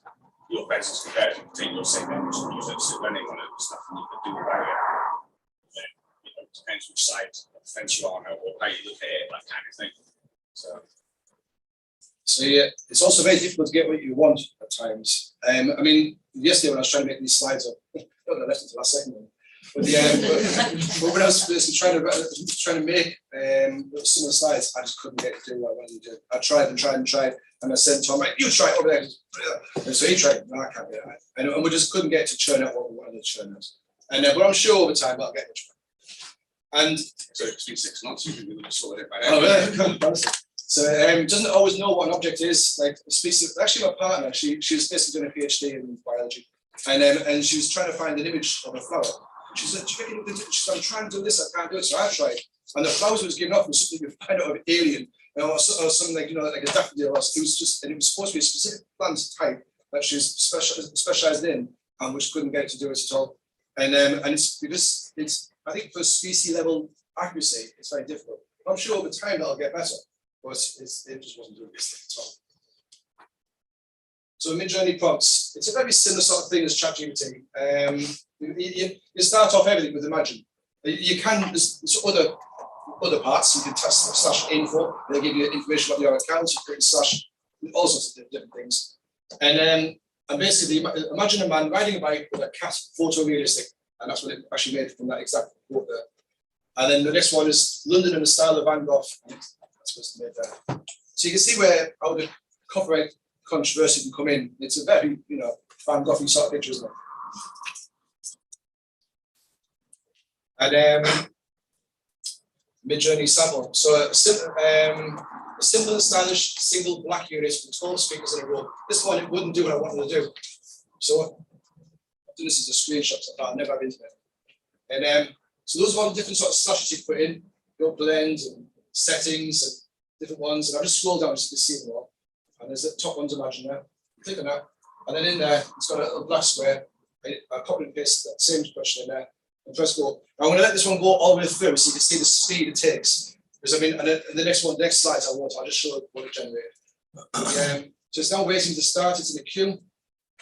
competitor can take your same image and use it. So depending on it, there's nothing you can do about it. It depends which side of the fence you are on, or how you look at it, that kind of thing. So yeah, it's also very difficult to get what you want at times. I mean, yesterday when I was trying to make these slides up, I left it to the last second. But but when I was trying to make some of the slides, I just couldn't get it to do what I wanted to do. I tried and tried and tried, and I said to Tom, "You try it over there." And so he tried. No, I can't do it. And we just couldn't get it to churn out what we wanted to churn out. And but I'm sure over time I'll get it. And so it's been 6 months. You can really sort it by now. So doesn't always know what an object is. Like actually, my partner, she was basically doing a PhD in biology, and she was trying to find an image of a flower. She said, "I'm trying to do this. I can't do it." So I tried, and the flowers was given off was something you find out of alien, or something like like a daffodil. It was just, and it was supposed to be a specific plant type that she's specialized in, and which couldn't get to do it at all. And it's because I think for species level accuracy, it's very difficult. I'm sure over time that'll get better, but it just wasn't doing this thing at all. So Midjourney prompts, it's a very similar sort of thing as ChatGPT. You start off everything with Imagine. You can, there's other parts, you can test /info, they'll give you information about your account, you can / all sorts of different things. And basically, imagine a man riding a bike with a cat, photorealistic, and that's what it actually made from that exact quote there. And then the next one is London in the style of Van Gogh. That's what's made there. So you can see where how the copyright controversy can come in. It's a very, Van Gogh sort of picture, isn't it? And Midjourney sample. So a simple and stylish single black unit with 12 speakers in a row. This one, it wouldn't do what I wanted to do. So this is a screenshot. I never have internet. And so those are all the different sort of slashes you put in, your blends and settings and different ones. And I'll just scroll down so you can see them all. And there's the top ones, Imagine there. Click on that. And then in there, it's got a little black square. I copy and paste that same question in there. And press go. I'm going to let this one go all the way through so you can see the speed it takes. Because and the next slides I'll just show what it generated. So it's now waiting to start. It's in the queue.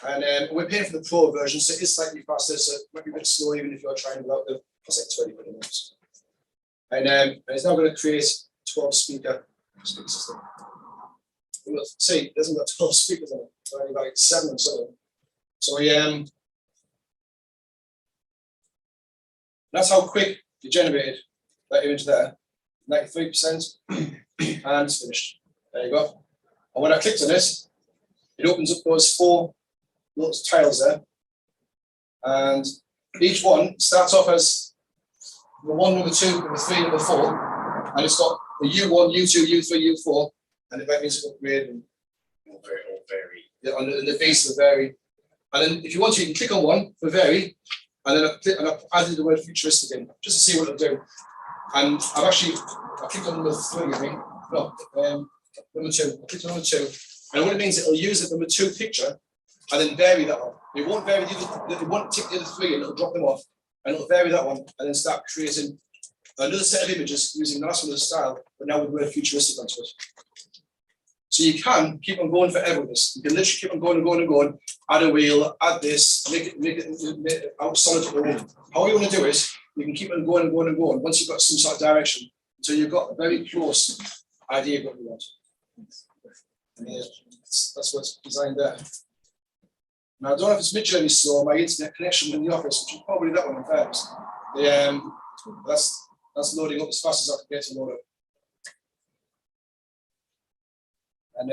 And we're paying for the pro version, so it is slightly faster, so it might be a bit slow even if you're trying without the, it's like 20 minutes. And it's now going to create 12 speaker system. You'll see, it doesn't got 12 speakers on it, it's only like 7 or so. So that's how quick you generated that image there, 93%, and it's finished. There you go. And when I clicked on this, it opens up those 4 little tiles there, and each one starts off as number 1, number 2, number 3, number 4, and it's got the U1, U2, U3, U4, and it means upgrade and vary. Yeah, and the base will vary. And then if you want to, you can click on one for vary, and then I've added the word futuristic in just to see what it'll do. And I clicked on number 3, I think. No, number 2. I clicked on number 2, and what it means, it'll use the number 2 picture and then vary that one. It won't vary it won't tick the other 3 and it'll drop them off. and it'll vary that one, and then start creating another set of images using the last one as a style, but now with the word futuristic onto it. So you can keep on going forever with this. You can literally keep on going and going and going. Add a wheel, add this, make it out solid to all. How you want to do it, you can keep on going and going and going. Once you've got some sort of direction, until you've got a very close idea of what you want. And that's what's designed there. Now I don't know if it's mid-journey slow, my internet connection in the office, which is probably that one in fairness. That's loading up as fast as I can get to load up. And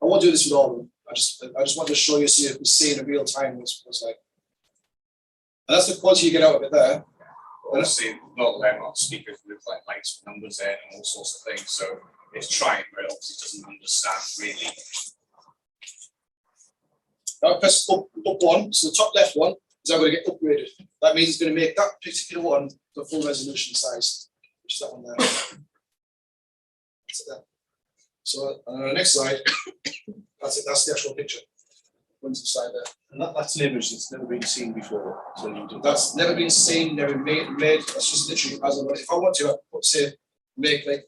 I won't do this with all of them. I just want to show you so you can see in real time what it's like. And that's the quality you get out of it there. Obviously, a lot of them are speakers with like lights with numbers in and all sorts of things. So it's trying, but it obviously doesn't understand really. Now I press up one, so the top left one is now going to get upgraded. That means it's going to make that particular one the full resolution size, which is that one there. That's it there. So on the next slide, that's it. That's the actual picture. Runs inside there. And that's an image that's never been seen before. So you do That's never been seen, never made. That's just literally as I want. If I want to, I put say make like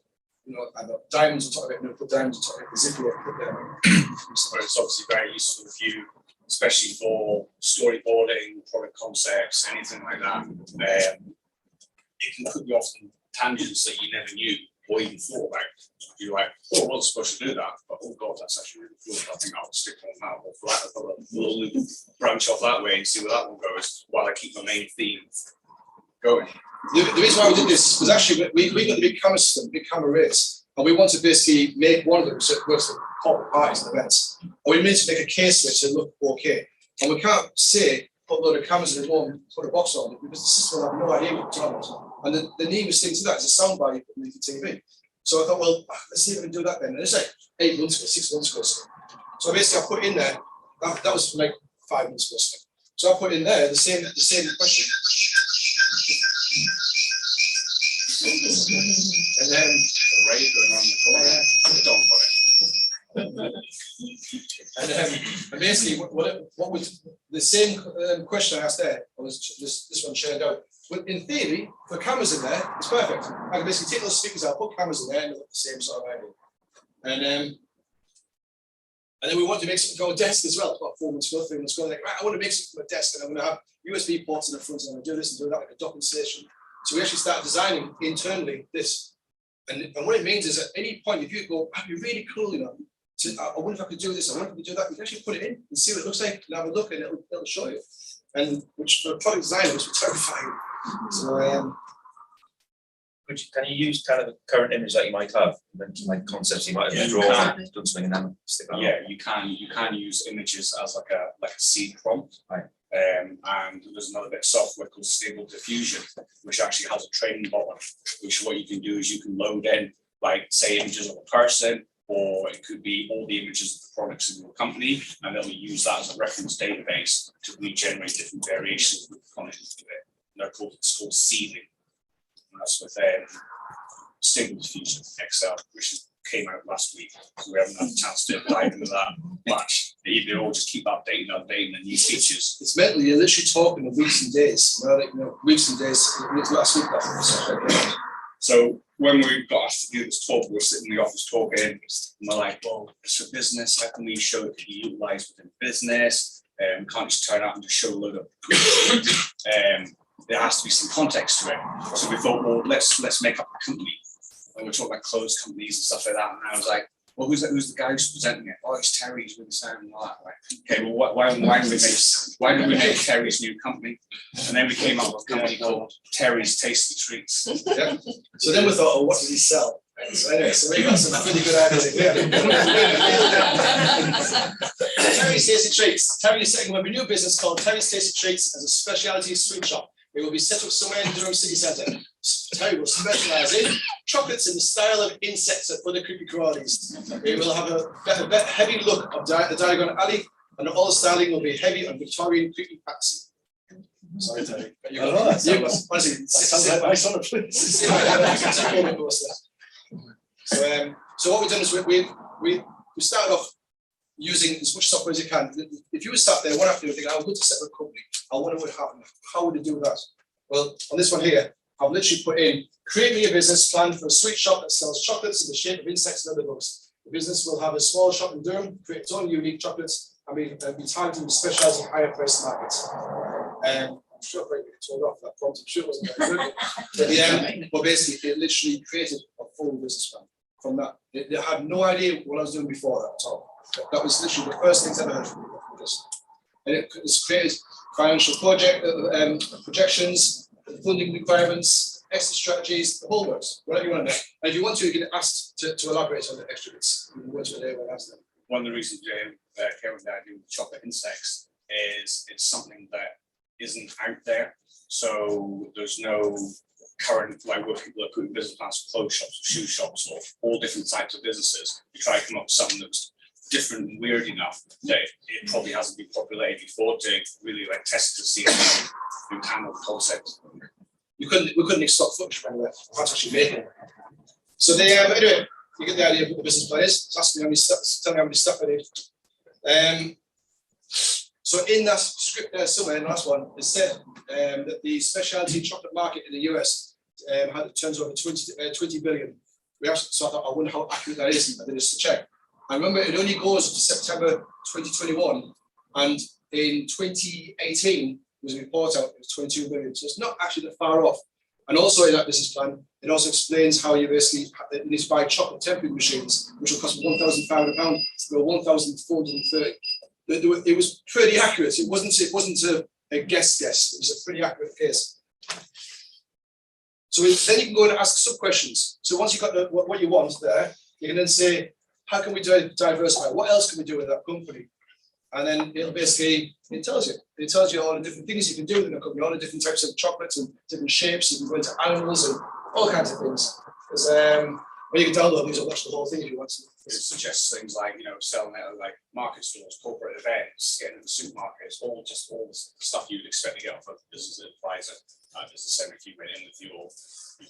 I know diamonds on top of it, put diamonds on top of it, the zipper put there. But it's obviously very useful if you, especially for storyboarding, product concepts, anything like that. It can put you off on tangents that you never knew or even thought about. You're like, oh, I wasn't supposed to do that, but oh god, that's actually really cool. I think I'll stick on that. Or for that, I'll little branch off that way and see where that one goes while I keep my main theme going. The reason why we did this was actually we got the big camera system, big camera race, and we want to basically make one of them so it works for corporate parties and events. And we meant to make a case for it to look okay. And we can't say put a load of cameras in the room and put a box on it because the system will have no idea what's on it. And the neatest thing to that is a soundbar you put on the TV. So I thought, well, let's see if we can do that then. And it's like 8 months ago, 6 months ago. So basically I put in there, that was like 5 months ago. So I put in there the same question. And then The raid going on in the corner. Don't put it. and basically what was the same question I asked there was this one shared out. But in theory, for cameras in there, it's perfect. I can basically take those speakers out, put cameras in there, and they've got the same sort of idea. And then we want to make something for a desk as well. It's about 4 months ago, 3 months ago. Like, right, I want to make something for a desk, and I'm going to have USB ports in the front, and I'm going to do this and do that, like a docking station. So we actually started designing internally this. And what it means is at any point, if you go, that'd be really cool, I wonder if I could do this, I wonder if I could do that, you can actually put it in and see what it looks like, and have a look, and it'll show you. And which for a product designer was terrifying. So Can you use kind of the current image that you might have, like concepts you might have Yeah, drawn, done something and then stick that on? Yeah, you can use images as like a seed prompt. Right. And there's another bit of software called Stable Diffusion, which actually has a training button, which what you can do is you can load in, like say images of a person, or it could be all the images of the products in your company, and then we use that as a reference database to regenerate different variations with the content of it. It's called seeding. And that's with Stable Diffusion Excel, which came out last week. So we haven't had a chance to dive into that much. They all just keep updating the new features. it's mentally, you're literally talking of weeks and days, weeks and days. Last week, So when we got asked to do this talk, we were sitting in the office talking, and we're like, well, it's for business, how can we show it can be utilised within business? We can't just turn out and just show a load of there has to be some context to it. So we thought, well, let's make up a company. And we're talking about closed companies and stuff like that. And I was like, well, who's the guy who's presenting it? Oh, it's Terry, he's really sounding like that. Like, okay, well, why did we make Terry's new company? And then we came up with a company called Terry's Tasty Treats. Yeah. So then we thought, oh, what does he sell? So anyway, so we got some pretty good ideas. Terry's Tasty Treats. Terry is setting up a new business called Terry's Tasty Treats as a specialty sweet shop. It will be set up somewhere in Durham City Centre. Terry will specialise in chocolates in the style of insects and other creepy crawlies. It will have a heavy look of the Diagon Alley, and all the styling will be heavy on Victorian creepy patsy. Sorry, Terry. Honestly, sounds like my son, please. So what we've done is we started off using as much software as you can. If you were sat there one afternoon thinking, I'm going to set up a company, I wonder what would happen. How would they do that? Well, on this one here, I've literally put in, create me a business plan for a sweet shop that sells chocolates in the shape of insects and other bugs. The business will have a small shop in Durham, create its own unique chocolates, and be targeting the specialised in higher priced markets. I'm sure I get told off that prompt, I'm sure it wasn't very good. But basically, it literally created a full business plan from that. They had no idea what I was doing before that at all. That was literally the first things I ever heard from this. And it's created financial projections, funding requirements, exit strategies, the whole works, whatever you want to know. And if you want to, you get asked to elaborate on the extra bits. You can go to it there and ask them. One of the reasons Karen and I do chocolate insects is it's something that isn't out there. So there's no current, like where people are putting business plans for clothes shops, or shoe shops, or all different types of businesses. You try to come up with something that's different and weird enough that it probably hasn't been populated before to really like test to see if you can handle the concept. We couldn't stock footage from anywhere. That's actually making it. So they anyway, you get the idea of what the business plan is. It's asking how many stuff, tell me how many stuff I need. So in that script there somewhere in the last one, it said that the specialty chocolate market in the US turns over 20 billion. So I thought, I wonder how accurate that is. I did just to check. I remember it only goes to September 2021, and in 2018 was a report out, it was 22 billion. So it's not actually that far off. And also in that business plan, it also explains how you basically need to buy chocolate tempering machines, which will cost £1,500, or 1,430. It was pretty accurate. It wasn't a guess. It was a pretty accurate case. So then you can go and ask sub questions. So once you've got what you want there, you can then say, how can we diversify? What else can we do with that company? And then it tells you all the different things you can do with the company, all the different types of chocolates and different shapes. You can go into animals and all kinds of things. Well, you can download these or watch the whole thing if you want to. It suggests things like, selling it at like market stores, corporate events, getting in the supermarkets, all the stuff you'd expect to get off of a business advisor. Just the same if you went in with your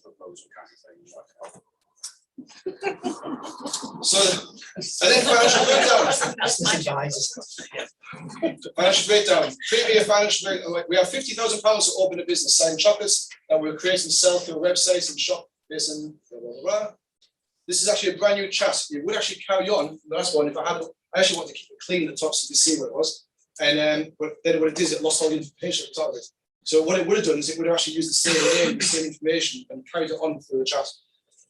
proposal kind of thing. So, and then financial breakdown. Financial breakdown. Create me a financial breakdown. We have £50,000 to open a business selling chocolates that we'll create and sell through websites and shop based on blah, blah, blah. This is actually a brand new chat. It would actually carry on the last one if I actually want to keep it clean at the top so you can see what it was. And but then what it did is it lost all the information at the top of it. So what it would have done is it would have actually used the same name, the same information, and carried it on through the chat.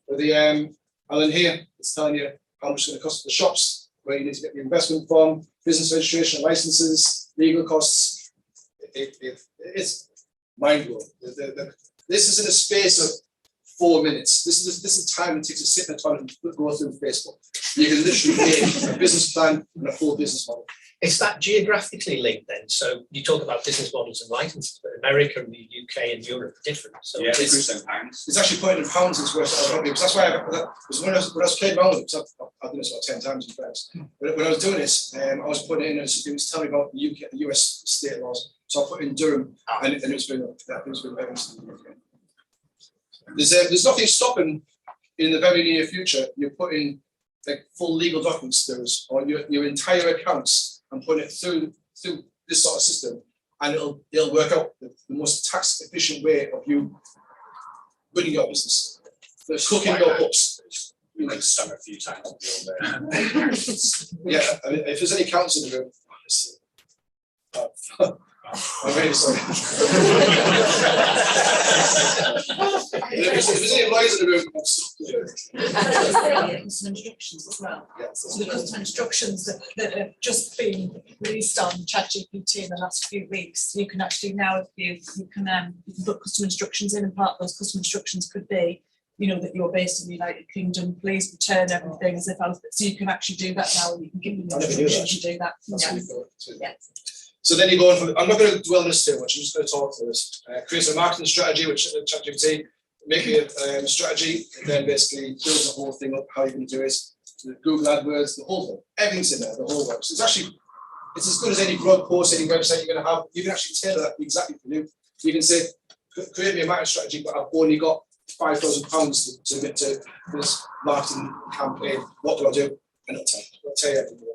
But and then here it's telling you how much it's going to cost for the shops, where you need to get the investment from, business registration, licenses, legal costs. It's mind blowing. This is in a space of 4 minutes. This is time it takes to sit in the toilet and go through Facebook. You can literally make a business plan and a full business model. Is that geographically linked then? So you talk about business models and licenses, but America and the UK and Europe are different. So yeah, it's pounds. It's actually put in pounds as well. Because that's why when I was playing around with it, because I've done this about 10 times in France. When I was doing this, I was putting it in, and it was telling me about the UK, the US state laws. So I put in Durham, and it's been evidence in the UK. There's nothing stopping in the very near future. You're putting like full legal documents through, or your entire accounts, and putting it through this sort of system, and it'll work out the most tax efficient way of you running your business. The cooking your books. We might stung a few times. Yeah, I mean, if there's any accountants in the room, honestly. I'm very sorry. If there's any lawyers in the room, I'm sorry. Customer instructions as well. Yeah. So the customer instructions that have just been released on ChatGPT in the last few weeks, you can actually now, if you can put customer instructions in, and part of those customer instructions could be, that you're based in the United Kingdom, please return everything as if I was, so you can actually do that now, and you can give them the instructions to do that. Yeah. So then you go on for, I'm not going to dwell on this too much, I'm just going to talk through this. Create a marketing strategy with ChatGPT, make a strategy, and then basically build the whole thing up, how you're going to do it. The Google AdWords, the whole thing, everything's in there, the whole works. It's as good as any blog post, any website you're going to have. You can actually tailor that exactly for you. You can say, create me a marketing strategy, but I've only got £5,000 to commit to this marketing campaign. What do I do? And it'll tell you everything.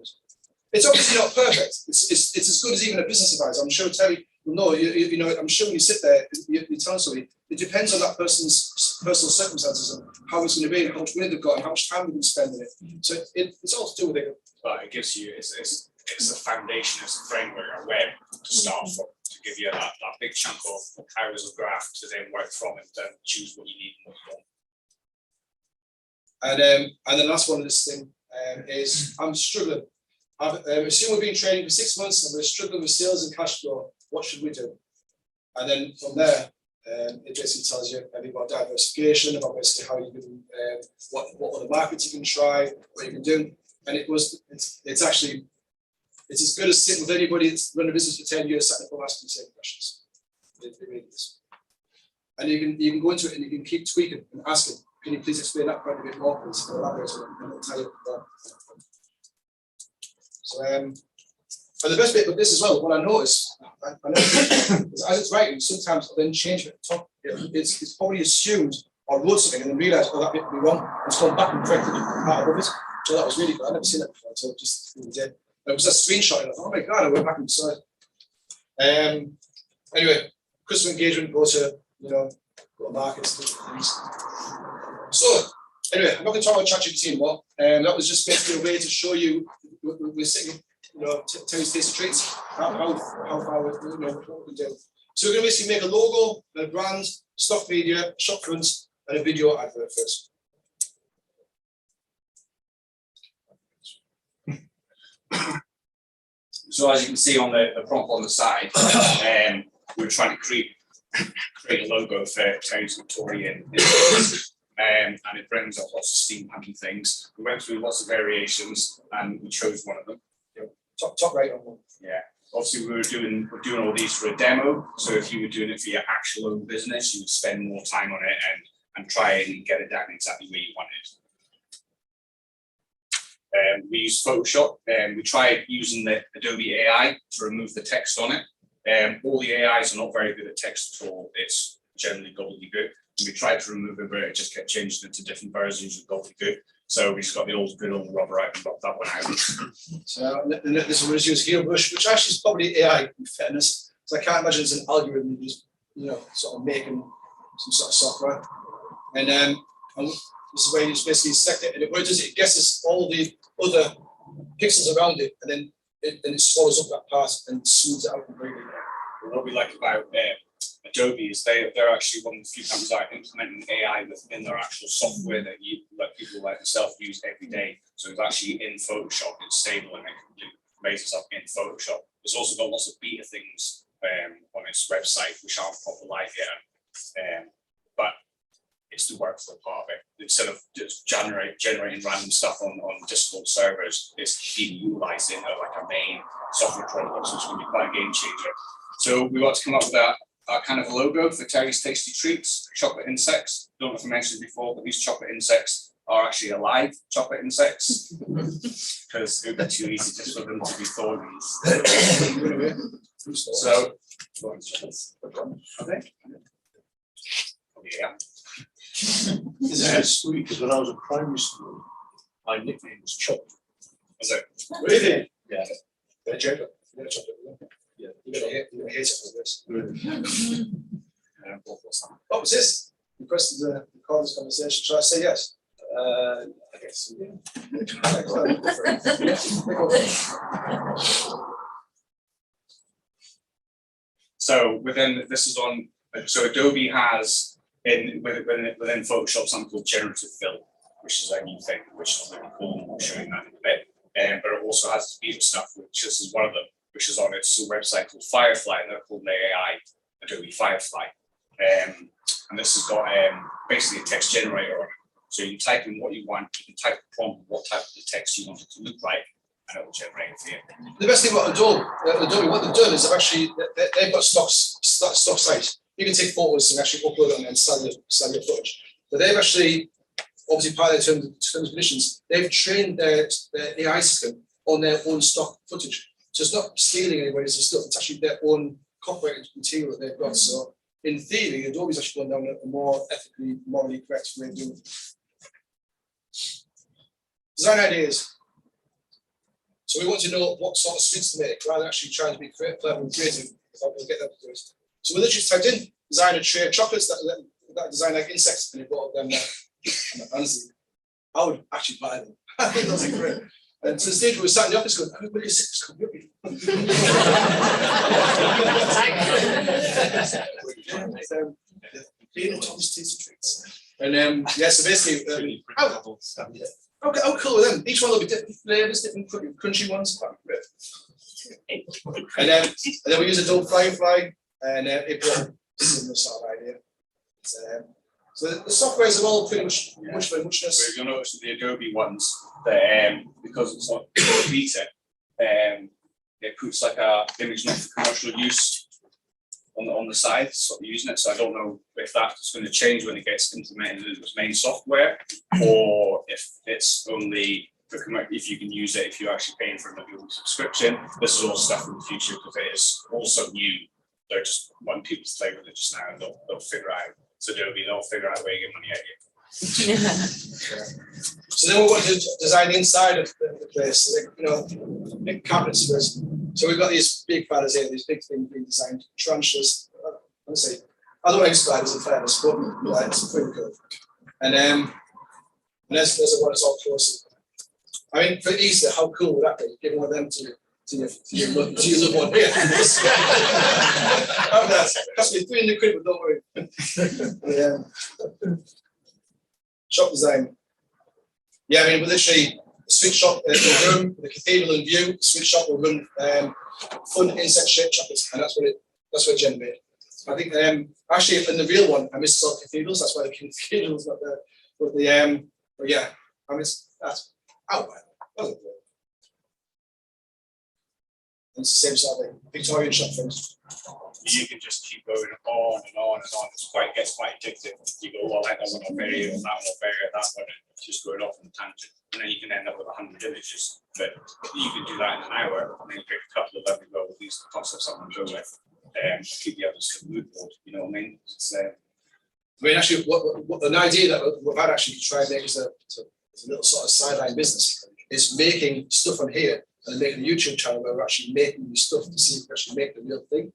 It's obviously not perfect. It's as good as even a business advisor. I'm sure Terry No, you know, I'm sure when you sit there, you tell somebody, it depends on that person's personal circumstances and how it's going to be, and how much money they've got, and how much time they're going to spend in it. So it's all to do with it. But it gives you, it's a foundation, it's a framework, a web to start from, to give you that big chunk of hours of graph to then work from and then choose what you need and what you don't. And the last one of this thing is I'm struggling. Assume we've been trading for 6 months and we're struggling with sales and cash flow. What should we do? And then from there, it basically tells you about diversification, about basically how you can, what other markets you can try, what you can do. And it's as good as sitting with anybody that's run a business for 10 years, sitting up and asking the same questions. It really is. And you can go into it and you can keep tweaking and asking, can you please explain that point a bit more, please? And it'll tell you more. So, and the best bit of this as well, what I noticed, I know, is as it's writing, sometimes I'll then change it at the top. It's probably assumed or wrote something and then realised, oh, that bit would be wrong. And it's gone back and corrected it part above it. So that was really good. I've never seen that before until just the other day. It was a screenshot, and I thought, oh my God, I went back inside. Anyway, customer engagement, go to markets, different things. So, anyway, I'm not going to talk about ChatGPT anymore. That was just basically a way to show you, we're sitting, Terry's Tasty Treats, how far what we do. So we're going to basically make a logo, a brand, stock media, shop front, and a video advert first. So as you can see on the prompt on the side, we're trying to create a logo for Terry's Victorian, and it brings up lots of steampunky things. We went through lots of variations, and we chose one of them. Top right on one. Yeah. Obviously, we're doing all these for a demo. So if you were doing it for your actual own business, you would spend more time on it and try and get it down exactly where you want it. We use Photoshop, and we tried using the Adobe AI to remove the text on it. All the AIs are not very good at text at all. It's generally gobbledygook. And we tried to remove it, but it just kept changing into different versions of gobbledygook. So we just got the good old rubber out and rubbed that one out. So this one was used HeroBrush, which actually is probably AI in fairness. So I can't imagine it's an algorithm just sort of making some sort of software. And this is where you just basically select it, and what it does, it guesses all the other pixels around it, and then it swallows up that part and smooths it out completely. What we like about Adobe is they're actually one of the few companies that are implementing AI within their actual software that people like yourself use every day. So it's actually in Photoshop, it's stable, and it completely raises up in Photoshop. It's also got lots of beta things on its website, which aren't proper live yet. But it's the workflow part of it. Instead of just generating random stuff on Discord servers, it's being utilized in like a main software product, so it's going to be quite a game changer. So we want to come up with our kind of logo for Terry's Tasty Treats, chocolate insects. Don't know if I mentioned before, but these chocolate insects are actually alive chocolate insects, because it would be too easy just for them to be thorns. So, okay. Yeah. This is sweet, because when I was at primary school, my nickname was Chop. Was it? Really? Yeah. Yeah, chocolate. Yeah, you're gonna hate it for this. What was this? You pressed the call this conversation. Should I say yes? I guess. Yeah. So so Adobe has within Photoshop something called generative fill, which is a new thing, which is really cool. I'll show you that in a bit. But it also has speed stuff, which this is one of them, which is on its website called Firefly, and they're called the AI Adobe Firefly. And this has got basically a text generator on it. So you type in what you want, you can type the prompt, what type of text you want it to look like, and it will generate it for you. The best thing about Adobe, what they've done is they've got stock sites. You can take photos and actually upload it and then sell your footage. But they've actually, obviously part of their terms and conditions, they've trained their AI system on their own stock footage. So it's not stealing anybody's stuff, it's actually their own copyrighted material that they've got. So in theory, Adobe's actually going down a more ethically, morally correct way of doing it. Design ideas. So we want to know what sort of suits to make, rather than actually trying to be clever and creative. We'll get them to do it. So we literally typed in design a tray of chocolates that design like insects, and it brought them there. And honestly, I would actually buy them. I think that's great. And to the stage where we sat in the office going, "Will you sit this computer?" Thomas Tasty Treats. And yeah, so basically, how cool are them? Each one will be different flavors, different crunchy ones. And then we use Adobe Firefly, and it brought a similar sort of idea. So the softwares are all pretty much for muchness. So you'll notice the Adobe ones that because it's on beta, it puts like a image not for commercial use on the side, so they're using it. So I don't know if that's going to change when it gets implemented in its main software, or if it's only for if you can use it if you're actually paying for an Adobe subscription. This is all stuff in the future because it is also new. They're just when people play with it just now, and they'll figure out. So they'll figure out a way to get money out of you. So then we want to design the inside of the place, like, you know, big cabinets first. So we've got these big fellas here, these big things being designed, tarantulas. I don't like spiders in fairness, but yeah, it's pretty good. And there's the one that's all close. I mean, for Easter, how cool would that be? Giving one of them to your loved one here. Cost me 300 quid, but don't worry. Yeah. Shop design. Yeah, I mean, we're literally sweet shop in the room, the cathedral in view. Sweet shop will run fun insect-shaped chocolates, and that's what Jen made. I think actually in the real one, I missed sort of cathedrals. That's why the cathedral's not there. But yeah, I miss that's out. It's the same sort of thing. Victorian shop things. You can just keep going on and on and on. It gets quite addictive. You go, well, I don't want to vary it, that one vary it, that one, and just going off on a tangent. And then you can end up with 100 images. But you can do that in an hour, and then you pick a couple of them and go, well, these are the concepts I'm going to go with. Keep the others to the mood board, you know what I mean? It's, I mean, actually, what an idea that we've had actually to try and make as a little sort of sideline business is making stuff on here and making a YouTube channel where we're actually making new stuff to see if we can actually make the real thing.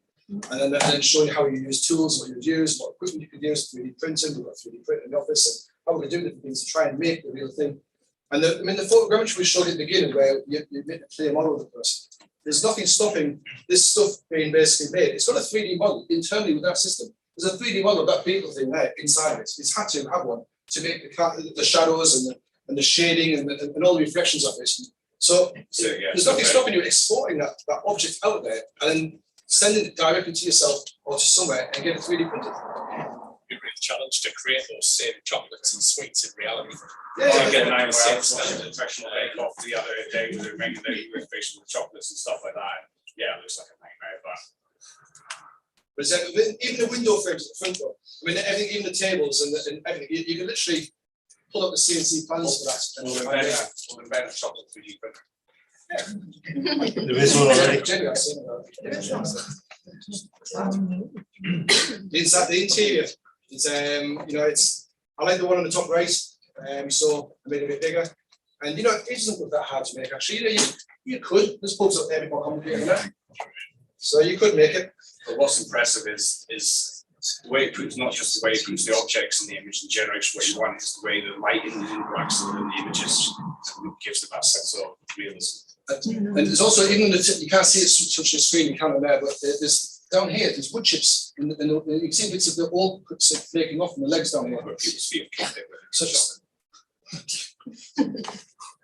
And then showing you how you use tools, what you would use, what equipment you could use, 3D printing, we've got 3D printing in the office, and how we can do different things to try and make the real thing. And the photogrammetry we showed at the beginning where you make a clear model of the person. There's nothing stopping this stuff being basically made. It's got a 3D model internally with that system. There's a 3D model of that beetle thing there inside it. It's had to have one to make the shadows and the shading and all the reflections of it. So yeah, there's nothing stopping you exporting that object out there and then sending it directly to yourself or to somewhere and get it 3D printed. Be really challenged to create those same chocolates and sweets in reality. I get an hour professional bake off the other day with making the facial chocolates and stuff like that. Yeah, it looks like a nightmare, but even the window frames at the front door, I mean, everything, even the tables and everything, you can literally pull up the CNC plans for that. And embed a chocolate 3D printer. Yeah. There is one already. The interior, it's you know, I like the one on the top right. So I made it a bit bigger, and you know, it doesn't look that hard to make actually. You know, you could. This pulls up there a bit more complicated than that. So you could make it. But what's impressive is the way it puts, not just the way it puts the objects in the image and generates what you want, it's the way the lighting interacts within the images and gives it that sense of realism. And there's also, even you can't see it touch the screen, you can't there, but there's down here, there's wood chips, and you can see bits of the old flaking off from the legs down here. Where people's feet have it with such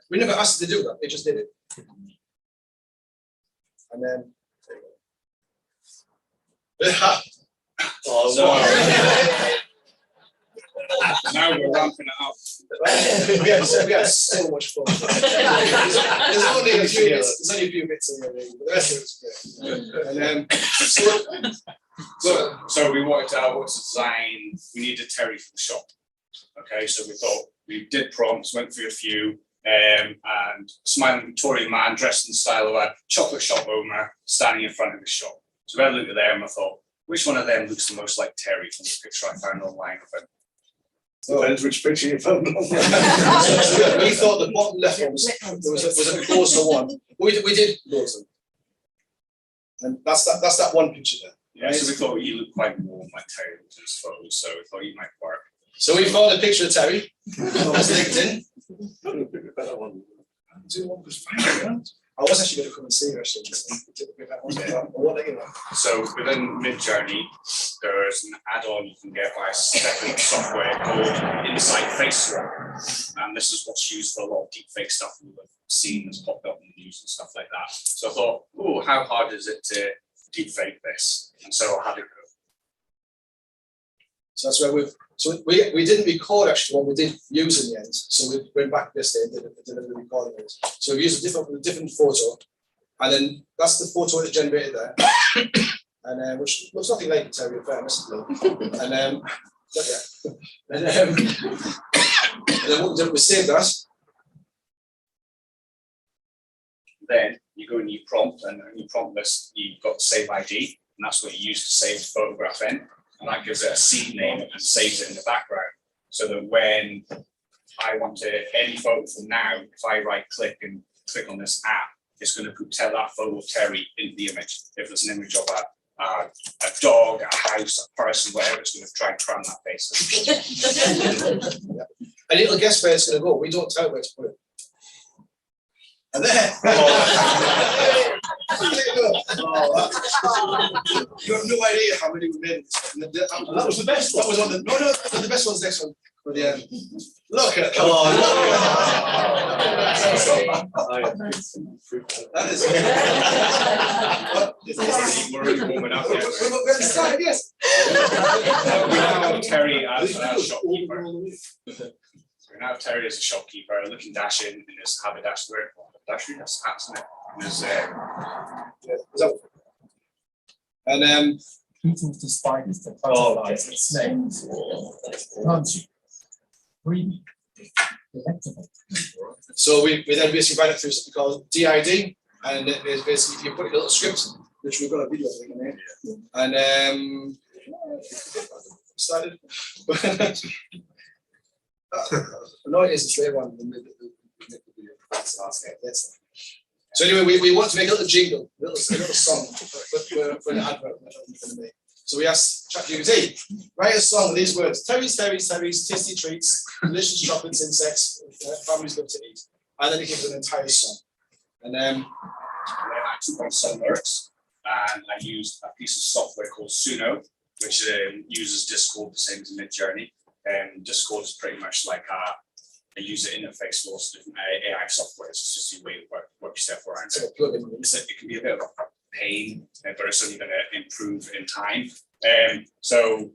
we never asked them to do that, they just did it. And then now we're ramping it up. we had so much fun. There's only a few bits in there, but the rest of it's good. And so we worked out what to design. We needed Terry for the shop. Okay, so we thought we did prompts, went through a few, and smiling Victorian man dressed in the style of a chocolate shop owner standing in front of the shop. So we had a look at them and I thought, which one of them looks the most like Terry from the picture I found online of him? Depends which picture you found. We thought the bottom left one was a closer one. We did those. And that's that one picture there. Yeah, so we thought you looked quite warm, like Terry was in his photos, so we thought you might work. So we found a picture of Terry on his LinkedIn. I was actually going to come and see her actually. So within Midjourney, there's an add-on you can get by a separate software called Insight Face Swap. And this is what's used for a lot of deepfake stuff we have seen that's popped up in the news and stuff like that. So I thought, oh, how hard is it to deepfake this? And so I had it. So that's where we didn't record actually what we did use in the end. So we went back yesterday and did a recording of it. So we used a different photo, and then that's the photo that's generated there, and which looks nothing like Terry, in fairness. And but yeah, and then what we did, we saved that. Then you go and you prompt, and in your prompt list, you've got save ID, and that's what you use to save the photograph in. And that gives it a seed name and saves it in the background. So that when I want to any photo from now, if I right click and click on this app, it's going to tell that photo of Terry into the image. If there's an image of a dog, a house, a person, whatever, it's going to try and cram that face. Yeah. And it'll guess where it's going to go. We don't tell where to put it. And then, you have no idea how many we made. That was the best. That was on the the best one's next one. But yeah, look at that is. We're really warming up here. We're started, yes. We now have Terry as a shopkeeper. We now have Terry as a shopkeeper, looking dashing in his haberdashery. That's hats, isn't it? And Beetles to spiders to butterflies and snakes. Can't you? Breathe. Delectable. so we then basically ran it through something called DID, and it is basically you put a little script, which we've got a video of in there, and started. No, it is a straight one. So anyway, we want to make a little jingle, a little song for an advert. So we asked ChatGPT, write a song with these words: Terry's, tasty treats, delicious chocolates, insects, families love to eat. And then it gives an entire song. And then I took on some lyrics and I used a piece of software called Suno, which uses Discord the same as Midjourney. Discord is pretty much like a user interface for lots of different AI software. It's just a way to work yourself around it. It can be a bit of a pain, but it's only going to improve in time. So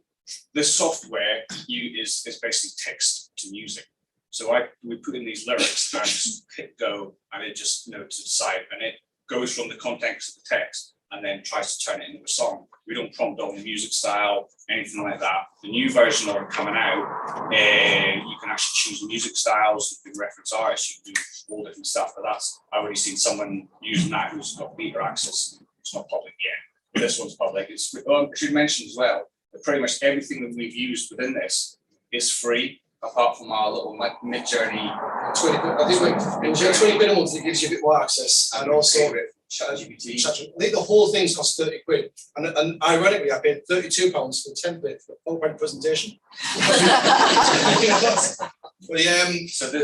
this software is basically text to music. So we put in these lyrics and just hit go, and it just to decide, and it goes from the context of the text and then tries to turn it into a song. We don't prompt on the music style, anything like that. The new version of it coming out, you can actually choose music styles, you can reference artists, you can do all different stuff. But I've already seen someone using that who's got beta access. It's not public yet. This one's public. I should mention as well that pretty much everything that we've used within this is free, apart from our little Midjourney. 20 quid a month, it gives you a bit more access, and also ChatGPT. I think the whole thing's cost 30 quid, and ironically, I paid £32 for a template for a PowerPoint presentation. But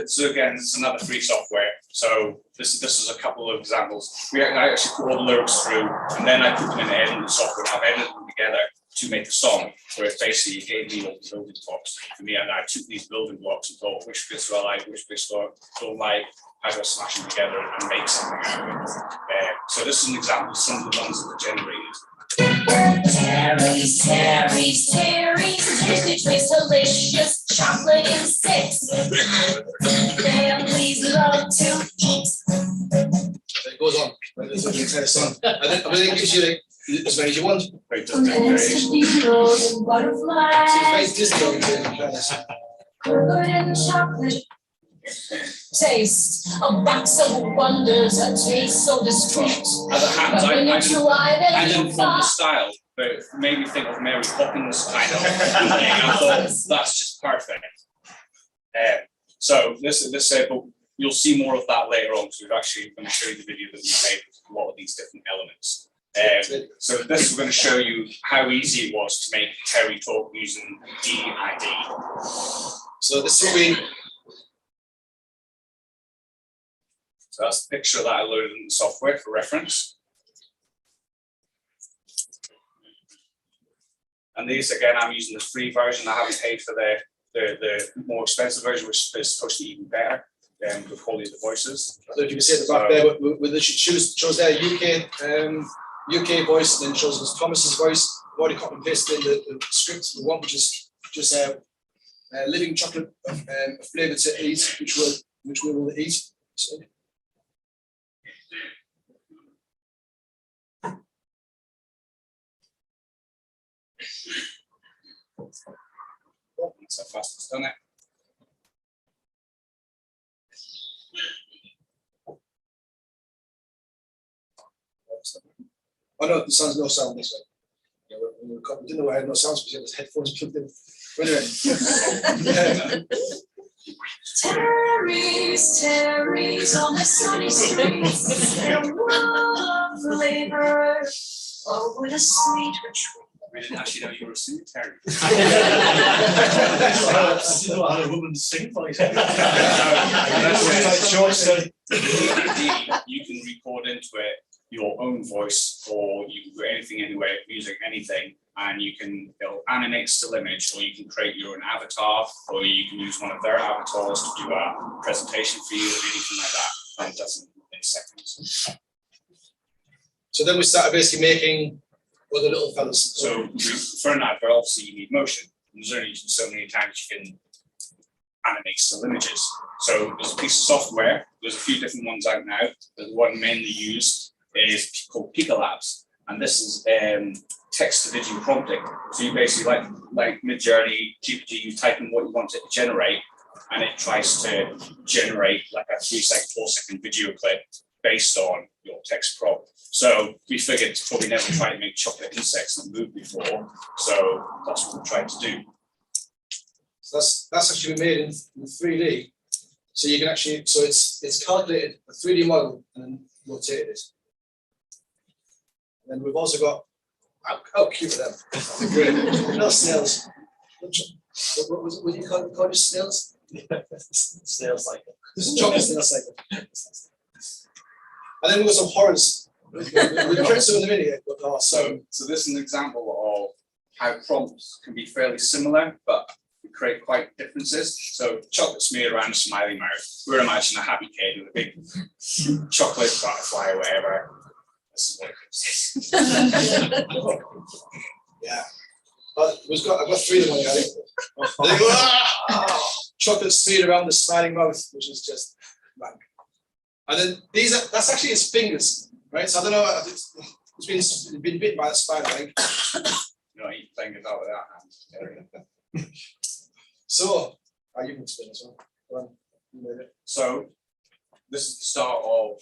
So again, it's another free software. So this is a couple of examples. I actually put all the lyrics through, and then I put them in the editing software. And I've edited them together to make a song, where it basically gave me all the building blocks for me, and I took these building blocks and thought which bits do I like, which bits don't like, how do I smash them together and make something out of it. So this is an example of some of the ones that were generated. Terry's, tasty treats, delicious chocolate insects. Families love to eat. So it goes on. There's an entire song, and then it gives you as many as you want. It does different variations. Beetles and butterflies. So it's very Disney. Covered in chocolate. Taste a box of wonders, a taste so discreet. As a hat, But when you try them, I you didn't from the style, but it made me think of Mary Poppins kind of thing. I thought that's just perfect. So this but you'll see more of that later on, because we've actually, I'm going to show you the video that we made with a lot of these different elements. So this is going to show you how easy it was to make Terry talk using DID. So this will be. So that's the picture that I loaded in the software for reference. And these, again, I'm using the free version. I haven't paid for the more expensive version, which is supposed to be even better with the quality of the voices. I don't know if you can see at the back there, but with the shows there UK voice, and then shows us Thomas's voice. I've already copied and pasted in the script we want, which is just living chocolate flavour to eat, which we will eat. So, that's how fast it's done it. Oh no, the sound's no sound this way. Yeah, we didn't know I had no sounds because it was headphones plugged in. But anyway. Terry's on the sunny streets, in a world of flavor, oh, with a sweet retreat. We didn't actually know you were a singer, Terry. I didn't know how a woman sing voice. You can record into it your own voice, or you can put anything anywhere, music, anything, and it'll animate still image, or you can create your own avatar, or you can use one of their avatars to do a presentation for you, or anything like that, and it does it in seconds. So then we started basically making other little fellas. So for an advert, obviously you need motion. There's only so many times you can animate still images. So there's a piece of software. There's a few different ones out now. The one mainly used is called Pika Labs, and this is text to video prompting. So you basically like Midjourney, GPT, you type in what you want it to generate, and it tries to generate like a 3-second, 4-second video clip based on your text prompt. So we figured to probably never try to make chocolate insects that move before. So that's what we tried to do. So that's actually been made in 3D. So you can actually, so it's calculated a 3D model and then rotated it. And then we've also got, how cute are them? Great. Little snails. What do you call it? Snails? Snails like it. This is chocolate snail cycle. And then we've got some horrors. We've kept some in the minute, but so this is an example of how prompts can be fairly similar, but create quite differences. So chocolate smeared around a smiley mouth. We're imagining a happy kid with a big chocolate butterfly or whatever. This is what it is. Yeah. But I've got 3 of them, I think. Chocolate smeared around the smiling mouth, which is just rank. And then that's actually his fingers, right? So I don't know, it's been bitten by a spider, I think. You know, eat fingers out with that hand. So, you can explain as well. So, this is the start of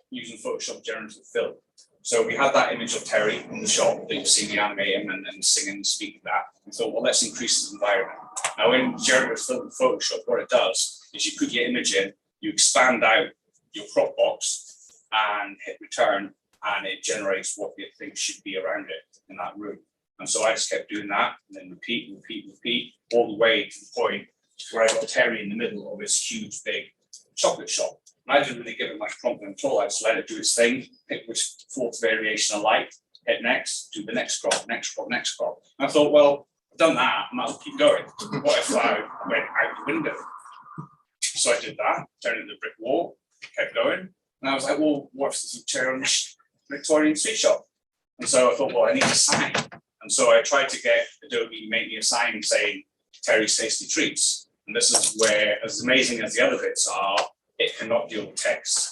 using Photoshop generative fill. So we had that image of Terry in the shop that you see me animate him and sing and speak that. We thought, well, let's increase his environment. Now, in generative fill in Photoshop, what it does is you put your image in, you expand out your crop box and hit return, and it generates what you think should be around it in that room. And so I just kept doing that, and then repeat, all the way to the point where I got Terry in the middle of this huge, big chocolate shop. And I didn't really give it much prompting at all. I just let it do its thing, pick which 4th variation I liked, hit next, do the next crop, next crop, next crop. And I thought, well, I've done that, I might as well keep going. What if I went out the window? So I did that, turned into a brick wall, kept going. And I was like, well, what if this is a chair on the Victorian sweet shop? And so I thought, well, I need a sign. And so I tried to get Adobe to make me a sign saying Terry's Tasty Treats. And this is where, as amazing as the other bits are, it cannot deal with text.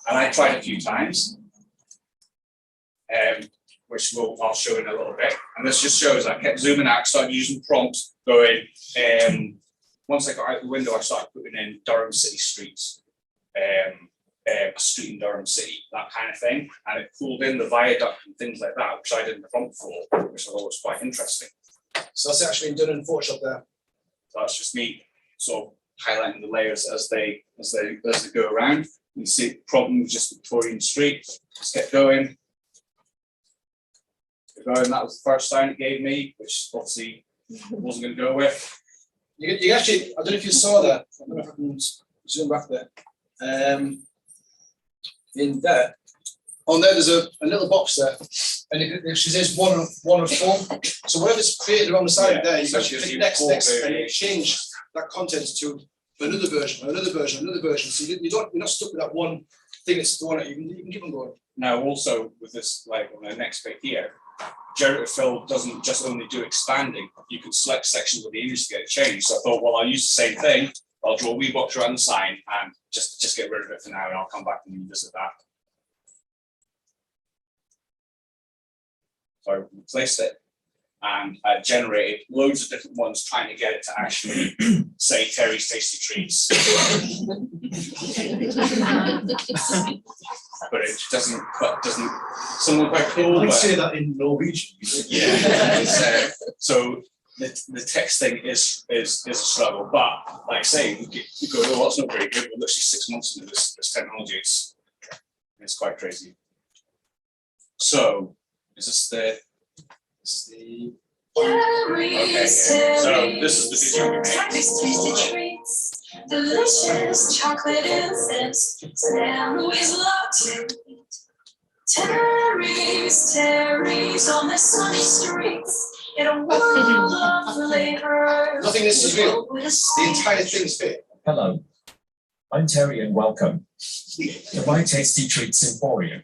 And I tried a few times, which I'll show in a little bit. And this just shows I kept zooming out, started using prompts, going, once I got out the window, I started putting in Durham City streets, a street in Durham City, that kind of thing. And it pulled in the viaduct and things like that, which I didn't prompt for, which I thought was quite interesting. So that's actually been done in Photoshop there. So that's just me sort of highlighting the layers as they go around. You see, problem was just Victorian Street. Just kept going. And that was the first sign it gave me, which obviously wasn't going to go with. You actually, I don't know if you saw that. I don't know if I can zoom back there. In there, on there's a little box there, and it says one of four. So whatever's created on the side there, you so actually just click use next, four and you change that content to another version, another version, another version. So you're not stuck with that one thing that's the one that you can keep on going. Now, also with this, like on the next bit here, generative fill doesn't just only do expanding. You can select sections of the image to get it changed. So I thought, well, I'll use the same thing. I'll draw a wee box around the sign and just get rid of it for now, and I'll come back and revisit that. So I replaced it and I generated loads of different ones trying to get it to actually say Terry's Tasty Treats. But it doesn't, someone quite cool. I'd say that in Norwegian. Yeah, so the text thing is a struggle, but like I say, you go, oh, that's not very good. We're literally 6 months into this technology. It's quite crazy. So is this the okay, so this is the video we made. Delicious chocolate incense, Stanley's love to eat. Terry's on the sunny streets in a world of flavor. Nothing this is real. The entire thing's fake. Hello, I'm Terry and welcome to My Tasty Treats Emporium.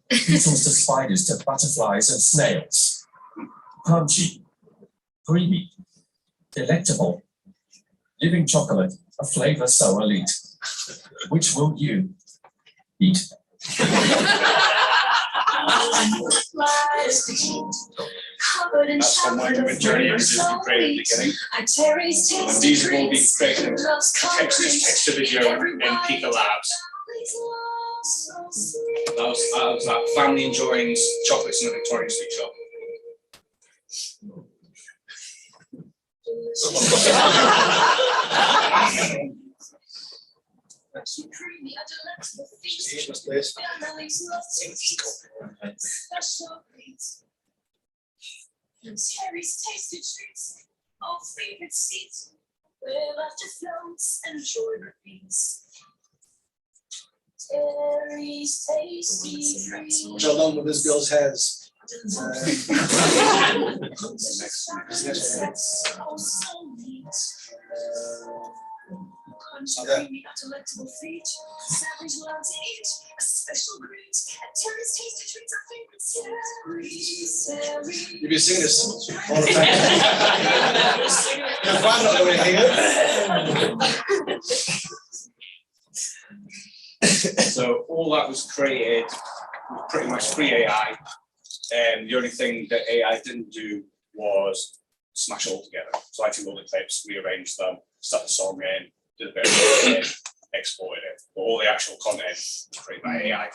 Beetles to spiders to butterflies and snails. Crunchy, creamy, delectable, living chocolate, a flavor so elite. Which will you eat? That's from my journey of Disney created at the beginning. And these will be created text to video in Pika Labs. That was that family enjoying chocolates in a Victorian street shop. Terry's Tasty Treats, all favorite seats, where laughter floats and joy repeats. Terry's Tasty Treats. Which along with this girl's hairs. Creamy, delectable feet. Savage love to eat. A special greet. And Terry's Tasty Treats are favorites. Terry's. You'll be singing this all the time. You're fine not going to hear it. So all that was created with pretty much free AI. The only thing that AI didn't do was smash it all together. So I took all the clips, rearranged them, stuck the song in, did a bit of editing, exported it. But all the actual content was created by AI,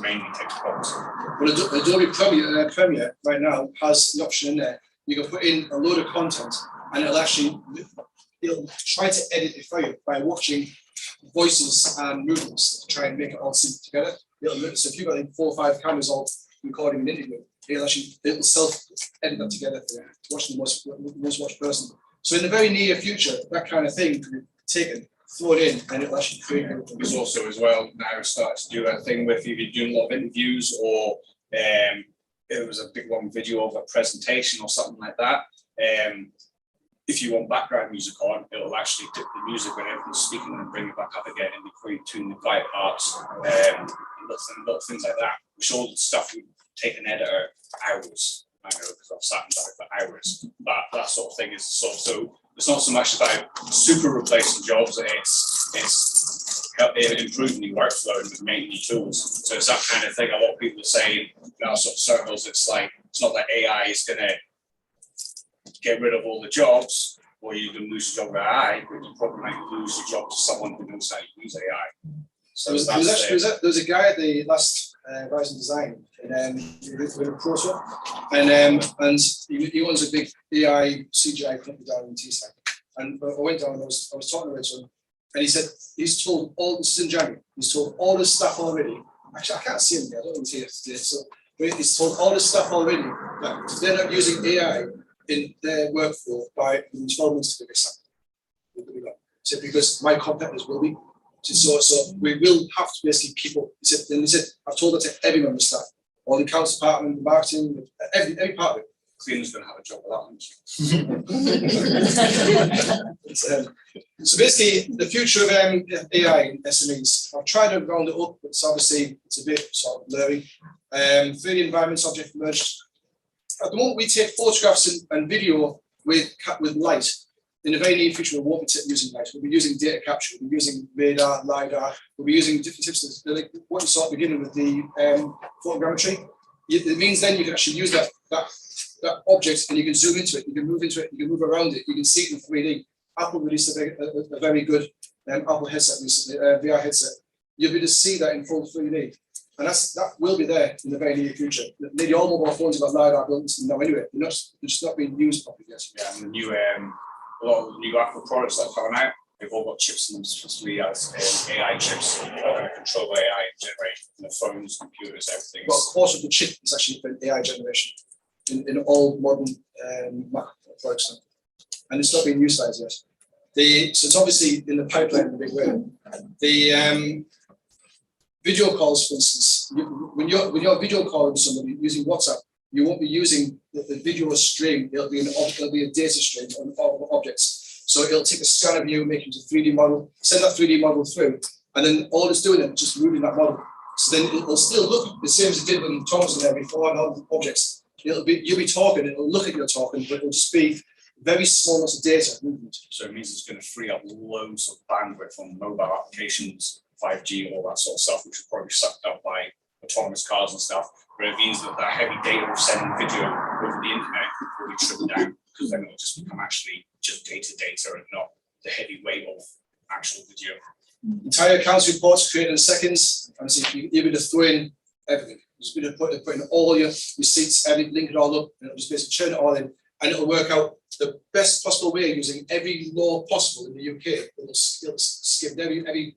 mainly text box. Well, Adobe Premiere right now has the option in there. You can put in a load of content and it'll try to edit it for you by watching voices and movements to try and make it all sync together. So if you've got like 4 or 5 cameras all recording an interview, it'll self-edit that together for you, watch the most watched person. So in the very near future, that kind of thing can be taken, throw it in, and it'll actually create everything. There's also as well now started to do that thing with if you're doing a lot of interviews or it was a big long video of a presentation or something like that. If you want background music on, it'll actually dip the music when everyone's speaking and bring it back up again in between the quiet parts, little things like that. Which all the stuff would take an editor hours. I know because I've sat and done it for hours. But that sort of thing is so it's not so much about super replacing jobs. It's improving the workflow and making new tools. So it's that kind of thing. A lot of people are saying in our sort of circles, it's not that AI is going to get rid of all the jobs, or you can lose your job with AI, but you probably might lose your job to someone who knows how to use AI. So there was a guy at the last Rise in Design with a ProSwap, and he owns a big AI CGI company down in Teesside. And I went down and I was talking to him, and he said he's told all this is in January. He's told all his staff already. Actually, I can't see him there. I don't even see it today. So it's told all the staff already that if they're not using AI in their workflow by 12 months to be sacked. So because my competitors will be. So we will have to basically keep up. He said, I've told that to every member of staff, all the accounts department, the marketing, every part of it. Cleaner's gonna have a job with So basically, the future of AI in SMEs, I've tried to round it up, but obviously it's a bit sort of blurry. 3D environments object merged. At the moment, we take photographs and video with light. In the very near future, we won't be using light. We'll be using data capture. We'll be using radar, lidar. We'll be using different types of like what you saw at the beginning with the photogrammetry. It means then you can actually use that object and you can zoom into it. You can move into it. You can move around it. You can see it in 3D. Apple released a very good Apple headset recently, VR headset. You'll be able to see that in full 3D, and that will be there in the very near future. Nearly all mobile phones have got lidar built into them now anyway. They're just not being used properly yet. Yeah, and the new a lot of the new Apple products that are coming out, they've all got chips in them, specifically as AI chips that are going to control AI and generate the phones, computers, everything. Well, of course, the chip is actually for AI generation in all modern Mac products now, and it's not being utilised yet. So it's obviously in the pipeline in a big way. The video calls, for instance, when you're video calling somebody using WhatsApp, you won't be using the video stream. It'll be a data stream of objects. So it'll take a scan of you, make it into a 3D model, send that 3D model through, and then all it's doing is just moving that model. So then it'll still look the same as it did when Tom was in there before and all the objects. You'll be talking, it'll look at you talking, but it'll just be very small amounts of data movement. So it means it's going to free up loads of bandwidth on mobile applications, 5G, all that sort of stuff, which is probably sucked up by autonomous cars and stuff. But it means that heavy data of sending video over the internet will be trimmed down, because then it'll just become actually just data and not the heavy weight of actual video. Entire accounts reports created in seconds, and so you're able to throw in everything. Just be able to put in all your receipts, everything, link it all up, and it'll just basically churn it all in, and it'll work out the best possible way using every law possible in the UK. It'll skip every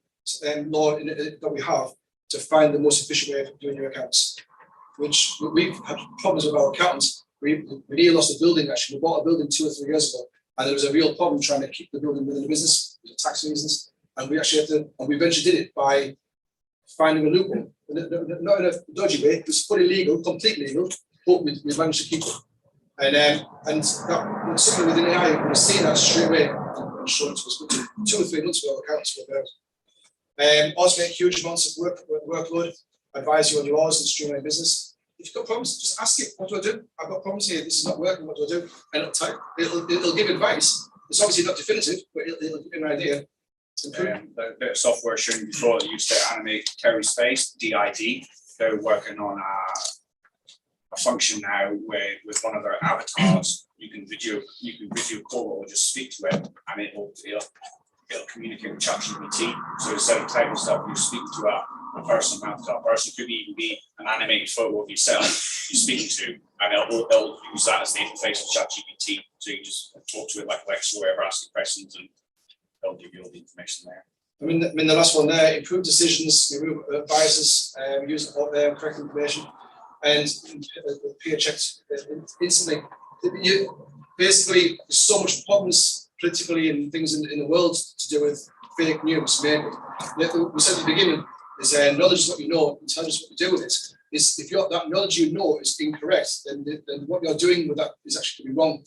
law that we have to find the most efficient way of doing your accounts. Which we've had problems with our accountants. We nearly lost a building actually. We bought a building 2 or 3 years ago, and there was a real problem trying to keep the building within the business for tax reasons. And we actually we eventually did it by finding a loophole. Not in a dodgy way, it was fully legal, completely legal, but we managed to keep it. And that something within AI, we're seeing that straight away. Insurance was good. 2 or 3 months ago, accounts were there. Also make huge amounts of workload, advise you on yours and streamline business. If you've got problems, just ask it, what do I do? I've got problems here, this is not working, what do I do? And it'll give advice. It's obviously not definitive, but it'll give you an idea. The bit of software showing before that used to animate Terry's face, DID, they're working on a function now where with one of their avatars, you can video call or just speak to it, and it'll communicate with ChatGPT. So instead of typing stuff, you're speaking to a person, that person could even be an animated photo of yourself you're speaking to, and it'll use that as the interface with ChatGPT. So you can just talk to it like Alexa or whatever, ask questions, and they'll give you all the information there. I mean the last one there, improve decisions, remove biases, use correct information, and peer checks instantly. Basically, there's so much problems politically and things in the world to do with fake news. Mainly, we said at the beginning, is knowledge is what you know, intelligence is what you do with it. Is if that knowledge you know is incorrect, then what you're doing with that is actually wrong.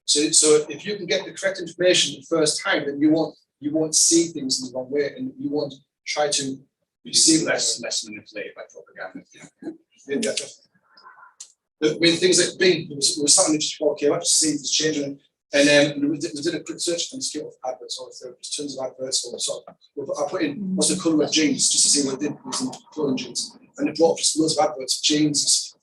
So if you can get the correct information the first time, then you won't see things in the wrong way, and you won't try to receive less manipulated by propaganda. Yeah. I mean, things like Bing, we were starting just before it came out to see this changing, and we did a quick search and just came off adverts all through. There's tons of adverts. So I put in what's the colour of jeans just to see what it did with some clothing jeans, and it brought up just loads of adverts of jeans.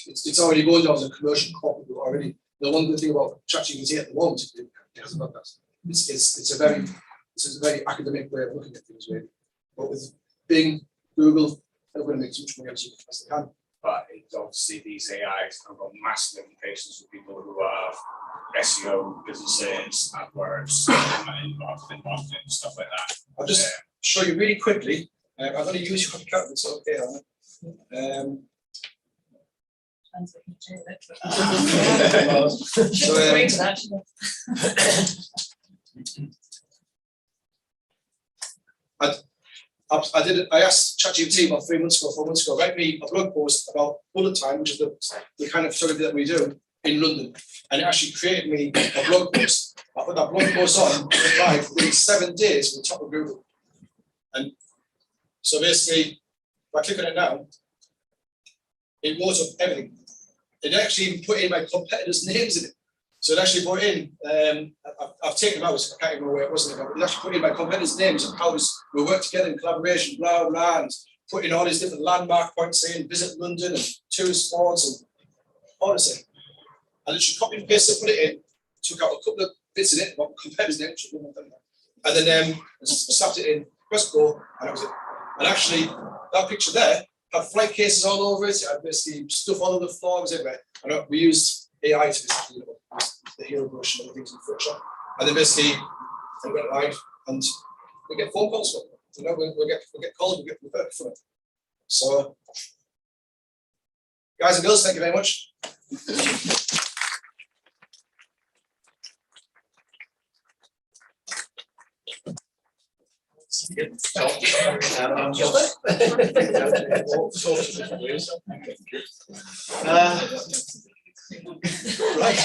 It's already going down as a commercial corporate already. The one good thing about ChatGPT at the moment, it hasn't got that. It's a very academic way of looking at things, really. But with Bing, Google, they're going to make as much money as they can. But it's obviously these AIs have got massive implications for people who have SEO businesses, AdWords, marketing, stuff like that. I'll just show you really quickly. I'm going to use your calculator, it's okay. depends what you do with it. So, Agree to that, shouldn't I asked ChatGPT about 3 months ago, 4 months ago, write me a blog post about bullet time, which is the kind of photography that we do in London. And it actually created me a blog post. I put that blog post on live within 7 days with the top of Google. And so basically, if I click on it now, it wrote up everything. It actually even put in my competitors' names in it. So it actually put in, I've taken them out, I can't even remember where it was, but it actually put in my competitors' names and how we work together in collaboration, blah, blah, and put in all these different landmark points saying visit London and tourist spots and all this thing. I literally copied and pasted, put it in, took out a couple of bits in it, about competitors' names, and then slapped it in, pressed go, and that was it. And actually, that picture there had flight cases all over it, had basically stuff all over the floor, it was everywhere. And we used AI to basically, the hero brush and other things in Photoshop. And then basically, it went live, and we get phone calls from it. You know, we get calls, we get work from it. So, guys and girls, thank you very much. Right.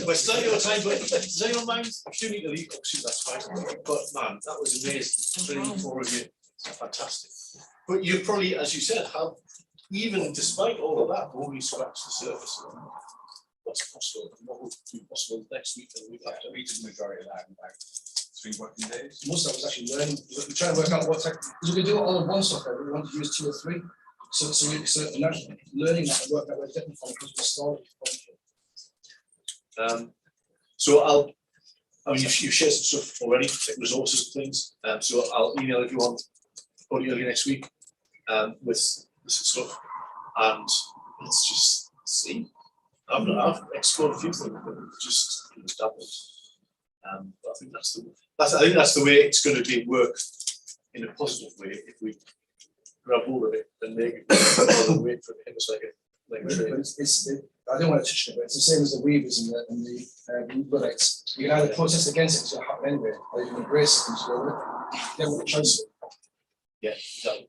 We're starting your time, but does anyone mind? I do need to leave, obviously, that's fine. But man, that was amazing. 3, 4 of you, fantastic. But you probably, as you said, have, even despite all of that, only scratched the surface of what's possible and what will be possible next week and the week after. We did the majority of that in about 3 working days. Most of us actually learning, we're trying to work out what tech, because we do it all in one software, but we want to use 2 or 3. So learning that and work that way technically because we're starting. So I mean, you've shared some stuff already, like resources and things. So I'll email everyone probably early next week with some stuff, and let's just see. I've explored a few things, but just dabbled. But I think that's the way it's going to be worked in a positive way if we grab hold of it and maybe wait for it to hit us like I don't want to touch it, but it's the same as the weavers and the bullets. You can either protest against it, because it'll happen anyway, or you can embrace it and just go with it. You don't want a choice. Yeah, exactly.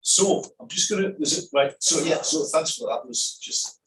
So I'm just gonna, right, so yeah, so thanks for that. Was just